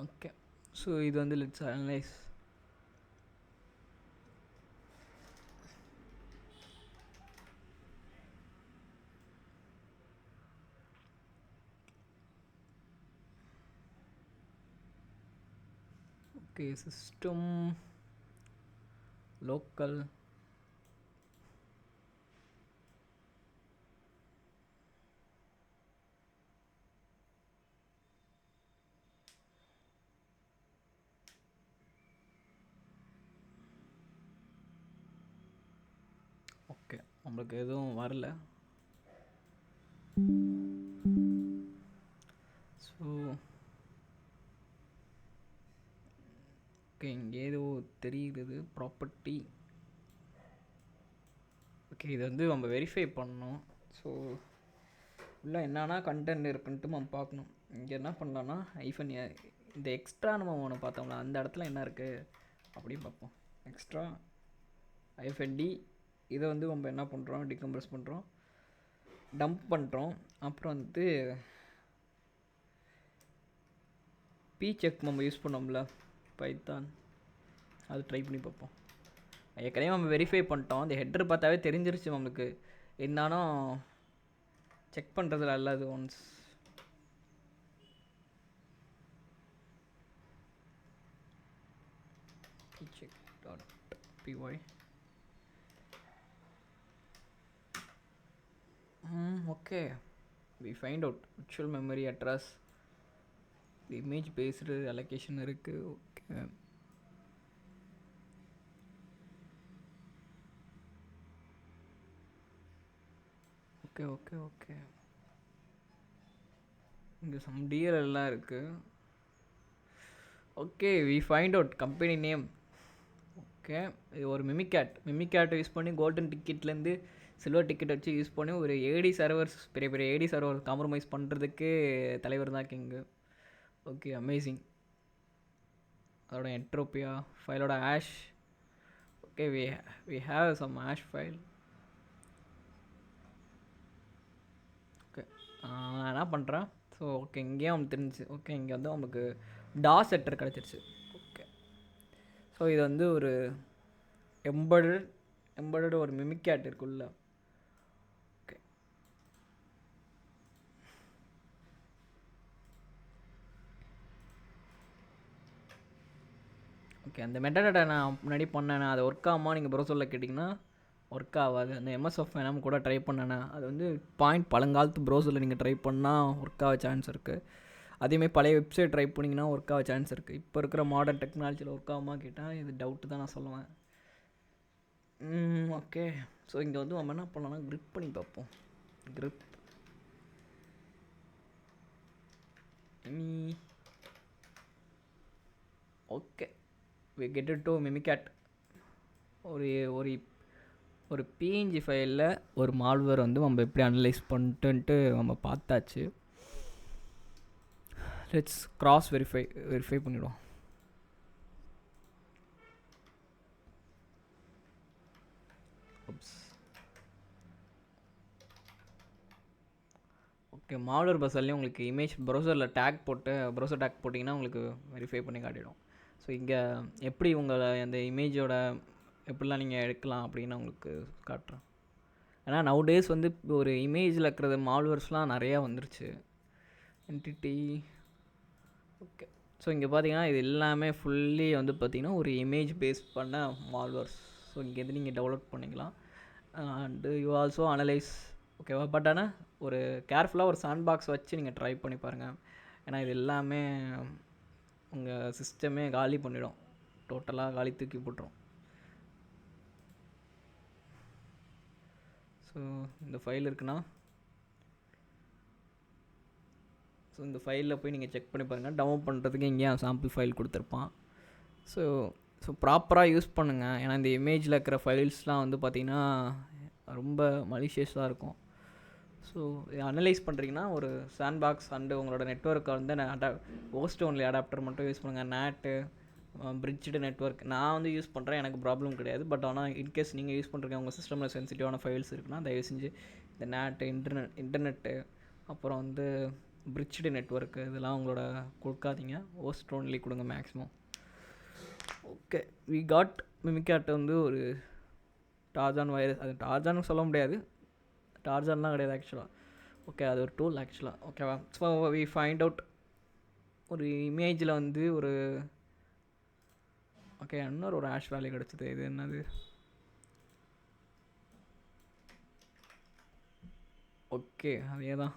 Okay, so இது வந்து let's analyse. Okay, system local okay, நம்மளுக்கு எதுவும் வரல. ஸோ ஓகே, இங்கே ஏதோ தெரியுது ப்ராப்பர்ட்டி. ஓகே, இது வந்து நம்ம வெரிஃபை பண்ணணும். ஸோ உள்ள என்னன்னா கண்டென்ட் இருக்குன்ட்டு நம்ம பார்க்கணும். இங்கே என்ன பண்ணலான்னா ஐஃபன் இந்த எக்ஸ்ட்ரா நம்ம ஒன்று பார்த்தோம்ல, அந்த இடத்துல என்ன இருக்குது அப்படின்னு பார்ப்போம். எக்ஸ்ட்ரா ஐஃபன்டி இதை வந்து நம்ம என்ன பண்ணுறோம், டிகம்ப்ரஸ் பண்ணுறோம், டம்ப் பண்ணுறோம். அப்புறம் வந்து செக் நம்ம யூஸ் பண்ணோம்ல பைத்தான், அது ட்ரை பண்ணி பார்ப்போம். ஏற்கனவே நம்ம வெரிஃபை பண்ணிட்டோம். அந்த ஹெட்டர் பார்த்தாவே தெரிஞ்சிருச்சு நம்மளுக்கு. இருந்தாலும் செக் பண்ணுறதுல அல்லது once check.py okay, we find out virtual memory address, the image based allocation இருக்கு. ஓகே இங்கே சம் டிஎல் எல்லாம் இருக்குது. Okay, we find out company name. Okay, இது ஒரு மிமிகேட்டை யூஸ் பண்ணி கோல்டன் டிக்கெட்லேருந்து சில்வர் டிக்கெட் வச்சு யூஸ் பண்ணி ஒரு ஏடி சர்வர்ஸ், பெரிய பெரிய ஏடி சர்வர் காம்ப்ரமைஸ் பண்ணுறதுக்கு தலைவர் தான் கிங்கு. Okay, amazing. அதோட என்ட்ரோபியா ஃபைலோட hash. Okay, we have some hash file. Okay, நான் என்ன பண்ணுறேன், ஸோ ஓகே இங்கேயும் அவனுக்கு தெரிஞ்சிச்சு. ஓகே, இங்கே வந்து அவனுக்கு டாஸ் செட்டர் கிடச்சிருச்சு. ஓகே, ஸோ இது வந்து ஒரு எம்பர்டட் ஒரு மிமிகேட் இருக்குல்ல. ஓகே, ஓகே அந்த மெட்டாடேட்டா நான் முன்னாடி பண்ணேன், அது ஒர்க் ஆகுமா நீங்கள் ப்ரௌசரில் கேட்டிங்கன்னா ஒர்க் ஆகாது. அந்த எம்எஸ்எஃப் வேணாம் கூட ட்ரை பண்ணேண்ணே, அது வந்து பழங்காலத்து ப்ரௌசரில் நீங்கள் ட்ரை பண்ணால் ஒர்க் ஆக சான்ஸ் இருக்குது. அதேமாதிரி பழைய வெப்சைட் ட்ரை பண்ணிங்கன்னா ஒர்க் ஆக சான்ஸ் இருக்குது. இப்போ இருக்கிற மாடர்ன் டெக்னாலஜியில் ஒர்க் ஆகுமா கேட்டால் இது டவுட்டு தான் நான் சொல்லுவேன். ஓகே, ஸோ இங்கே வந்து நம்ம என்ன பண்ணலாம்னா க்ரிப் பண்ணி பார்ப்போம். Grep okay, we get to mimicate. ஒரு பிஎன்ஜி ஃபைலில் ஒரு மால்வேர் வந்து நம்ம எப்படி அனலைஸ் பண்ணிட்டு நம்ம பார்த்தாச்சு. லெட்ஸ் கிராஸ் வெரிஃபை பண்ணிவிடுவோம். ஓகே, மால்வேர் பஸ்ஸர்லேயும் உங்களுக்கு இமேஜ் ப்ரௌசரில் ப்ரௌசர் டேக் போட்டிங்கன்னா உங்களுக்கு வெரிஃபை பண்ணி காட்டிடும். ஸோ இங்கே எப்படி உங்களை அந்த இமேஜோட எப்படிலாம் நீங்கள் எடுக்கலாம் அப்படின்னு உங்களுக்கு காட்டுறேன். ஏன்னா நவ் டேஸ் வந்து ஒரு இமேஜில் இருக்கிறது மால்வேர்ஸ்லாம் நிறையா வந்துருச்சு. என்டிட்டி ஓகே, ஸோ இங்கே பார்த்தீங்கன்னா இது எல்லாமே ஃபுல்லி வந்து பார்த்திங்கன்னா ஒரு இமேஜ் பேஸ் பண்ண மால்வேர்ஸ். ஸோ இங்கேருந்து நீங்கள் டெவலப் பண்ணிக்கலாம். And you also analyse. ஓகேவா, பட் ஆனால் ஒரு கேர்ஃபுல்லாக ஒரு சாண்ட் பாக்ஸ் வச்சு நீங்கள் ட்ரை பண்ணி பாருங்கள். ஏன்னா இது எல்லாமே உங்கள் சிஸ்டமே காலி பண்ணிடும், டோட்டலாக காலி தூக்கி போட்டுரும். ஸோ இந்த ஃபைல் இருக்குன்னா, ஸோ இந்த ஃபைலில் போய் நீங்கள் செக் பண்ணி பாருங்கள். டவுன்லோட் பண்ணுறதுக்கு இங்கேயும் சாம்பிள் ஃபைல் கொடுத்துருப்பான். ஸோ ப்ராப்பராக யூஸ் பண்ணுங்கள். ஏன்னா இந்த இமேஜில் இருக்கிற ஃபைல்ஸ்லாம் வந்து பார்த்திங்கன்னா ரொம்ப மலிஷியஸாக இருக்கும். ஸோ அனலைஸ் பண்ணுறீங்கன்னா ஒரு சாண்ட் பாக்ஸ் அண்டு உங்களோட நெட்ஒர்க்கை வந்து ஹோஸ்ட் ஒன்லி அடாப்டர் மட்டும் யூஸ் பண்ணுங்கள். நேட்டு, பிரிட்ஜ்டு நெட்ஒர்க் நான் வந்து யூஸ் பண்ணுறேன், எனக்கு ப்ராப்ளம் கிடையாது. பட் ஆனால் இன்கேஸ் நீங்கள் யூஸ் பண்ணுறீங்க, உங்கள் சிஸ்டமில் சென்சிட்டிவான ஃபைல்ஸ் இருக்குன்னா தயவு செஞ்சு இந்த நேட்டு, இன்டர்நெட்டு, அப்புறம் வந்து பிரிட்ஜ்டு நெட்ஒர்க்கு இதெல்லாம் உங்களோட கொடுக்காதீங்க. ஹோஸ்ட் ஒன்லி கொடுங்க மேக்ஸிமம். ஓகே, வி காட் மிமிகேட் வந்து ஒரு டார்ஜான் வைரஸ். அது டார்ஜான்னு சொல்ல முடியாது, டார்ஜான்லாம் கிடையாது ஆக்சுவலாக. ஓகே, அது ஒரு டூல் ஆக்சுவலாக. ஓகேவா, ஸோ வி ஃபைண்ட் அவுட் ஒரு இமேஜில் வந்து ஒரு ஓகே இன்னொரு ஆஷ் வேல்யூ கிடச்சிது. இது என்னது? ஓகே, அதே தான்.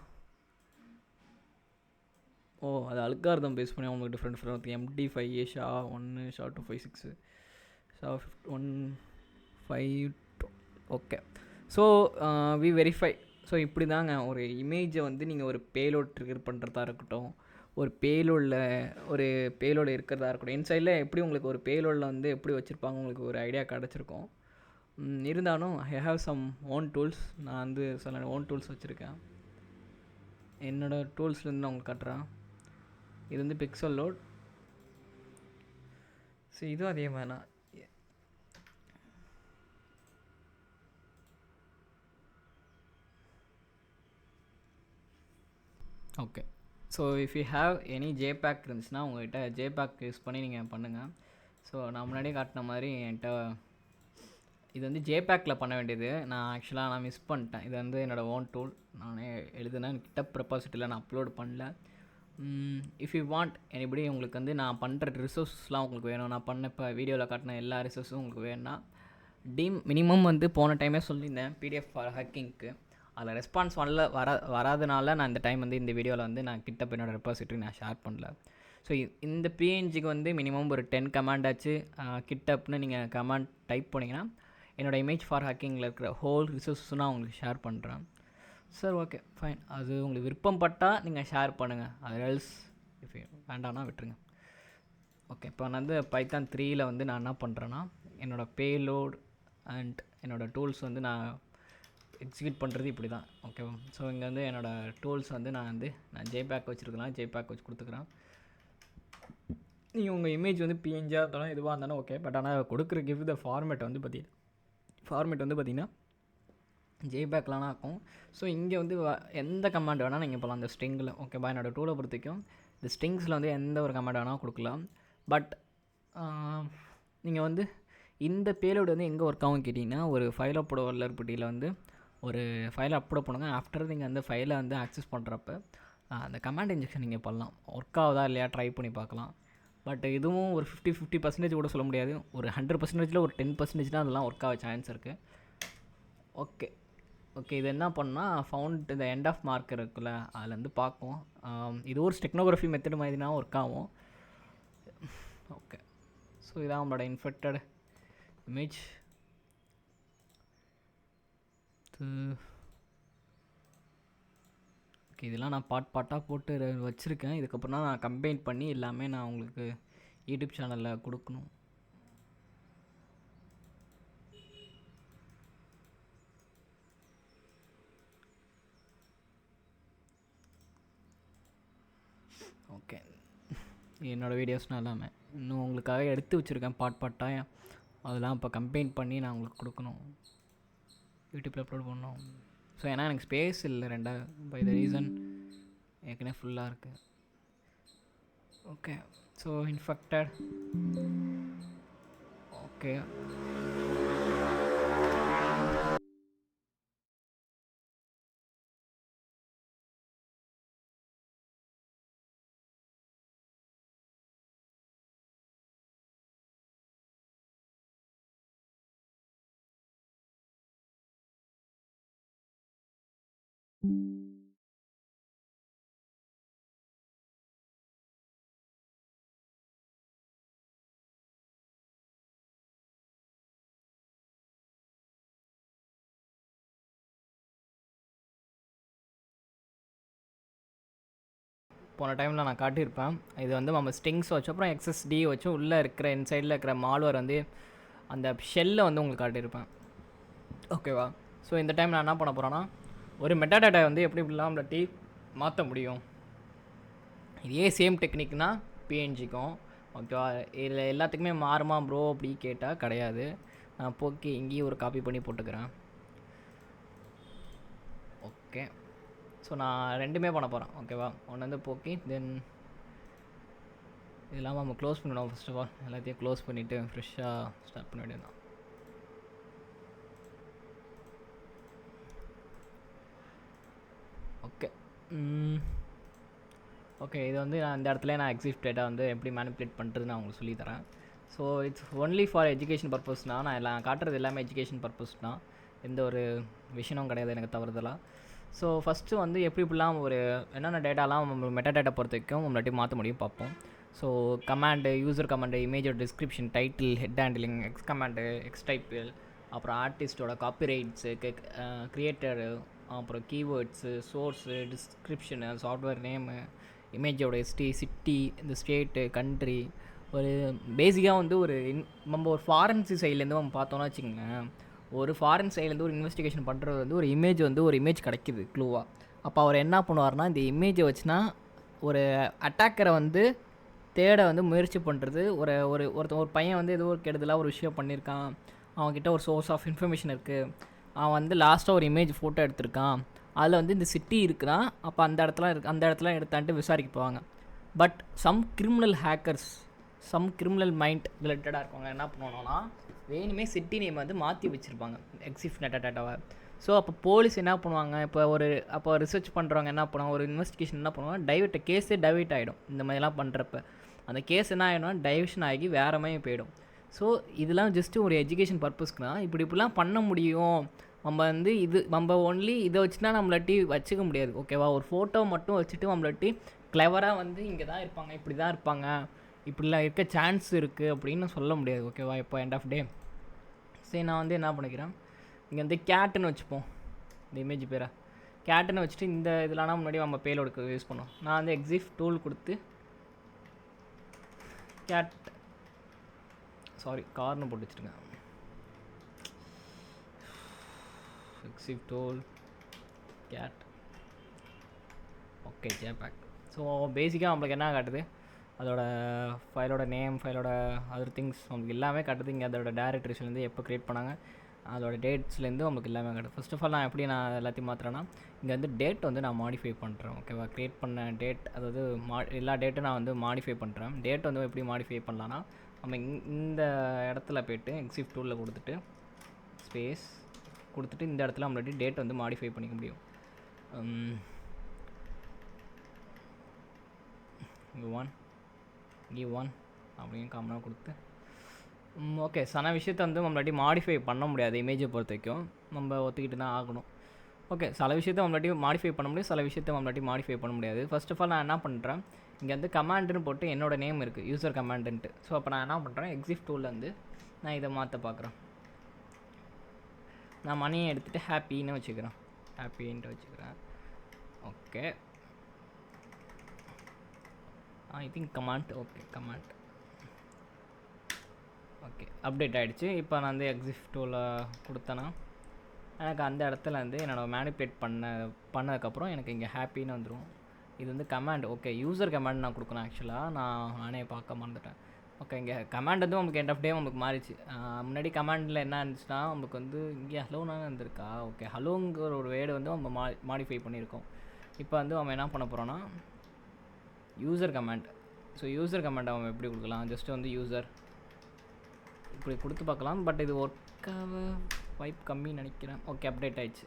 அது அல்காரிதம் பேஸ் பண்ணி அவங்களுக்கு different MD5A SHA-1 SHA-256 SHA-152. Okay, so we verify. So இப்படி தாங்க ஒரு இமேஜை வந்து நீங்கள் ஒரு பேலோட் ட்ரிகர் பண்ணுறதா இருக்கட்டும், ஒரு பேலோடு இருக்கிறதா இருக்கட்டும். இன்சைடில் எப்படி உங்களுக்கு ஒரு பேலோடில் வந்து எப்படி வச்சுருப்பாங்க உங்களுக்கு ஒரு ஐடியா கிடச்சிருக்கும். இருந்தாலும் I have some own tools. நான் வந்து சில ஓன் டூல்ஸ் வச்சுருக்கேன். என்னோடய டூல்ஸ்லேருந்து நான் உங்களுக்கு காட்டுறேன். இது வந்து பிக்சல் லோட். ஸோ இதுவும் அதே மாதிரி தான். Okay, so if you have any JPEG இருந்துச்சுன்னா உங்கள்கிட்ட ஜேபேக் யூஸ் பண்ணி நீங்கள் பண்ணுங்கள். ஸோ நான் முன்னாடியே காட்டின மாதிரி என்கிட்ட இது வந்து ஜேபேக்கில் பண்ண வேண்டியது. நான் மிஸ் பண்ணிட்டேன். இது வந்து என்னோடய ஓன் டூல். நானே எழுதுனேன். கிட்டப் ரெபாசிட்டியில் நான் அப்லோட் பண்ணல. இஃப் யூ வாண்ட் எனிபடி உங்களுக்கு வந்து நான் பண்ணுற ரிசோர்ஸ்லாம் உங்களுக்கு வேணும், நான் பண்ண இப்போ வீடியோவில் காட்டின எல்லா ரிசோர்ஸும் உங்களுக்கு வேணும்னா மினிமம் வந்து போன டைமே சொல்லியிருந்தேன் பிடிஎஃப் ஃபார் ஹேக்கிங்க்கு. அதில் ரெஸ்பான்ஸ் வராதனால நான் இந்த டைம் வந்து இந்த வீடியோவில் வந்து நான் கிட்டப் என்னோடய ரெபாசிட்டரி நான் ஷேர் பண்ணல. ஸோ இந்த பிஎன்ஜிக்கு வந்து மினிமம் ஒரு 10 கமாண்டாச்சு கிட்டப்னு நீங்கள் கமாண்ட் டைப் பண்ணிங்கன்னா என்னோடய இமேஜ் ஃபார் ஹேக்கிங்கில் இருக்கிற ஹோல் ரிசோர்ஸும் நான் உங்களுக்கு ஷேர் பண்ணுறேன். சார் ஓகே ஃபைன், அது உங்களுக்கு விருப்பம் பட்டால் நீங்கள் ஷேர் பண்ணுங்கள், அது எல்ஸ் இஃப் வேண்டாம்னா விட்டுருங்க. ஓகே, இப்போ நான் வந்து பைத்தான் 3ல் வந்து நான் என்ன பண்ணுறேன்னா என்னோடய பேலோட் அண்ட் என்னோடய டூல்ஸ் வந்து நான் எக்ஸிக்யூட் பண்ணுறது இப்படி தான். ஓகேவா? ஸோ இங்கே வந்து என்னோடய டூல்ஸ் வந்து நான் ஜேபேக் வச்சுருக்கலாம், ஜேபேக் வச்சு கொடுத்துக்கிறேன். நீங்கள் உங்கள் இமேஜ் வந்து பிஎன்ஜியாக இருந்தாலும் எதுவாக இருந்தாலும் ஓகே. பட் ஆனால் கொடுக்குற கிவ் த ஃபார்மேட் வந்து பார்த்திங்கன்னா ஜேபேக்லாம் இருக்கும். ஸோ இங்கே வந்து எந்த கமாண்ட் வேணால் நீங்கள் போகலாம் அந்த ஸ்ட்ரிங்கில். ஓகேவா? என்னோடய டூலை பொறுத்த வரைக்கும் இந்த ஸ்ட்ரிங்ஸில் வந்து எந்த ஒரு கமாண்ட் வேணால் கொடுக்கலாம். பட் நீங்கள் வந்து இந்த பேலோடு வந்து எங்கே ஒர்க் ஆகும் கேட்டிங்கன்னா, ஒரு ஃபைல் அப்லோட் வல்லர்பட்டியில் வந்து ஒரு ஃபைலை அப்லோட் பண்ணுங்கள். ஆஃப்டர் நீங்கள் அந்த ஃபைலை வந்து ஆக்சஸ் பண்ணுறப்ப அந்த கமாண்ட் இன்ஜெக்ஷன் நீங்கள் பண்ணலாம். ஒர்க் ஆகுதா இல்லையா ட்ரை பண்ணி பார்க்கலாம். பட் இதுவும் ஒரு 50% கூட சொல்ல முடியாது. ஒரு 100%ல் ஒரு 10% தான் அதெல்லாம் ஒர்க் ஆக சான்ஸ் இருக்குது. ஓகே, இது என்ன பண்ணால் ஃபவுண்ட் இந்த எண்ட் ஆஃப் மார்க்கர் இருக்குல்ல, அதில் வந்து பார்க்கும். இது ஒரு ஸ்டெக்னோகிராஃபி மெத்தட் மாதிரினா ஒர்க் ஆகும். ஓகே, ஸோ இதான் நம்மளோட இன்ஃபெக்டட் இமேஜ். ஓகே, இதெல்லாம் நான் பாட்டாக போட்டு வச்சுருக்கேன். இதுக்கப்புறம் தான் நான் கம்பைன் பண்ணி எல்லாமே நான் உங்களுக்கு யூடியூப் சேனலில் கொடுக்கணும். ஓகே, என்னோடய வீடியோஸ்னால் எல்லாமே இன்னும் உங்களுக்காக எடுத்து வச்சுருக்கேன் பாட்டாக. அதெல்லாம் இப்போ கம்பைன் பண்ணி நான் உங்களுக்கு கொடுக்கணும், யூடியூப்பில் அப்லோட் பண்ணணும். ஸோ ஏன்னா எனக்கு ஸ்பேஸ் இல்லை பை த ரீசன் ஏற்கனவே ஃபுல்லாக இருக்குது. Okay, so infected. ஓகே, போன டைமில் நான் காட்டியிருப்பேன். இது வந்து நம்ம ஸ்ட்ரிங்ஸ் வச்சு அப்புறம் எக்ஸ்எஸ்டி வச்சு உள்ளே இருக்கிற இன்சைடில் இருக்கிற மால்வேர் வந்து அந்த ஷெல்லை வந்து உங்களுக்கு காட்டியிருப்பேன். ஓகேவா? ஸோ இந்த டைம் நான் என்ன பண்ண போகிறேன்னா ஒரு மெட்டாடேட்டா வந்து எப்படி இப்படிலாம் இல்லாட்டி மாற்ற முடியும். இதே சேம் டெக்னிக்னால் பிஎன்ஜிக்கும். ஓகேவா? இதில் எல்லாத்துக்குமே மாறுமா ப்ரோ அப்படி கேட்டால் கிடையாது. நான் போக்கி இங்கேயும் ஒரு காப்பி பண்ணி போட்டுக்கிறேன். ஓகே, ஸோ நான் ரெண்டுமே பண்ண போகிறேன். ஓகேவா? ஒன்று வந்து போக்கி, தென் இது இல்லாமல் நம்ம க்ளோஸ் பண்ணிவிடுவோம். ஃபர்ஸ்ட் ஆஃப் ஆல் எல்லாத்தையும் க்ளோஸ் பண்ணிவிட்டு ஃப்ரெஷ்ஷாக ஸ்டார்ட் பண்ண வேண்டியது தான். ஓகே, இது வந்து நான் இந்த இடத்துல நான் எக்ஸிஸ்ட் டேட்டா வந்து எப்படி மேனிப்புலேட் பண்ணுறதுன்னு நான் உங்களுக்கு சொல்லித்தரேன். So it's only for education பர்பஸ்னால் நான் எல்லாம் காட்டுறது எல்லாமே எஜுகேஷன் பர்பஸ் தான். எந்த ஒரு விஷயமும் கிடையாது எனக்கு தவறுதலாக. ஸோ ஃபஸ்ட்டு வந்து எப்படிலாம் ஒரு என்னென்ன டேட்டாலாம் நம்ம மெட்டா டேட்டா பொறுத்த வரைக்கும் நம்மளாட்டி மாற்ற முடியும் பார்ப்போம். ஸோ கமாண்டு, யூசர் கமாண்டு, இமேஜோட description, title, head handling, X command, X டைப்பில், அப்புறம் ஆர்டிஸ்ட்டோட காப்பிரைட்ஸு, க்ரியேட்டரு, அப்புறம் keywords, source, description, software name, இமேஜோட சிட்டி, இந்த ஸ்டேட்டு, கண்ட்ரி, ஒரு பேசிக்காக வந்து ஒரு நம்ம ஒரு ஃபாரன்சி சைட்லேருந்து நம்ம பார்த்தோன்னா வச்சுக்கோங்களேன், ஒரு ஃபாரின் சைட்லேருந்து ஒரு இன்வெஸ்டிகேஷன் பண்ணுறது வந்து ஒரு இமேஜ் கிடைக்கிது க்ளூவாக. அப்போ அவர் என்ன பண்ணுவார்னா, இந்த இமேஜை வச்சுனா ஒரு அட்டாக்கரை வந்து தேட வந்து முயற்சி பண்ணுறது. ஒரு பையன் வந்து ஏதோ ஒரு கெடுதலாக ஒரு விஷயம் பண்ணியிருக்கான், அவன்கிட்ட ஒரு சோர்ஸ் ஆஃப் இன்ஃபர்மேஷன் இருக்குது, அவன் வந்து லாஸ்ட்டாக ஒரு இமேஜ் ஃபோட்டோ எடுத்திருக்கான், அதில் வந்து இந்த சிட்டி இருக்குன்னா அப்போ அந்த இடத்துல எடுத்தான்ட்டு விசாரிக்க போவாங்க. பட் சம் கிரிமினல் மைண்ட் ரிலேட்டடாக இருக்கவங்க என்ன பண்ணுவாங்கன்னா, வேணுமே சிட்டி நேம் வந்து மாற்றி வச்சுருப்பாங்க எக்ஸிஃப் மெட்டாடேட்டாவை. ஸோ அப்போ போலீஸ் என்ன பண்ணுவாங்க, அப்போ ரிசர்ச் பண்ணுறவங்க என்ன பண்ணுவாங்க, ஒரு இன்வெஸ்டிகேஷன் என்ன பண்ணுவாங்க, கேஸே டைவர்ட் ஆகிடும். இந்த மாதிரிலாம் பண்ணுறப்ப அந்த கேஸ் என்ன ஆகிடும்னா டைவர்ஷன் ஆகி வேறு மாதிரி போயிடும். ஸோ இதெல்லாம் ஜஸ்ட்டு ஒரு எஜுகேஷன் பர்பஸ்க்குனா இப்படிலாம் பண்ண முடியும். நம்ம வந்து நம்ம ஒன்லி இதை வச்சுனா நம்மளாட்டி வச்சுக்க முடியாது, ஓகேவா? ஒரு ஃபோட்டோ மட்டும் வச்சுட்டு நம்மளாட்டி கிளவராக வந்து இங்கே தான் இருப்பாங்க, இப்படி தான் இருப்பாங்க, இப்படிலாம் இருக்க சான்ஸ் இருக்குது அப்படின்னு சொல்ல முடியாது, ஓகேவா? இப்போ எண்ட் ஆஃப் டே சரி, நான் வந்து என்ன பண்ணிக்கிறேன், இங்கே வந்து கேட்டுன்னு வச்சுப்போம், இந்த இமேஜ் பேரை கேட்டுன்னு வச்சுட்டு இந்த இதெல்லாம் முன்னாடி நம்ம பேலோடுக்கு யூஸ் பண்ணோம். நான் வந்து எக்ஸிஃப் டூல் கொடுத்து கேட் கார்னு போட்டு வச்சுருங்க. EXIF tool cat okay JPEG. So பேசிக்காக நம்மளுக்கு என்ன காட்டுது, அதோட ஃபைலோட நேம், ஃபைலோட அதர் திங்ஸ் நமக்கு எல்லாமே காட்டுது. இங்கே அதோட டைரக்டரிஸ்லேருந்து எப்போ க்ரியேட் பண்ணாங்க, அதோட டேட்ஸ்லேருந்து நமக்கு எல்லாமே காட்டுது. ஃபர்ஸ்ட் ஆஃப் ஆல் நான் எல்லாத்தையும் மாற்றுறேன்னா, இங்கே வந்து டேட் வந்து நான் மாடிஃபை பண்ணுறேன், ஓகேவா? க்ரியேட் பண்ண டேட், அதாவது எல்லா டேட்டும் நான் வந்து மாடிஃபை பண்ணுறேன். டேட் வந்து எப்படி மாடிஃபை பண்ணலான்னா, நம்ம இந்த இடத்துல போய்ட்டு எக்ஸிஃப் டூலில் கொடுத்துட்டு ஸ்பேஸ் கொடுத்துட்டு இந்த இடத்துல நம்மளாட்டி டேட் வந்து மாடிஃபை பண்ணிக்க முடியும். கிவ் ஒன் அப்படின்னு காமனாக கொடுத்து ஓகே. சில விஷயத்தை வந்து நம்மளாட்டி மாடிஃபை பண்ண முடியாது, இமேஜை பொறுத்த வரைக்கும் நம்ம ஒத்துக்கிட்டு தான் ஆகணும். ஓகே, சில விஷயத்தை நம்மளாட்டி மாடிஃபை பண்ண முடியும், சில விஷயத்தை நம்மளாட்டி மாடிஃபை பண்ண முடியாது. ஃபர்ஸ்ட் ஆஃப் ஆல் நான் என்ன பண்ணுறேன், இங்கே வந்து கமாண்டுன்னு போட்டு என்னோடய நேம் இருக்குது, யூசர் கமாண்டுன்ட்டு. ஸோ அப்போ நான் என்ன பண்ணுறேன், எக்ஸிஃப் டூலில் வந்து நான் இதை மாற்ற பார்க்குறேன். நான் மணியை எடுத்துகிட்டு ஹாப்பின்னு வச்சுக்கிறேன், ஹாப்பின்ட்டு வச்சுக்கிறேன். Okay, I think command, okay command okay update ஆகிடுச்சு. இப்போ நான் வந்து எக்ஸிஃப் டூலில் கொடுத்தேன்னா எனக்கு அந்த இடத்துல வந்து என்னோடய மேனிப்புலேட் பண்ணதுக்கப்புறம் எனக்கு இங்கே ஹாப்பின்னு வந்துடும். இது வந்து கமாண்ட், ஓகே யூசர் கமாண்ட் நான் கொடுக்கணும். ஆக்சுவலாக நானே பார்க்க மறந்துட்டேன். ஓகே, இங்கே கமாண்ட் வந்து உங்களுக்கு எண்ட் ஆஃப் டே உங்களுக்கு மாறிச்சு. முன்னாடி கமாண்டில் என்ன இருந்துச்சுன்னா உங்களுக்கு வந்து இங்கே ஹலோனா இருந்திருக்கா, ஓகே ஹலோங்கிற ஒரு வேர்டு வந்து நம்ம மாடிஃபை பண்ணியிருக்கோம். இப்போ வந்து நம்ம என்ன பண்ண போகிறோன்னா user command. So user command அவன் எப்படி கொடுக்கலாம், ஜஸ்ட்டு வந்து யூசர் இப்படி கொடுத்து பார்க்கலாம். பட் இது ஒர்க்காக வைப் கம்மின்னு நினைக்கிறேன். ஓகே, அப்டேட் ஆகிடுச்சு.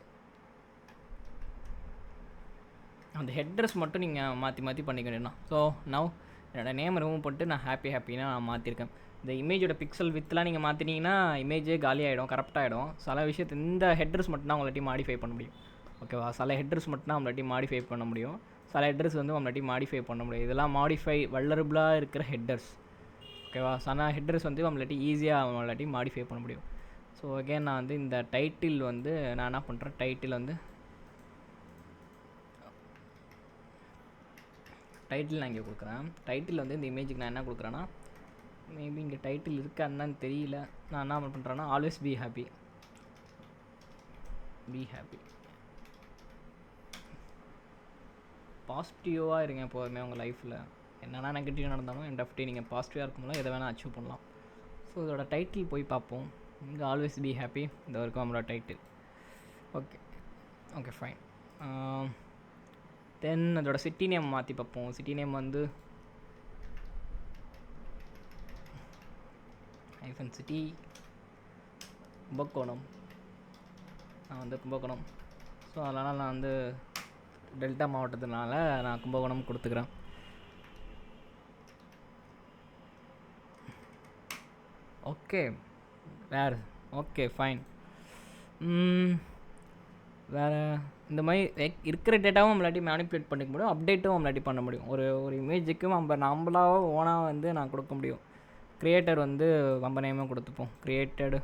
அந்த ஹெட்ரஸ் மட்டும் நீங்கள் மாற்றி பண்ணிக்க வேண்டியதான். ஸோ நவ் என்னோடய நேம் ரிமூவ் பண்ணிட்டு நான் ஹாப்பின்னா நான் மாற்றிருக்கேன். இந்த இமேஜோட பிக்சல் வித்லாம் நீங்கள் மாற்றினீங்கன்னா இமேஜே காலியாகிடும், கரெக்டாகிடும். சில விஷயத்தை இந்த ஹெட்ரஸ் மட்டும் தான் உங்களாட்டி மாடிஃபை பண்ண முடியும், ஓகேவா? சில ஹெட்ரஸ் மட்டும் தான் நம்மளாட்டி மாடிஃபை பண்ண முடியும், சில ஹெட்ரஸ் வந்து நம்மளாட்டி மாடிஃபை பண்ண முடியும். இதெல்லாம் வல்லரபுளாக இருக்கிற ஹெட்டர்ஸ், ஓகேவா? சில ஹெட்டர்ஸ் வந்து நம்மளாட்டி ஈஸியாக நம்மளாட்டி மாடிஃபை பண்ண முடியும். ஸோ அகேன் நான் வந்து இந்த டைட்டில் வந்து நான் என்ன பண்ணுறேன், டைட்டில் நான் இங்கே கொடுக்குறேன். டைட்டில் வந்து இந்த இமேஜுக்கு நான் என்ன கொடுக்குறேன்னா, மேபி இங்கே டைட்டில் இருக்கான்னு தெரியல, நான் என்ன பண்ணுறேன்னா ஆல்வேஸ் பி ஹாப்பி பாசிட்டிவாக இருங்க எப்போதுமே உங்கள் லைஃப்பில். என்னென்னா நெகட்டிவ் நடந்தாலும் எண்ட் ஆஃப் டே நீங்கள் பாசிட்டிவாக இருக்கும்போது எதை வேணால் அச்சீவ் பண்ணலாம். ஸோ இதோட டைட்டில் போய் பார்ப்போம். இங்கே ஆல்வேஸ் பி ஹாப்பி இந்த வரைக்கும் நம்மளோட டைட்டில். Okay fine. தென் அதோட சிட்டி நேம் மாற்றி பார்ப்போம். சிட்டி நேம் வந்து சிட்டி கும்பகோணம். நான் வந்து கும்பகோணம். ஸோ அதனால் நான் வந்து டெல்டா மாவட்டத்தினால நான் கும்பகோணம் கொடுத்துக்கிறேன். ஓகே வேறு ஓகே ஃபைன். வேறு இந்த மாதிரி இருக்கிற டேட்டாவும் நம்மளாட்டி மேனிப்புலேட் பண்ணிக்க முடியும், அப்டேட்டும் நம்மளாட்டி பண்ண முடியும். ஒரு இமேஜுக்கு நம்மளாக ஓனாக வந்து நான் கொடுக்க முடியும். க்ரியேட்டர் வந்து நம்ம நேமும் கொடுத்துப்போம், க்ரியேட்டடு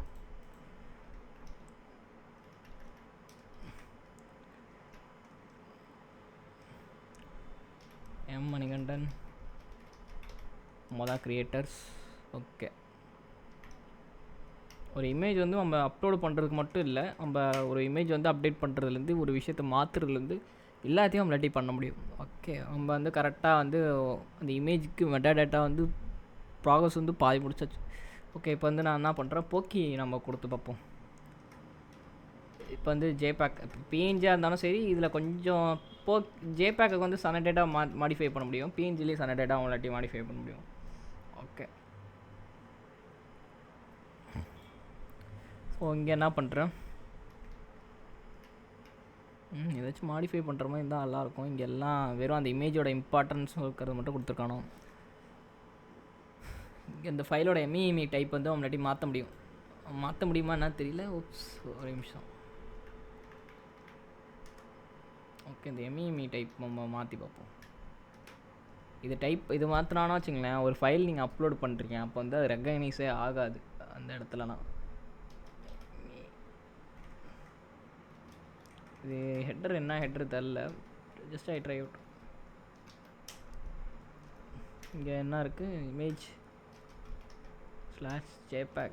எம் மணிகண்டன் மொதல் க்ரியேட்டர்ஸ். ஓகே ஒரு இமேஜ் வந்து நம்ம அப்லோடு பண்ணுறதுக்கு மட்டும் இல்லை, நம்ம ஒரு இமேஜ் வந்து அப்டேட் பண்ணுறதுலேருந்து ஒரு விஷயத்தை மாற்றுறதுலேருந்து எல்லாத்தையும் நம்மளாட்டி பண்ண முடியும். ஓகே, நம்ம வந்து கரெக்டாக வந்து அந்த இமேஜுக்கு மெட்டா டேட்டா வந்து ப்ராக்ரஸ் வந்து பாதி முடிச்சாச்சு. ஓகே, இப்போ வந்து நான் என்ன பண்ணுறேன், போக்கி நம்ம கொடுத்து பார்ப்போம். இப்போ வந்து ஜேபேக் பிஎன்ஜியாக இருந்தாலும் சரி, இதில் கொஞ்சம் ஜேபேக்கை வந்து சன டேட்டா மாடிஃபை பண்ண முடியும், பிஎன்ஜிலேயே சன டேட்டா அவங்களாட்டி மாடிஃபை பண்ண முடியும். ஓகே, ஸோ இங்கே என்ன பண்ணுறேன், ஏதாச்சும் மாடிஃபை பண்ணுற மாதிரி இருந்தால் நல்லாயிருக்கும். இங்கே எல்லாம் வெறும் அந்த இமேஜோட இம்பார்ட்டன்ஸ் இருக்கிறது மட்டும் கொடுத்துருக்கானோ. இங்கே இந்த ஃபைலோட எம்இஎம்இ டைப் வந்து அவங்களாட்டி மாற்ற முடியுமா என்ன தெரியல. ஒரு நிமிஷம். ஓகே, இந்த எம்இஎம்இ டைப் நம்ம மாற்றி பார்ப்போம். இது மாற்றினானா வச்சுங்களேன், ஒரு ஃபைல் நீங்கள் அப்லோட் பண்ணுறீங்க, அப்போ வந்து அது ரெகக்னைஸே ஆகாது அந்த இடத்துலனா. இது ஹெட்டர் என்ன ஹெட்டர் தெரில, ஜஸ்ட் ஐ ட்ரை அவுட். இங்கே என்ன இருக்குது, இமேஜ் /jpeg.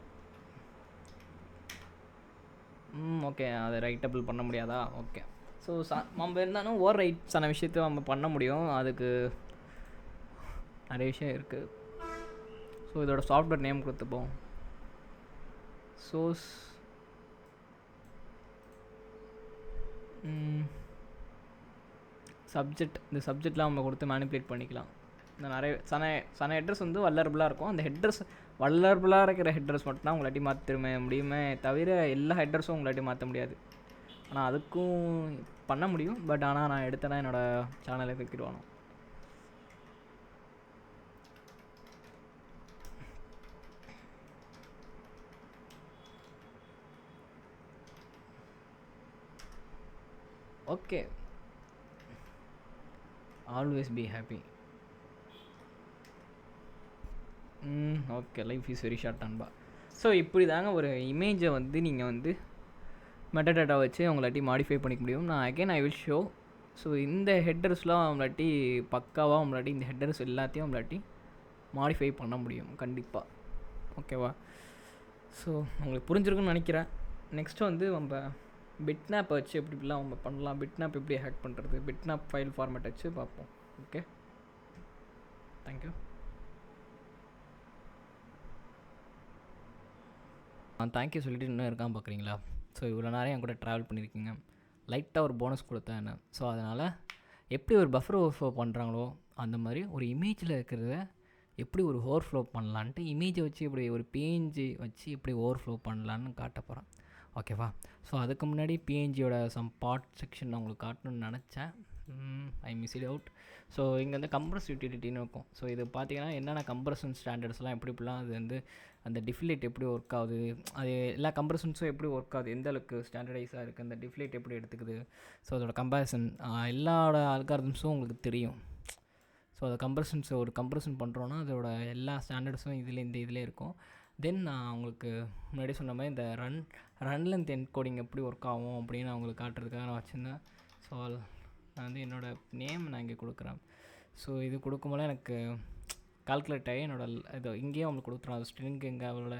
ஓகே, அதை ரைட்டபிள் பண்ண முடியாதா? ஓகே, ஸோ நம்ம இருந்தாலும் ஓவர் ரைட்ஸான விஷயத்தை நம்ம பண்ண முடியும், அதுக்கு நிறைய விஷயம் இருக்குது. ஸோ இதோட சாஃப்ட்வேர் நேம் கொடுத்துப்போம், சோர்ஸ் சப்ஜெக்ட். இந்த சப்ஜெக்ட்லாம் நம்ம கொடுத்து மேனிப்புலேட் பண்ணிக்கலாம். இந்த நிறைய சன ஹெட்ரஸ் வந்து வல்லரபுளாக இருக்கும். அந்த ஹெட்ரஸ் வல்லரபுளாக இருக்கிற ஹெட்ரஸ் மட்டும்தான் உங்களாட்டி மாற்ற முடியுமே தவிர எல்லா ஹெட்ரஸும் உங்களாட்டி மாற்ற முடியாது. ஆனால் அதுக்கும் பண்ண முடியும், பட் ஆனால் நான் எடுத்தேன்னா என்னோடய சேனலை தூக்கிடுவானோ. Okay, always be happy. Okay, life is very short அன்பா. ஸோ இப்படி தாங்க ஒரு இமேஜை வந்து நீங்கள் வந்து மெட்டா டேட்டா வச்சு அவங்களாட்டி மாடிஃபை பண்ணிக்க முடியும். நான் again I will show. So இந்த ஹெட்டர்ஸ்லாம் அவங்களாட்டி பக்காவாக அவங்களாட்டி இந்த ஹெட்டர்ஸ் எல்லாத்தையும் அவங்களாட்டி மாடிஃபை பண்ண முடியும் கண்டிப்பாக. ஓகேவா? ஸோ உங்களுக்கு புரிஞ்சிருக்குன்னு நினைக்கிறேன். நெக்ஸ்ட்டு வந்து நம்ம பிட்னாப் வச்சு எப்படிலாம் நம்ம பண்ணலாம், பிட்னாப் எப்படி ஹேக் பண்ணுறது, பிட்னாப் ஃபைல் ஃபார்மேட் வச்சு பார்ப்போம். Okay, thank you. தேங்க்யூ சொல்லிட்டு இன்னும் இருக்கான் பார்க்குறீங்களா? ஸோ இவ்வளோ நேரம் என் கூட ட்ராவல் பண்ணியிருக்கீங்க, லைட்டாக ஒரு போனஸ் கொடுத்தேன் என்ன. ஸோ அதனால் எப்படி ஒரு பஃபர் ஓவர்ஃப்ளோ பண்ணுறாங்களோ அந்த மாதிரி ஒரு இமேஜில் இருக்கிறத எப்படி ஒரு ஓவர்ஃப்ளோ பண்ணலான்ட்டு இமேஜை வச்சு இப்படி ஒரு பிஎன்ஜி வச்சு எப்படி ஓவர்ஃப்ளோ பண்ணலான்னு காட்ட போகிறேன். ஓகேவா? ஸோ அதுக்கு முன்னாடி பிஎன்ஜியோட சம் பார்ட் செக்ஷன் நான் உங்களுக்கு காட்டணும்னு நினச்சேன், I miss it out. So இங்கே வந்து கம்ப்ரஸ் யூட்டிலிட்டின்னு இருக்கும். ஸோ இது பார்த்தீங்கன்னா என்னென்ன கம்ப்ரஷன் ஸ்டாண்டர்ட்ஸ்லாம் இப்படிலாம் அது வந்து அந்த டிஃப்லேட் எப்படி ஒர்க் ஆகுது, அது எல்லா கம்ப்ரஷன்ஸும் எப்படி ஒர்க் ஆகுது, எந்த அளவுக்கு ஸ்டாண்டர்டைஸாக இருக்குது, அந்த டிஃப்லேட் எப்படி எடுத்துக்குது, ஸோ அதோட கம்பேரிசன் எல்லாரோட அல்காரிதம்ஸும் உங்களுக்கு தெரியும். ஸோ அதை ஒரு கம்ப்ரஷன் பண்ணுறோன்னா அதோட எல்லா ஸ்டாண்டர்ட்ஸும் இதிலே இருக்கும். தென் நான் உங்களுக்கு முன்னாடி சொன்ன மாதிரி இந்த ரன் லென்த் என்கோடிங் எப்படி ஒர்க் ஆகும் அப்படின்னு நான் உங்களுக்கு காட்டுறதுக்காக நான் வச்சுருந்தேன். ஸோ நான் வந்து என்னோடய நேம் நான் இங்கே கொடுக்குறேன். ஸோ இது கொடுக்கும்போது எனக்கு கால்குலேட் ஆகி இது இங்கேயும் அவங்களுக்கு கொடுத்துரும், அது ஸ்ட்ரிங்கு இங்கே அவளோட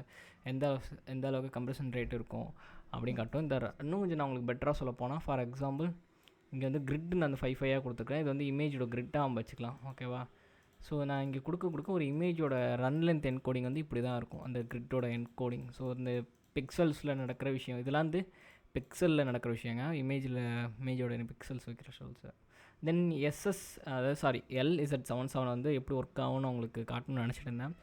எந்த அளவுக்கு கம்ப்ரஷன் ரேட் இருக்கும் அப்படின்னு காட்டும். இன்னும் கொஞ்சம் நான் உங்களுக்கு பெட்டராக சொல்ல போனால், ஃபார் எக்ஸாம்பிள் இங்கே வந்து கிரிட்னு அந்த 5 கொடுத்துருக்கேன். இது வந்து இமேஜோட கிரிட்டாக நம்ம வச்சுக்கலாம். ஓகேவா? ஸோ நான் இங்கே கொடுக்க ஒரு இமேஜோட ரன் லென்த் என்கோடிங் வந்து இப்படி தான் இருக்கும், அந்த கிரிட்டோட என்கோடிங். ஸோ இந்த பிக்சல்ஸில் நடக்கிற விஷயம், இதெல்லாம் வந்து பிக்சலில் நடக்கிற விஷயங்க. இமேஜோட பிக்சல்ஸ் வைக்கிற ஷோல்ஸு. தென் அதாவது LZ77 வந்து எப்படி ஒர்க் ஆகும்னு உங்களுக்கு காட்டணும்னு நினச்சிட்டு இருந்தேன்.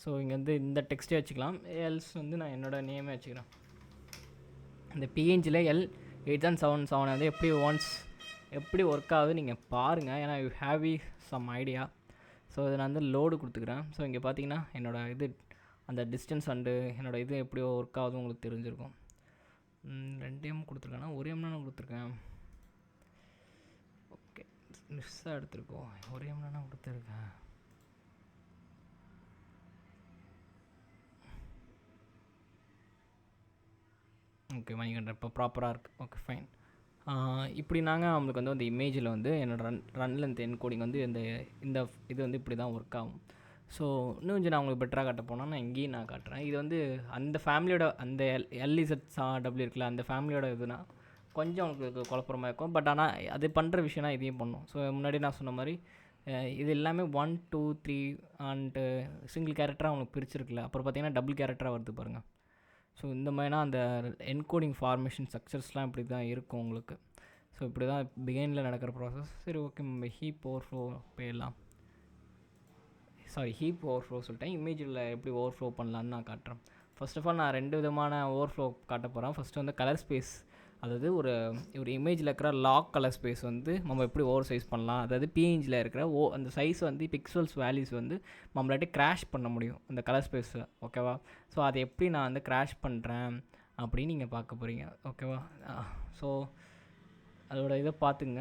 ஸோ இங்கே வந்து இந்த டெக்ஸ்ட்டே வச்சுக்கலாம், எல்ஸ் வந்து நான் என்னோடய நேமே வச்சுக்கிறேன். இந்த பிஎன்ஜியில் L8077 வந்து எப்படி ஒர்க் ஆகுது நீங்கள் பாருங்கள், ஏன்னா you have some idea. So இதை நான் வந்து லோடு கொடுத்துக்கிறேன். ஸோ இங்கே பார்த்தீங்கன்னா என்னோடய அந்த டிஸ்டன்ஸ் அண்டு என்னோடய இது எப்படி ஒர்க் ஆகுது உங்களுக்கு தெரிஞ்சிருக்கும். 2 எம் கொடுத்துருக்கேன்னா 1 எம் நான் கொடுத்துருக்கேன். ஓகே, மிஸ்ஸாக எடுத்துருக்கோம், 1 எம் நான் கொடுத்துருக்கேன். ஓகே, மணிகண்டன் இப்போ ப்ராப்பராக இருக்குது. Okay, fine. இப்படி நாங்கள் நம்மளுக்கு வந்து அந்த இமேஜில் வந்து என்னோடய ரன் லென்த் என்கோடிங் வந்து இந்த இது வந்து இப்படி தான் ஒர்க் ஆகும். ஸோ இன்னும் கொஞ்சம் நான் உங்களுக்கு பெட்டராக காட்ட போனால் நான் இங்கேயும் நான் காட்டுறேன். இது வந்து அந்த ஃபேமிலியோட அந்த LZSW இருக்குல்ல, அந்த ஃபேமிலியோட இதுனா கொஞ்சம் உங்களுக்கு குழப்பமாக இருக்கும். பட் ஆனால் அது பண்ணுற விஷயம்னா இதையும் பண்ணும். ஸோ முன்னாடி நான் சொன்ன மாதிரி இது எல்லாமே 1 2 3 அண்டு சிங்கிள் கேரக்டராக அவங்களுக்கு பிரிச்சிருக்குல்ல. அப்புறம் பார்த்தீங்கன்னா டபுள் கேரக்டராக வருது பாருங்கள். ஸோ இந்த மாதிரினா அந்த என்கோடிங் ஃபார்மேஷன் ஸ்ட்ரக்சர்ஸ்லாம் இப்படி தான் இருக்கும் உங்களுக்கு. ஸோ இப்படி தான் பிகைனில் நடக்கிற ப்ராசஸ். சரி, ஓகே, நம்ம ஹீப் ஓவர்ஃப்ளோ போயிடலாம். ஹீப் ஓவர்ஃப்ளோ சொல்லிட்டேன். இமேஜில் எப்படி ஓவர்ஃப்ளோ பண்ணலான்னு நான் காட்டுறேன். ஃபர்ஸ்ட் ஆஃப் ஆல் நான் 2 விதமான ஓவர்ஃப்ளோ காட்ட போகிறேன். ஃபஸ்ட்டு வந்து கலர் ஸ்பேஸ், அதாவது ஒரு இமேஜில் இருக்கிற லாக் கலர் ஸ்பேஸ் வந்து நம்ம எப்படி ஓவர் சைஸ் பண்ணலாம். அதாவது பிஎன்ஜியில் இருக்கிற அந்த சைஸ் வந்து பிக்சல்ஸ் வேல்யூஸ் வந்து நம்மளாட்டி க்ராஷ் பண்ண முடியும் அந்த கலர் ஸ்பேஸை. ஓகேவா? ஸோ அதை எப்படி நான் வந்து க்ராஷ் பண்ணுறேன் அப்படின்னு நீங்கள் பார்க்க போகிறீங்க. ஓகேவா? ஸோ அதோட இதை பார்த்துங்க.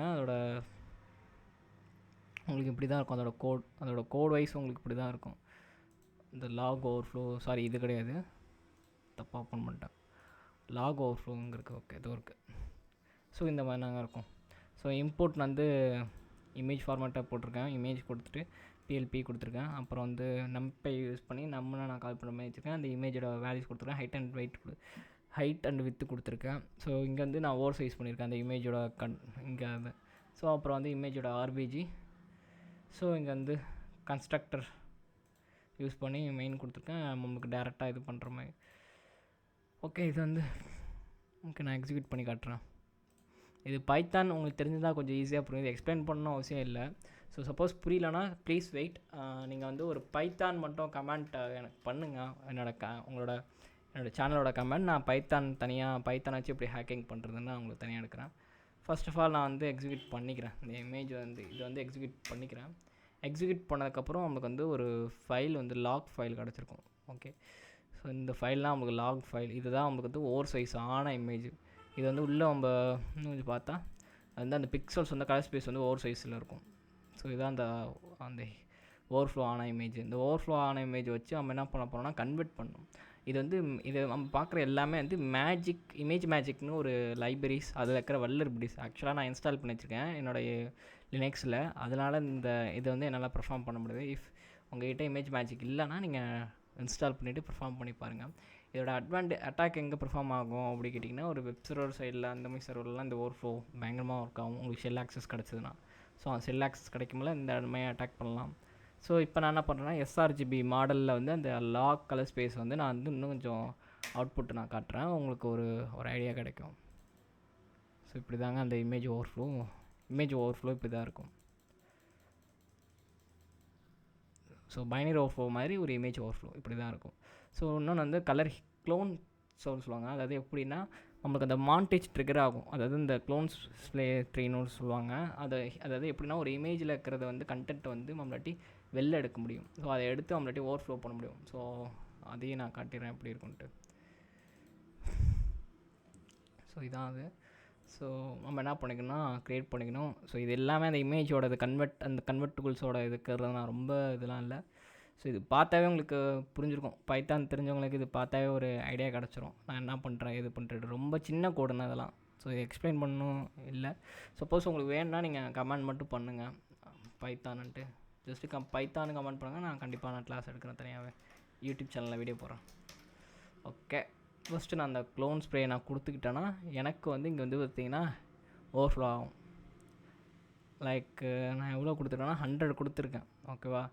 உங்களுக்கு இப்படி தான் இருக்கும் அதோட கோட் வைஸ் உங்களுக்கு இப்படி தான் இருக்கும். இந்த லாக் ஓவர்ஃப்ளோ, இது கிடையாது, தப்பாக ஓப்பன் பண்ணிட்டேன். லாக் ஓவர்ஃப்ளோங்க இருக்குது. ஓகே, இது இருக்குது. ஸோ இந்த மாதிரி நாங்கள் இருக்கும். ஸோ இம்போர்ட் வந்து இமேஜ் ஃபார்மேட்டாக போட்டிருக்கேன். இமேஜ் கொடுத்துட்டு PLP கொடுத்துருக்கேன். அப்புறம் வந்து நம்பை யூஸ் பண்ணி நான் கால் பண்ண மாதிரி வச்சுருக்கேன். அந்த இமேஜோட வேல்யூஸ் கொடுத்துருக்கேன். ஹைட் அண்ட் வித்து கொடுத்துருக்கேன். ஸோ இங்கே வந்து நான் ஓவர் சைஸ் பண்ணியிருக்கேன் அந்த இமேஜோட இங்கே அது. ஸோ அப்புறம் வந்து இமேஜோட RBG. ஸோ இங்கே வந்து கன்ஸ்ட்ரக்டர் யூஸ் பண்ணி மெயின் கொடுத்துருக்கேன். நம்மளுக்கு டேரெக்டாக இது பண்ணுற மாதிரி. ஓகே, இது வந்து நான் எக்ஸிக்யூட் பண்ணி காட்டுறேன். இது பைத்தான் உங்களுக்கு தெரிஞ்சுதான் கொஞ்சம் ஈஸியாக புரியும். இது எக்ஸ்பிளைன் பண்ணணும் அவசியம் இல்லை. ஸோ சப்போஸ் புரியலனா ப்ளீஸ் வெயிட். நீங்கள் வந்து ஒரு பைத்தான் மட்டும் கமெண்ட் எனக்கு பண்ணுங்கள். என்னோடய சேனலோட கமெண்ட். நான் பைத்தான் வச்சு எப்படி ஹேக்கிங் பண்ணுறதுன்னு நான் உங்களுக்கு தனியாக எடுக்கிறேன். ஃபர்ஸ்ட் ஆஃப் ஆல் நான் வந்து எக்ஸிக்யூட் பண்ணிக்கிறேன். இந்த இமேஜ் வந்து இது வந்து எக்ஸிக்யூட் பண்ணிக்கிறேன். எக்ஸிக்யூட் பண்ணதுக்கப்புறம் நமக்கு வந்து ஒரு ஃபைல் வந்து லாக் ஃபைல் கிடச்சிருக்கும். ஓகே, ஸோ இந்த ஃபைல்லாம் நமக்கு லாக் ஃபைல். இதுதான் நமக்கு வந்து ஓவர் சைஸ் ஆன இமேஜ். இது வந்து உள்ளே நம்ம இன்னும் கொஞ்சம் பார்த்தா வந்து அந்த பிக்சல்ஸ் வந்து கலர் ஸ்பேஸ் வந்து ஓவர் சைஸில் இருக்கும். ஸோ இதுதான் அந்த ஓவர்ஃப்ளோ ஆன இமேஜ். இந்த ஓவர்ஃப்ளோ ஆன இமேஜ் வச்சு நம்ம என்ன பண்ண போகிறோம்னா கன்வெர்ட் பண்ணணும். இது நம்ம பார்க்குற எல்லாமே வந்து இமேஜ் மேஜிக்னு ஒரு லைப்ரரிஸ், அதில் இருக்கிற வல்லர்பிலிட்டிஸ். ஆக்சுவலாக நான் இன்ஸ்டால் பண்ணி வச்சுருக்கேன் என்னுடைய லினக்ஸில். அதனால் இதை வந்து என்னால் பெர்ஃபார்ம் பண்ண முடியாது. இஃப் உங்கள்கிட்ட இமேஜ் மேஜிக் இல்லைன்னா நீங்கள் இன்ஸ்டால் பண்ணிவிட்டு பெர்ஃபார்ம் பண்ணி பாருங்கள். இதோட அட்டாக் எங்கே பெர்ஃபார்ம் ஆகும் அப்படி கேட்டிங்கன்னா, ஒரு வெப் சர்வர் சைடில் அந்த மாதிரி சர்வர்லாம் இந்த ஓவர்ஃப்ளோ பயங்கரமாக ஒர்க் ஆகும் உங்களுக்கு ஷெல் ஆக்சஸ் கிடச்சதுன்னா. ஸோ ஷெல் ஆக்சஸ் கிடைக்கும்போது இந்த மாதிரி அட்டாக் பண்ணலாம். ஸோ இப்போ நான் என்ன பண்ணுறேன்னா sRGB மாடலில் வந்து அந்த லாக் கலர் ஸ்பேஸ் வந்து நான் வந்து இன்னும் கொஞ்சம் அவுட்புட் நான் காட்டுறேன். உங்களுக்கு ஒரு ஐடியா கிடைக்கும். ஸோ இப்படி தாங்க அந்த இமேஜ் ஓவர்ஃப்ளோ இப்படி தான் இருக்கும். ஸோ பைனரி ஓவர்ஃப்ளோ மாதிரி ஒரு இமேஜ் ஓவர்ஃப்ளோ இப்படி தான் இருக்கும். ஸோ இன்னொன்று வந்து கலர் க்ளோன் சொல்லுவாங்க. அதாவது எப்படின்னா நம்மளுக்கு அந்த மாண்டேஜ் ட்ரிகர் ஆகும். அதாவது இந்த க்ளோன்ஸ் ஸ்ப்ளே ட்ரீன்னு சொல்லுவாங்க. அதாவது எப்படின்னா ஒரு இமேஜில் இருக்கிறத வந்து கண்டென்ட்டை வந்து நம்மளாட்டி வெளில எடுக்க முடியும். ஸோ அதை எடுத்து நம்மளாட்டி ஓவர்ஃப்ளோ பண்ண முடியும். ஸோ அதையும் நான் காட்டிடுறேன் எப்படி இருக்குன்ட்டு. ஸோ இதான் அது. ஸோ நம்ம என்ன பண்ணிக்கணும், க்ரியேட் பண்ணிக்கணும். ஸோ இது எல்லாமே அந்த இமேஜோட அந்த கன்வெர்ட்டுகுல்ஸோட இருக்கிறது நான் ரொம்ப இதெல்லாம் இல்லை. ஸோ இது பார்த்தாவே உங்களுக்கு புரிஞ்சிருக்கும். பைத்தான் தெரிஞ்சவங்களுக்கு இது பார்த்தாவே ஒரு ஐடியா கிடச்சிரும் நான் என்ன பண்ணுறேன் இது பண்ணுறது. ரொம்ப சின்ன கோடுன்னு அதெல்லாம். ஸோ இது எக்ஸ்பிளைன் பண்ணணும் இல்லை. சப்போஸ் உங்களுக்கு வேணும்னா நீங்கள் கமெண்ட் மட்டும் பண்ணுங்கள் பைத்தான்ட்டு. ஜஸ்ட்டு பைத்தானு கமெண்ட் பண்ணுங்கள். நான் கண்டிப்பாக நான் கிளாஸ் எடுக்கிறேன் தனியாகவே. யூடியூப் சேனலில் வீடியோ போடுறேன். ஓகே, ஃபஸ்ட்டு நான் அந்த க்ளோன் ஸ்ப்ரே நான் கொடுத்துக்கிட்டேன்னா எனக்கு வந்து இங்கே வந்து பார்த்திங்கன்னா ஓவர்ஃப்ளோ ஆகும். லைக் நான் எவ்வளோ கொடுத்துருக்கேன்னா 100 கொடுத்துருக்கேன். ஓகேவா?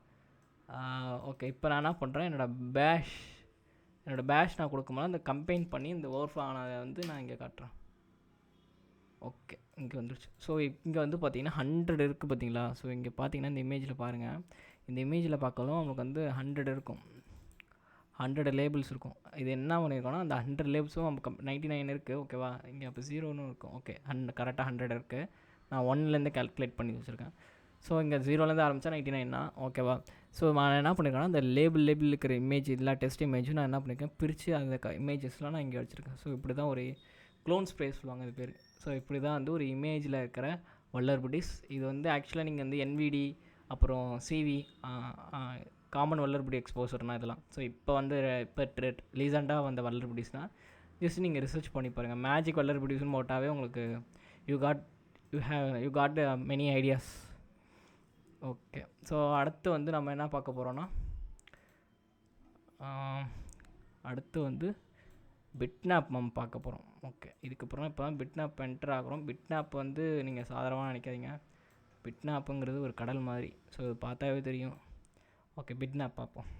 ஓகே, இப்போ நான் என்ன பண்ணுறேன், என்னோடய பேஷ் நான் கொடுக்கும்போது அந்த கம்பைன் பண்ணி இந்த ஓவர்ஃப்ளோ ஆனதை வந்து நான் இங்கே காட்டுறேன். ஓகே, இங்கே வந்துடுச்சு. ஸோ இங்கே வந்து பார்த்திங்கன்னா 100 இருக்குது பார்த்தீங்களா? ஸோ இங்கே பார்த்தீங்கன்னா இந்த இமேஜில் பாருங்கள். இந்த இமேஜில் பார்க்கலாம் உங்களுக்கு வந்து 100 இருக்கும், 100 லேபிள்ஸ் இருக்கும். இது என்ன பண்ணியிருக்கோன்னா அந்த 100 லேபிள்ஸும் நமக்கு 99 இருக்குது. ஓகேவா? இங்கே அப்போ 0ன்னு இருக்கும். ஓகே, கரெக்டாக 100 இருக்குது. நான் 1லேருந்து கால்குலேட் பண்ணி வச்சுருக்கேன். ஸோ இங்கே 0லேருந்து ஆரம்பித்தா 99 தான். ஓகேவா? ஸோ நான் என்ன பண்ணியிருக்கேன்னா அந்த லேபிள் இருக்கிற இமேஜ் இதெல்லாம் டெஸ்ட் இமேஜும் நான் என்ன பண்ணியிருக்கேன், பிரித்து அந்த இமேஜஸ்லாம் நான் இங்கே வச்சுருக்கேன். ஸோ இப்படி தான் ஒரு க்ளோன் ஸ்ப்ரே சொல்லுவாங்க இது பேர். ஸோ இப்படி தான் வந்து ஒரு இமேஜில் இருக்கிற வல்லர்பிலிட்டிஸ். இது வந்து ஆக்சுவலாக நீங்கள் வந்து NVD அப்புறம் CV காமன் வல்லர்பிலிட்டி எக்ஸ்போசர்னால் இதெல்லாம். ஸோ இப்போ ரீசெண்டாக வந்த வல்லர்பிலிட்டிஸ்னால் ஜஸ்ட் நீங்கள் ரிசர்ச் பண்ணி பாருங்கள். மேஜிக் வல்லர்பிலிட்டிஸ்னு போட்டாவே உங்களுக்கு you got many ideas. Okay, so அடுத்து வந்து நம்ம என்ன பார்க்க போகிறோன்னா அடுத்து வந்து பிட்னாப் நம்ம பார்க்க போகிறோம். ஓகே, இதுக்கப்புறம் இப்போ தான் பிட்னாப் என்டர் ஆகிறோம். பிட்னாப் வந்து நீங்கள் சாதாரணமாக நினைக்காதீங்க. பிட்னாப்புங்கிறது ஒரு கடல் மாதிரி. ஸோ இது பார்த்தாவே தெரியும். ஓகே, பிட்னாப் பார்ப்போம்.